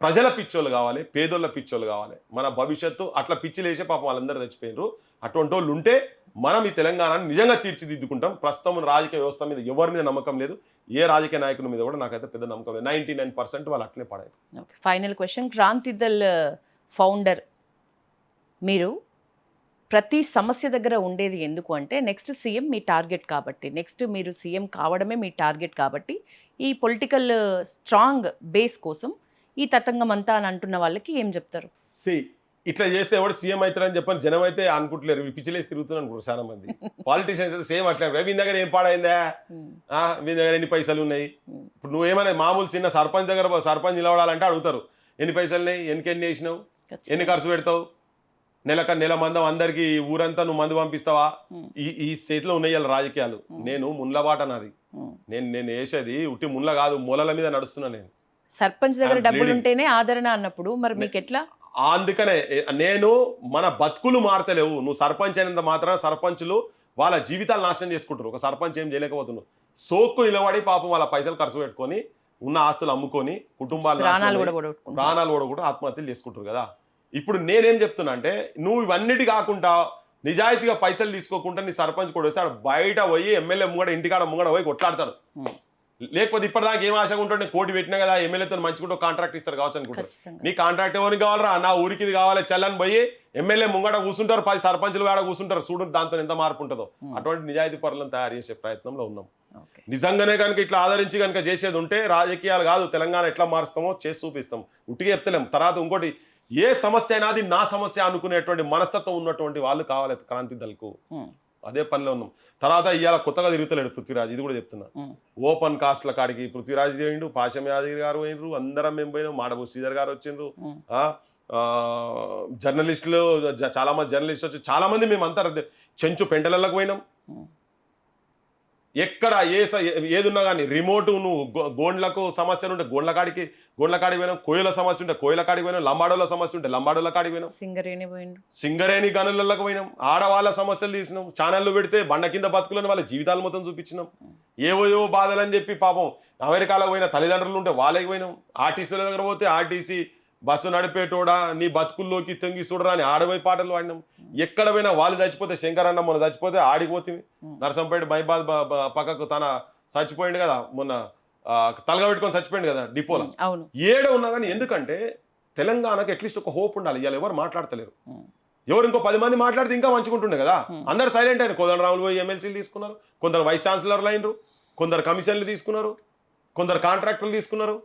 ప్రజల పిచ్చోళ్ళు కావాలి, పేదోళ్ళ పిచ్చోళ్ళు కావాలి. మన భవిష్యత్తు అట్లా పిచ్చిలేసే పాపం వాళ్ళందరూ చచ్చిపోయినారు. అటువంటి వాళ్ళు ఉంటే మనం ఈ తెలంగాణని నిజంగా తీర్చిదిద్దుకుంటాం. ప్రస్తుతం రాజకీయ వ్యవస్థ మీద ఎవరి మీద నమ్మకం లేదు, ఏ రాజకీయ నాయకుల మీద కూడా నాకైతే పెద్ద నమ్మకం లేదు. 99% వాళ్ళు అట్లే పడారు. Okay, final question. Kranti Dal founder మీరు ప్రతి సమస్య దగ్గర ఉండేది ఎందుకు అంటే నెక్స్ట్ సీఎం మీ టార్గెట్ కాబట్టి, నెక్స్ట్ మీరు సీఎం కావడమే మీ టార్గెట్ కాబట్టి ఈ పొలిటికల్ స్ట్రాంగ్ బేస్ కోసం ఈ తతంగం అంతా అని అంటున్న వాళ్ళకి ఏం చెప్తారు? ఇట్లా చేస్తే ఎవరు సీఎం అవుతారని చెప్పని జనం అయితే అనుకుంటలేరు, పిచ్చిలేసి తిరుగుతున్నారు అనుకుంటారు చాలా మంది. పాలిటీషియన్స్ అయితే సేమ్ అట్లా, వీని దగ్గర ఏం పాడైందా, వీని దగ్గర ఎన్ని పైసలు ఉన్నాయి. ఇప్పుడు నువ్వేమైనా మామూలు చిన్న సర్పంచ్ దగ్గర సర్పంచ్ నిలబడాలంటే అడుగుతారు ఎన్ని పైసలు ఉన్నాయి, ఎన్ని వేసినావు, ఎన్ని ఖర్చు పెడతావు, నెల మందం అందరికి ఊరంతా నువ్వు మందు పంపిస్తావా. ఈ చేతిలో ఉన్నాయి రాజకీయాలు. నేను మున్లబాట నాది, నేను వేసేది ఉట్టి మున్ల కాదు, మూలల మీద నడుస్తున్నా. నేను సర్పంచ్ దగ్గర డబ్బులు ఉంటేనే ఆదరణ అన్నప్పుడు మరి మీకు ఎట్లా? అందుకనే నేను మన బతుకులు మారతలేవు. నువ్వు సర్పంచ్ అయినంత మాత్రం సర్పంచులు వాళ్ళ జీవితాలు నాశనం చేసుకుంటారు. ఒక సర్పంచ్ ఏం చేయలేకపోతున్నావు. సోక్కు నిలబడి పాపం వాళ్ళ పైసలు ఖర్చు పెట్టుకొని ఉన్న ఆస్తులు అమ్ముకొని కుటుంబాలు ప్రాణాలు కూడా ఆత్మహత్యలు చేసుకుంటారు కదా. ఇప్పుడు నేనేం చెప్తున్నా అంటే నువ్వు ఇవన్నిటి కాకుండా నిజాయితీగా పైసలు తీసుకోకుండా నీ సర్పంచ్ కూడా వస్తే బయట పోయి ఎమ్మెల్యే ముంగడ ఇంటికాడ ముంగడ పోయి కొట్లాడతాడు. లేకపోతే ఇప్పటిదాకా ఏం ఆశగా ఉంటాడు, నేను కోటి పెట్టినా కదా ఎమ్మెల్యేతో మంచిగా కాంట్రాక్ట్ ఇస్తారు కావచ్చు అనుకుంటారు. నీ కాంట్రాక్ట్ ఎవరికి కావాలరా, నా ఊరికి ఇది కావాలి చల్లని పోయి ఎమ్మెల్యే ముంగడ కూర్చుంటారు, 10 సర్పంచులు వేడ కూర్చుంటారు. చూడు దాంతో ఎంత మార్పు ఉంటుందో. అటువంటి నిజాయితీ పరులను తయారు చేసే ప్రయత్నంలో ఉన్నాం. నిజంగానే కనుక ఇట్లా ఆదరించి కనుక చేసేది ఉంటే రాజకీయాలు కాదు తెలంగాణ ఎట్లా మారుస్తామో చేసి చూపిస్తాం. ఉట్టిగా చెప్తలేం. తర్వాత ఇంకోటి ఏ సమస్య అయినా అది నా సమస్య అనుకునేటువంటి మనస్తత్వం ఉన్నటువంటి వాళ్ళు కావాలి క్రాంతి దళకు. అదే పనిలో ఉన్నాం. తర్వాత ఇవాళ కొత్తగా తిరుగుతలేడు పృథ్వీరాజ్, ఇది కూడా చెప్తున్నా. ఓపెన్ కాస్ట్ల కాడికి పృథ్వీరాజ్ పోయిండు, పాశం యాదగిరి గారు పోయినరు, అందరం మేము పోయినాం, మాడబు శ్రీధర్ గారు వచ్చిండ్రు, జర్నలిస్టులు చాలా మంది జర్నలిస్టులు వచ్చి చాలా మంది మేము అంతా చెంచు పెంటలకు పోయినాం. ఎక్కడ ఏది ఉన్నా కానీ రిమోట్ నువ్వు గోండ్లకు సమస్యలు ఉంటే గోండ్ల కాడికి పోయినాం, కోయిల సమస్య ఉంటే కోయిల కాడికి పోయినాం, లంబాడోళ్ళ సమస్య ఉంటే లంబాడోళ్ళ కాడికి పోయినాం, సింగరేణి గనులకు పోయినాం, ఆడవాళ్ళ సమస్యలు తీసినాం, ఛానళ్ళు పెడితే బండ కింద బతుకులని వాళ్ళ జీవితాలు మొత్తం చూపించినాం. ఏవో బాధలు అని చెప్పి పాపం అమెరికాలో పోయిన తల్లిదండ్రులు ఉంటే వాళ్ళకి పోయినాం. ఆర్టీసీల దగ్గర పోతే ఆర్టీసీ బస్సు నడిపేటోడా నీ బతుకుల్లోకి తొంగి చూడరా అని ఆడపోయి పాటలు పాడినాం. ఎక్కడ పోయినా వాళ్ళు చచ్చిపోతే శంకరన్న మొన్న చచ్చిపోతే ఆడిపోతుంది. నరసంపేట మైబాద్ పక్కకు తన చచ్చిపోయింది కదా, మొన్న తలగా పెట్టుకొని చచ్చిపోయింది కదా డిపోలో. ఏడ ఉన్నా కానీ ఎందుకంటే తెలంగాణకు అట్లీస్ట్ ఒక హోప్ ఉండాలి. ఇవాళ ఎవరు మాట్లాడతలేరు. ఎవరు ఇంకో 10 మంది మాట్లాడితే ఇంకా మంచుకుంటుండే కదా. అందరు సైలెంట్ అయినారు. కోదండరాములు పోయి ఎమ్మెల్సీలు తీసుకున్నారు, కొందరు వైస్ ఛాన్సలర్లు అయినరు, కొందరు కమిషన్లు తీసుకున్నారు, కొందరు కాంట్రాక్టులు తీసుకున్నారు.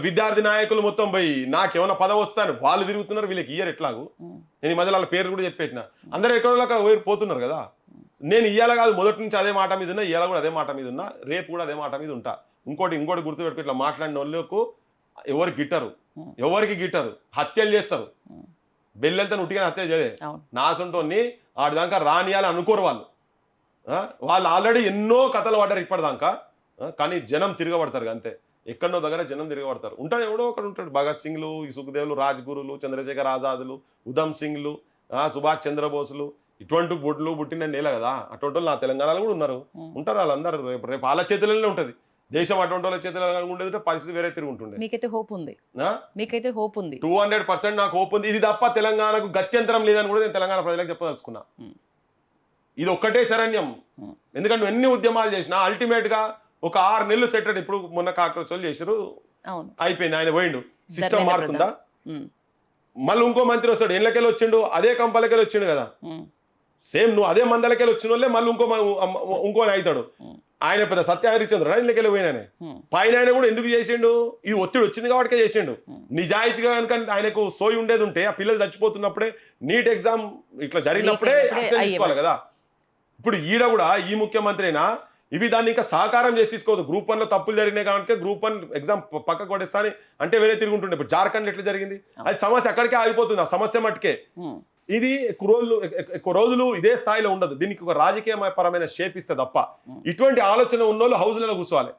విద్యార్థి నాయకులు మొత్తం పోయి నాకేమైనా పదవి వస్తాను వాళ్ళు తిరుగుతున్నారు. వీళ్ళకి ఇయ్యరు ఎట్లాగూ. నేను ఈ మధ్యలో వాళ్ళ పేరు కూడా చెప్పేసిన. అందరూ ఎక్కడో అక్కడ పోతున్నారు కదా. నేను ఇయ్యాల కాదు, మొదటి నుంచి అదే మాట మీద ఉన్నా, ఇయ్యాల కూడా అదే మాట మీద ఉన్నా, రేపు కూడా అదే మాట మీద ఉంటా. ఇంకోటి గుర్తుపెట్టుకో, ఇట్లా మాట్లాడిన వాళ్ళకు ఎవరికి గిట్టరు, హత్యలు చేస్తారు. బెల్లెలతో ఉట్టిగా హత్య చేయలే. నాసంటోని ఆడిదాకా రానియాలని అనుకోరు వాళ్ళు. వాళ్ళు ఆల్రెడీ ఎన్నో కథలు పడ్డారు ఇప్పటిదాకా. కానీ జనం తిరగబడతారు అంతే. ఎక్కడో దగ్గర జనం తిరగబడతారు. ఉంటాడు ఎవడో ఒకడు ఉంటాడు. భగత్ సింగ్లు, ఈ సుఖదేవులు, రాజ్గురులు, చంద్రశేఖర్ ఆజాదులు, ఉధమ్ సింగ్లు, సుభాష్ చంద్రబోసులు, ఇటువంటి బుడ్లు పుట్టిన నేల కదా. అటువంటి వాళ్ళు నా తెలంగాణలో కూడా ఉన్నారు, ఉంటారు. వాళ్ళందరూ రేపు వాళ్ళ చేతులనే ఉంటుంది దేశం. అటువంటి వాళ్ళ చేతుల్లో ఉండేది పరిస్థితి వేరే తిరుగుంటుండే. మీకైతే హోప్ ఉంది, మీకైతే హోప్ ఉంది. 200% నాకు హోప్ ఉంది. ఇది తప్ప తెలంగాణకు గత్యంతరం లేదని కూడా నేను తెలంగాణ ప్రజలకు చెప్పదలుచుకున్నా. ఇది ఒక్కటే శరణ్యం. ఎందుకంటే నువ్వు ఎన్ని ఉద్యమాలు చేసినా అల్టిమేట్ గా ఒక 6 నెలలు సెట్. ఇప్పుడు మొన్న కాకరోజులు చేసారు, అయిపోయింది, ఆయన పోయిండు. సిస్టమ్ మారుతుందా? మళ్ళీ ఇంకో మంత్రి వస్తాడు, ఎన్లకెళ్ళి వచ్చిండు, అదే కంపలకెళ్ళి వచ్చిండు కదా. సేమ్ నువ్వు అదే మందలకెళ్ళి వచ్చిన వాళ్ళే మళ్ళీ ఇంకోని అవుతాడు. ఆయన పెద్ద సత్యహరిచంద్రుడు ఇళ్ళకెళ్ళి పోయినానే. పైన ఆయన కూడా ఎందుకు చేసిండు? ఈ ఒత్తిడి వచ్చింది కాబట్టి చేసిండు. నిజాయితీగా కనుక ఆయనకు సోయి ఉండేది ఉంటే ఆ పిల్లలు చచ్చిపోతున్నప్పుడే నీట్ ఎగ్జామ్ ఇట్లా జరిగినప్పుడే యాక్షన్ తీసుకోవాలి కదా. ఇప్పుడు ఈడ కూడా ఈ ముఖ్యమంత్రి అయినా ఇవి దాన్ని ఇంకా సహకారం చేసి తీసుకోవద్దు. గ్రూప్ 1 లో తప్పులు జరిగినాయి కాబట్టి గ్రూప్ 1 ఎగ్జామ్ పక్కకు పడేస్తాని అంటే వేరే తిరుగుంటుండే. ఇప్పుడు జార్ఖండ్ ఎట్లా జరిగింది, అది సమస్య అక్కడికే ఆగిపోతుంది. ఆ సమస్య మట్టుకే. ఇది ఎక్కువ రోజులు ఇదే స్థాయిలో ఉండదు. దీనికి ఒక రాజకీయ పరమైన షేప్ ఇస్తే తప్ప ఇటువంటి ఆలోచన ఉన్నోళ్ళు హౌస్లలో కూర్చోవాలి.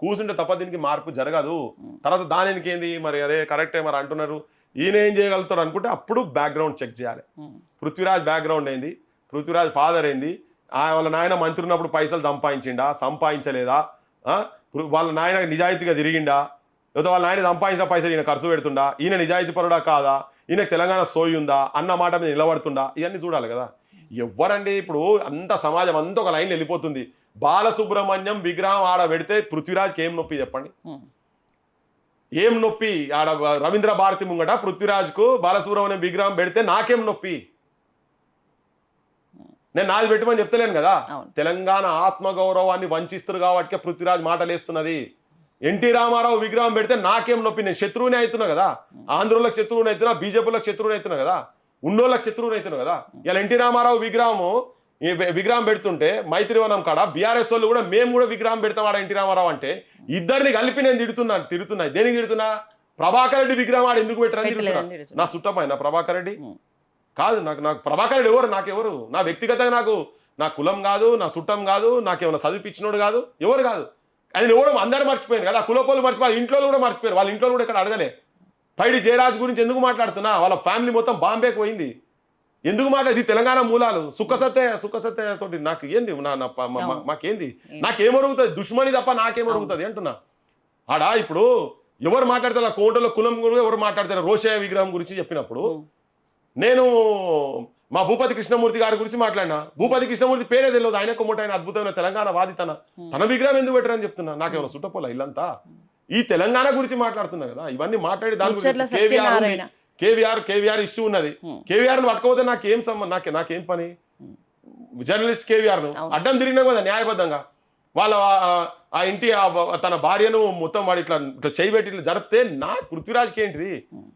కూర్చుంటే తప్ప దీనికి మార్పు జరగదు. తర్వాత దానికి ఏంది మరి, అరే కరెక్టే మరి అంటున్నారు, ఈయన ఏం చేయగలుగుతారు అనుకుంటే అప్పుడు బ్యాక్గ్రౌండ్ చెక్ చేయాలి. పృథ్వీరాజ్ బ్యాక్గ్రౌండ్ ఏంది, పృథ్వీరాజ్ ఫాదర్ ఏంది, వాళ్ళ నాయన మంత్రి ఉన్నప్పుడు పైసలు సంపాదించలేదా, వాళ్ళ నాయన నిజాయితీగా తిరిగిండా, లేదా వాళ్ళ నాయన సంపాదించిన పైసలు ఈయన ఖర్చు పెడుతుండా, ఈయన నిజాయితీ పరుడా కాదా, ఈయనకు తెలంగాణ సోయి ఉందా అన్న మాట మీద నిలబడుతుండా, ఇవన్నీ చూడాలి కదా. ఎవరండి ఇప్పుడు అంత సమాజం అంతా ఒక లైన్ వెళ్ళిపోతుంది. బాలసుబ్రహ్మణ్యం విగ్రహం ఆడ పెడితే పృథ్వీరాజ్కి ఏం నొప్పి చెప్పండి? ఏం నొప్పి? ఆడ రవీంద్ర భారతి ముంగట పృథ్వీరాజ్కు బాలసుబ్రహ్మణ్యం విగ్రహం పెడితే నాకేం నొప్పి? నేను నాది పెట్టమని చెప్తలేను కదా. తెలంగాణ ఆత్మగౌరవాన్ని వంచిస్తారు కాబట్టి పృథ్వీరాజ్ మాటలేస్తున్నది. ఎన్టీ రామారావు విగ్రహం పెడితే నాకేం నొప్పి? నేను శత్రువునే అవుతున్నా కదా. ఆంధ్రులకు శత్రువుని అవుతున్నా, బీజేపీలకు శత్రువుని అవుతున్నా కదా, ఉన్నోళ్ళకి శత్రువుని అవుతున్నా కదా. ఇలా ఎన్టీ రామారావు విగ్రహం పెడుతుంటే మైత్రివనం కాడ బీఆర్ఎస్ వాళ్ళు కూడా మేము కూడా విగ్రహం పెడతాం ఆడ ఎన్టీ రామారావు అంటే, ఇద్దరిని కలిపి నేను తిడుతున్నా. దేనికి తిడుతున్నా? ప్రభాకర్ రెడ్డి విగ్రహం ఆడ ఎందుకు పెట్టరని తిడుతున్నా. నా సుట్టమైన ప్రభాకర్ రెడ్డి కాదు, నాకు ప్రభాకర్ రెడ్డి ఎవరు? నాకెవరు? నా వ్యక్తిగతంగా నా కులం కాదు, నా చుట్టం కాదు, నాకేమైనా చదివిపించినోడు కాదు, ఎవరు కాదు. ఆయన ఎవరు అందరూ మర్చిపోయారు కదా. కులపోలు మర్చిపోయారు, ఇంట్లో కూడా మర్చిపోయారు. వాళ్ళ ఇంట్లో కూడా ఇక్కడ అడగలే. పైడి జయరాజ్ గురించి ఎందుకు మాట్లాడుతున్నా? వాళ్ళ ఫ్యామిలీ మొత్తం బాంబేకి పోయింది. ఎందుకు మాట్లాడి తెలంగాణ మూలాలు సుఖసత్య తోటి నాకు ఏంది? మాకేంది? నాకేమరుగుతుంది? దుష్మని తప్ప నాకేమరుగుతుంది అంటున్నా. ఆడ ఇప్పుడు ఎవరు మాట్లాడతారు? కోటలో కులం కూడా ఎవరు మాట్లాడతారు? రోషయ్య విగ్రహం గురించి చెప్పినప్పుడు నేను మా భూపతి కృష్ణమూర్తి గారి గురించి మాట్లాడినా. భూపతి కృష్ణమూర్తి పేరే తెలియదు. ఆయన కొమ్మట ఆయన అద్భుతమైన తెలంగాణ వాది. తన విగ్రహం ఎందుకు పెట్టరని చెప్తున్నా. నాకేమైనా సుట్టపోలా ఇల్లంతా? ఈ తెలంగాణ గురించి మాట్లాడుతున్నా కదా. ఇవన్నీ మాట్లాడి దాని గురించి కేవీఆర్ ఇష్యూ ఉన్నది. కేవీఆర్ ను పట్టుకోపోతే నాకేం సంబంధం? నాకేం పని? జర్నలిస్ట్ కేవీఆర్ ను అడ్డం తిరిగినా కదా న్యాయబద్ధంగా. వాళ్ళ ఆ ఇంటి తన భార్యను మొత్తం వాడు ఇట్లా చేయబెట్టి ఇట్లా జరిపితే నా పృథ్వీరాజ్కి ఏంటిది?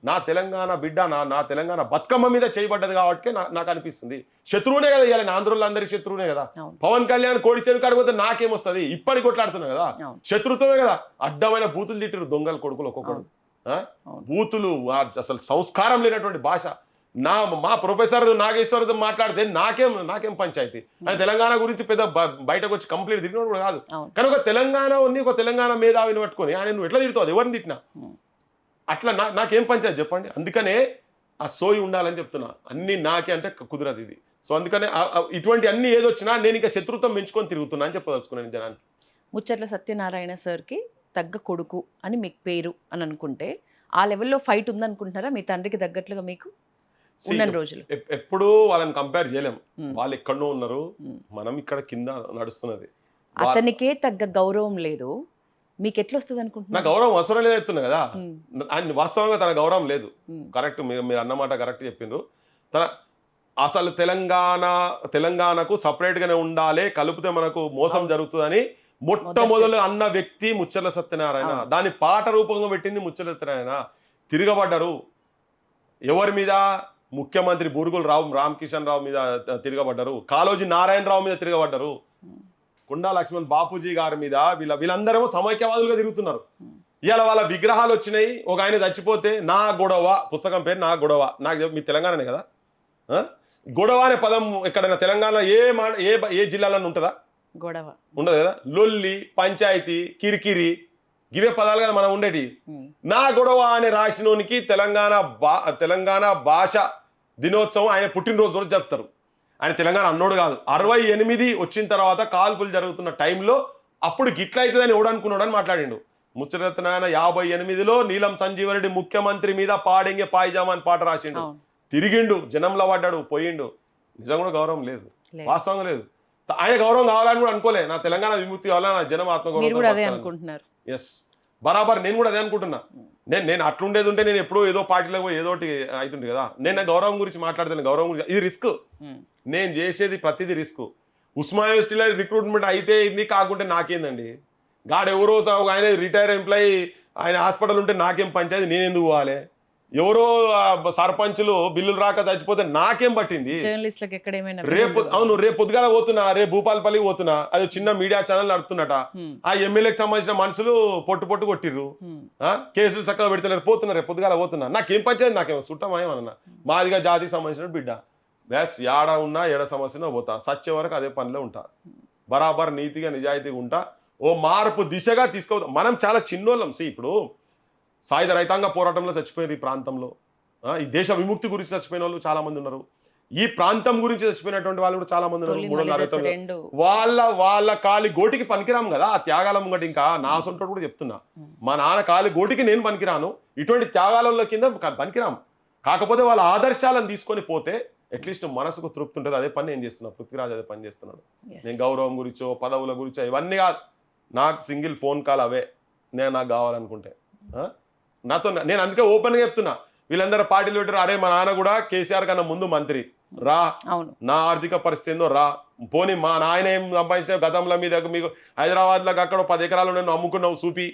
నా తెలంగాణ బిడ్డ, నా తెలంగాణ బతుకమ్మ మీద చేయబడ్డది కాబట్టి నాకు అనిపిస్తుంది. శత్రువునే కదా ఇవ్వాలి, ఆంధ్రులు అందరికి శత్రువునే కదా. పవన్ కళ్యాణ్ కోడి చెరువు కాడిపోతే నాకేమొస్తుంది? ఇప్పటికి కొట్లాడుతున్నా కదా. శత్రుత్వమే కదా. అడ్డమైన బూతులు తిట్టారు దొంగల కొడుకులు ఒక్కొక్కడు. బూతులు, అసలు సంస్కారం లేనటువంటి భాష. మా ప్రొఫెసర్ నాగేశ్వరతో మాట్లాడితే నాకేం పంచాయతీ? ఆయన తెలంగాణ గురించి పెద్ద బయటకు వచ్చి కంప్లీట్ తిరిగినోడు కూడా కాదు. కానీ ఒక తెలంగాణ మేధావిని పట్టుకొని ఆయన నువ్వు ఎట్లా తిడుతావు? ఎవరిని తిట్టినా అట్లా నాకేం పంచాయతీ చెప్పండి. అందుకనే ఆ సోయి ఉండాలని చెప్తున్నా. అన్ని నాకే అంటే కుదరదు ఇది. సో అందుకనే ఇటువంటి అన్ని ఏదొచ్చినా నేను ఇంకా శత్రుత్వం పెంచుకొని తిరుగుతున్నా అని చెప్పదలుచుకున్నాను జనానికి. ముచ్చట్ల సత్యనారాయణ సార్కి తగ్గ కొడుకు అని మీకు పేరు అని అనుకుంటే ఆ లెవెల్లో ఫైట్ ఉందనుకుంటున్నారా మీ తండ్రికి తగ్గట్లుగా మీకు ఉన్న రోజులు? ఎప్పుడు వాళ్ళని కంపేర్ చేయలేము. వాళ్ళు ఎక్కడో ఉన్నారు, మనం ఇక్కడ కింద నడుస్తున్నది. అతనికే తగ్గ గౌరవం లేదు, మీకు ఎట్లా వస్తుంది అనుకుంటున్నా? నా గౌరవం అవసరం లేదు చెప్తున్నా కదా. ఆయన వాస్తవంగా తన గౌరవం లేదు. కరెక్ట్, మీరు అన్నమాట కరెక్ట్ చెప్పిండ్రు. అసలు తెలంగాణకు సపరేట్ గానే ఉండాలి, కలిపితే మనకు మోసం జరుగుతుందని మొట్టమొదలు అన్న వ్యక్తి ముచ్చర్ల సత్యనారాయణ. దాని పాట రూపంగా పెట్టింది ముచ్చర్ల సత్యనారాయణ. తిరగబడ్డారు ఎవరి మీద? ముఖ్యమంత్రి బూరుగుల రామకిషన్ రావు మీద తిరగబడ్డారు, కాళోజీ నారాయణరావు మీద తిరగబడ్డారు, కొండా లక్ష్మణ్ బాపూజీ గారి మీద. వీళ్ళందరూ సమైక్యవాదులుగా తిరుగుతున్నారు. ఇవాళ వాళ్ళ విగ్రహాలు వచ్చినాయి. ఒక ఆయన చచ్చిపోతే నా గొడవ, పుస్తకం పేరు నా గొడవ. నాకు మీ తెలంగాణనే కదా. గొడవ అనే పదం ఎక్కడైనా తెలంగాణ ఏ జిల్లాలో ఉంటుందా? గొడవ. ఉండదు కదా, లొల్లి, పంచాయతీ, కిరికిరి, గివే పదాలు కదా మనం ఉండేటి. నా గొడవ అని రాసినోనికి తెలంగాణ భాష దినోత్సవం ఆయన పుట్టినరోజు రోజు జరుపుతారు. ఆయన తెలంగాణ అన్నోడు కాదు. 68 వచ్చిన తర్వాత కాల్పులు జరుగుతున్న టైంలో అప్పుడు గిట్ల అవుతుందని ఎవడనుకున్నాడు అని మాట్లాడిండు. ముచ్చటనాయన 58లో నీలం సంజీవరెడ్డి ముఖ్యమంత్రి మీద పాడెంగే పాయిజామా అని పాట రాసిండు. తిరిగిండు, జనంలో పడ్డాడు, పోయిండు. నిజం కూడా గౌరవం లేదు, వాస్తవంగా లేదు. ఆయన గౌరవం కావాలని కూడా అనుకోలే. నా తెలంగాణ విముక్తి కావాలా, నా జనం ఆత్మగౌరవం. ఎస్, బరాబర్ నేను కూడా అదే అనుకుంటున్నా. నేను అట్లుండేది ఉంటే నేను ఎప్పుడో ఏదో పార్టీలో పోయి ఏదో ఒకటి అవుతుంది కదా. నేను గౌరవం గురించి మాట్లాడుతాను. గౌరవం గురించి ఇది రిస్క్. నేను చేసేది ప్రతిదీ రిస్క్. ఉస్మానియా యూనివర్సిటీలో రిక్రూట్మెంట్ అయితే ఇది కాకుంటే నాకేందండి? గాడు ఎవరో ఆయన రిటైర్ ఎంప్లాయీ, ఆయన హాస్పిటల్ ఉంటే నాకేం పంచాయతీ, నేను ఎందుకు పోవాలి? ఎవరో సర్పంచులు బిల్లులు రాక చచ్చిపోతే నాకేం పట్టింది? రేపు పొద్దుగాల పోతున్నా, రేపు భూపాలపల్లికి పోతున్నా, అది చిన్న మీడియా ఛానల్ నడుపుతున్నట. ఆ ఎమ్మెల్యేకి సంబంధించిన మనుషులు పొట్టు కొట్టిర్రు, కేసులు చక్కగా పెడుతున్నారు, పోతున్నారు. రేపు పొద్దుగాల పోతున్నా, నాకేం పంచాయతీ? నాకేమో చుట్టమేమన్నా? మాదిగా జాతికి సంబంధించిన బిడ్డ. బ్యాస్ ఏడ ఉన్నా ఏడ సమస్యనో పోతా, సచ్చే వరకు అదే పనిలో ఉంటా. బరాబర్ నీతిగా నిజాయితీగా ఉంటా. ఓ మార్పు దిశగా తీసుకో. మనం చాలా చిన్నోళ్ళం. ఇప్పుడు సాయుధ రైతాంగ పోరాటంలో చచ్చిపోయారు ఈ ప్రాంతంలో. ఈ దేశ విముక్తి గురించి చచ్చిపోయిన వాళ్ళు చాలా మంది ఉన్నారు. ఈ ప్రాంతం గురించి చచ్చిపోయినటువంటి వాళ్ళు కూడా చాలా మంది ఉన్నారు. 369 వాళ్ళ కాలి గోటికి పనికిరాం కదా ఆ త్యాగాల ముంగటి. ఇంకా నా సొంతోడు కూడా చెప్తున్నా, మా నాన్న కాలి గోటికి నేను పనికిరాను. ఇటువంటి త్యాగాల కింద పనికిరాం. కాకపోతే వాళ్ళ ఆదర్శాలను తీసుకొని పోతే అట్లీస్ట్ మనసుకు తృప్తి ఉంటుంది. అదే పని నేను చేస్తున్నా. పృథ్వీరాజ్ అదే పని చేస్తున్నాడు. నేను గౌరవం గురించో పదవుల గురించో ఇవన్నీ కాదు. నాకు సింగిల్ ఫోన్ కాల్ అవే. నాకు కావాలనుకుంటే నాతో నేను అందుకే ఓపెన్గా చెప్తున్నా. వీళ్ళందరూ పార్టీలు పెట్టారు, అరే మా నాన్న కూడా కేసీఆర్ కన్నా ముందు మంత్రి, రా, నా ఆర్థిక పరిస్థితి ఏందో రా, పోనీ మా నాయన ఏం సంపాదించిన గతంలో మీద మీకు హైదరాబాద్లో అక్కడ 10 ఎకరాలు నేను అమ్ముకున్నావు చూపి.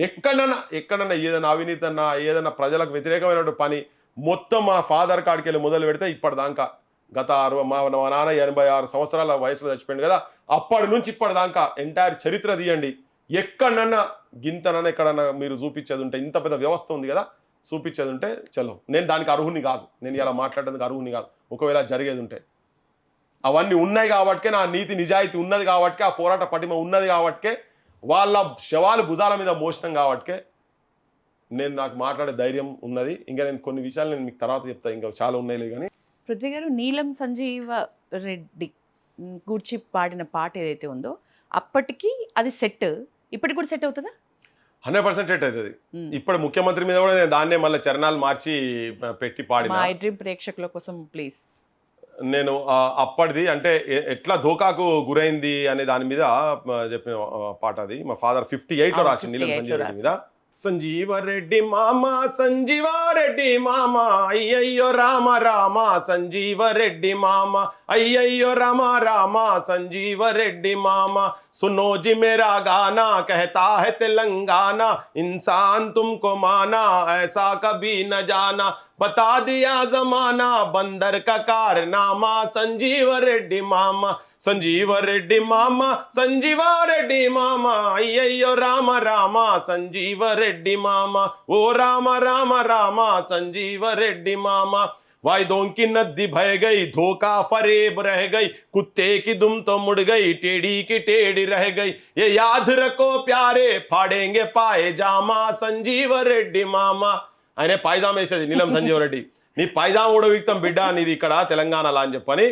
ఎక్కడన్నా ఏదైనా అవినీతి అన్నా ఏదైనా ప్రజలకు వ్యతిరేకమైన పని మొత్తం మా ఫాదర్ కాడికి వెళ్ళి మొదలు పెడితే ఇప్పటిదాకా గత మా నాన్న 86 సంవత్సరాల వయసులో చచ్చిపోయింది కదా, అప్పటి నుంచి ఇప్పటిదాకా ఎంటైర్ చరిత్ర తీయండి. ఎక్కడన్నా గింతనన్నా ఎక్కడన్నా మీరు చూపించేది ఉంటే, ఇంత పెద్ద వ్యవస్థ ఉంది కదా, చూపించేది ఉంటే చలో. నేను దానికి అర్హుని కాదు, నేను ఇలా మాట్లాడేందుకు అర్హుని కాదు. ఒకవేళ జరిగేది ఉంటే అవన్నీ ఉన్నాయి కాబట్టే, నా నీతి నిజాయితీ ఉన్నది కాబట్టే, ఆ పోరాట పటిమ ఉన్నది కాబట్టే, వాళ్ళ శవాలు భుజాల మీద మోసడం కాబట్టే నాకు మాట్లాడే ధైర్యం ఉన్నది. ఇంకా నేను కొన్ని విషయాలు నేను మీకు తర్వాత చెప్తాను, ఇంకా చాలా ఉన్నాయి. కానీ పృథ్వీ గారు, నీలం సంజీవ రెడ్డి గూర్చి పాడిన పాట ఏదైతే ఉందో అప్పటికి అది సెట్, ఇప్పటికి కూడా సెట్ అవుతుందా? 100% సెట్ అవుతుంది. ఇప్పుడు ముఖ్యమంత్రి మీద కూడా నేను దాన్నే మళ్ళీ చరణాలు మార్చి పెట్టి పాడిన. ఐ డ్రీమ్ ప్రేక్షకుల కోసం ప్లీజ్. నేను అప్పటిది అంటే ఎట్లా ధోకాకు గురైంది అనే దాని మీద చెప్పిన పాట అది. మా ఫాదర్ 58లో రాసింది నీలం సంజీవ రెడ్డి మీద. సంజీవరెడ్డి మామ, సంజీవారెడ్డి మామ, అయ్యయ్యో రామ రామ సంజీవరెడ్డి మామ, అయ్యయ్యో రామ రామ సంజీవరెడ్డి మామ. सुनो जी मेरा गाना कहता है तेलंगाना, इंसान तुमको माना ऐसा कभी न जाना, बता दिया जमाना बंदर का कारनामा, संजीव रेड्डी मामा, संजीव रेड्डी मामा, संजीवा रेड्डी मामा, अय्यो राम राम संजीव रेड्डी मामा, ओ राम राम राम संजीव रेड्डी मामा. वायदों की नदी बह गई, धोखा फरेब रह गई, कुत्ते की दुम तो मुड़ गई, टेढ़ी की टेढ़ी रह गई, ये याद रखो प्यारे फाड़ेंगे पाए जामा, संजीव रेड्डी मामा. ఆయన పైజామా వేసేది నీలం సంజీవ రెడ్డి. నీ పైజామా ఊడవిక్తం బిడ్డ నీది ఇక్కడ తెలంగాణలో అని చెప్పని.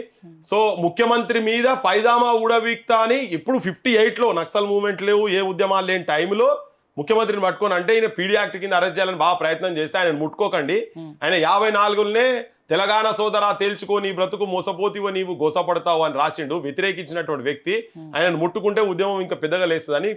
సో ముఖ్యమంత్రి మీద పైజామా ఊడవిక్తా అని ఇప్పుడు 58లో నక్సల్ మూవ్మెంట్ లేవు, ఏ ఉద్యమాలు లేని టైంలో ముఖ్యమంత్రిని పట్టుకొని అంటే ఈయన పీడీ యాక్ట్ కింద అరెస్ట్ చేయాలని బాగా ప్రయత్నం చేస్తే ఆయన ముట్టుకోకండి, ఆయన 54లోనే తెలంగాణ సోదరా తేల్చుకో నీ బ్రతుకు మోసపోతివో నీవు గోసపడతావు అని రాసిండు. వ్యతిరేకించినటువంటి వ్యక్తి ఆయన ముట్టుకుంటే ఉద్యమం ఇంకా పెద్దగా లేస్తుందని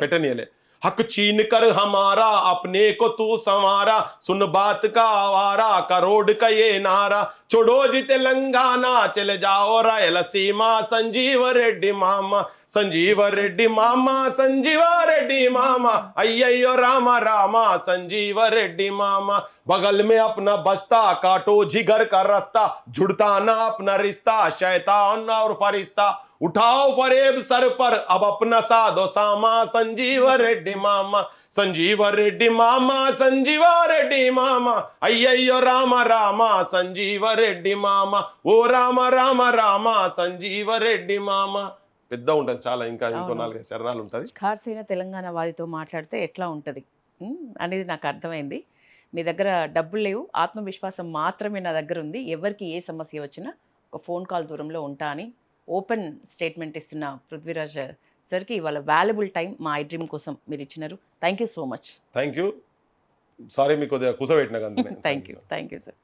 పెట్టనీయలే. हक छीन कर हमारा अपने को तू संवारा, सुन बात का आवारा करोड़ का ये नारा, छोड़ो जी तेलंगाना चले जाओ रायलसीमा, संजीव रेड्डी मामा, संजीव रेड्डी मामा, संजीव रेड्डी मामा, अय्यो रामा रामा संजीव रेड्डी मामा. बगल में अपना बस्ता काटो जिगर का रास्ता, जुड़ता ना अपना रिश्ता शैतान और फरिश्ता, उठाओ फरेब सर पर अब अपना साधो सामा, संजीव रेड्डी मामा, संजीव रेड्डी मामा, संजीव रेड्डी मामा, अय्यो राम राम संजीव रेड्डी मामा, ओ राम राम राम संजीव रेड्डी मामा. పెద్ద ఉంటుంది చాలా, ఇంకా ఇంకో అవును. 4-5 చరణాలు ఉంటుంది. ఖార్సైన తెలంగాణ వాదితో మాట్లాడితే ఎట్లా ఉంటుంది అనేది నాకు అర్థమైంది. మీ దగ్గర డబ్బులు లేవు, ఆత్మవిశ్వాసం మాత్రమే నా దగ్గర ఉంది, ఎవరికి ఏ సమస్య వచ్చినా ఒక ఫోన్ కాల్ దూరంలో ఉంటా అని ఓపెన్ స్టేట్మెంట్ ఇస్తున్న పృథ్వీరాజ్ సార్కి ఇవాళ వాల్యుబుల్ టైం మా ఐ డ్రీమ్ కోసం మీరు ఇచ్చినారు. Thank you so much. Thank you. Sorry మీకు కొద్దిగా కూసబెట్టినా. Thank you sir.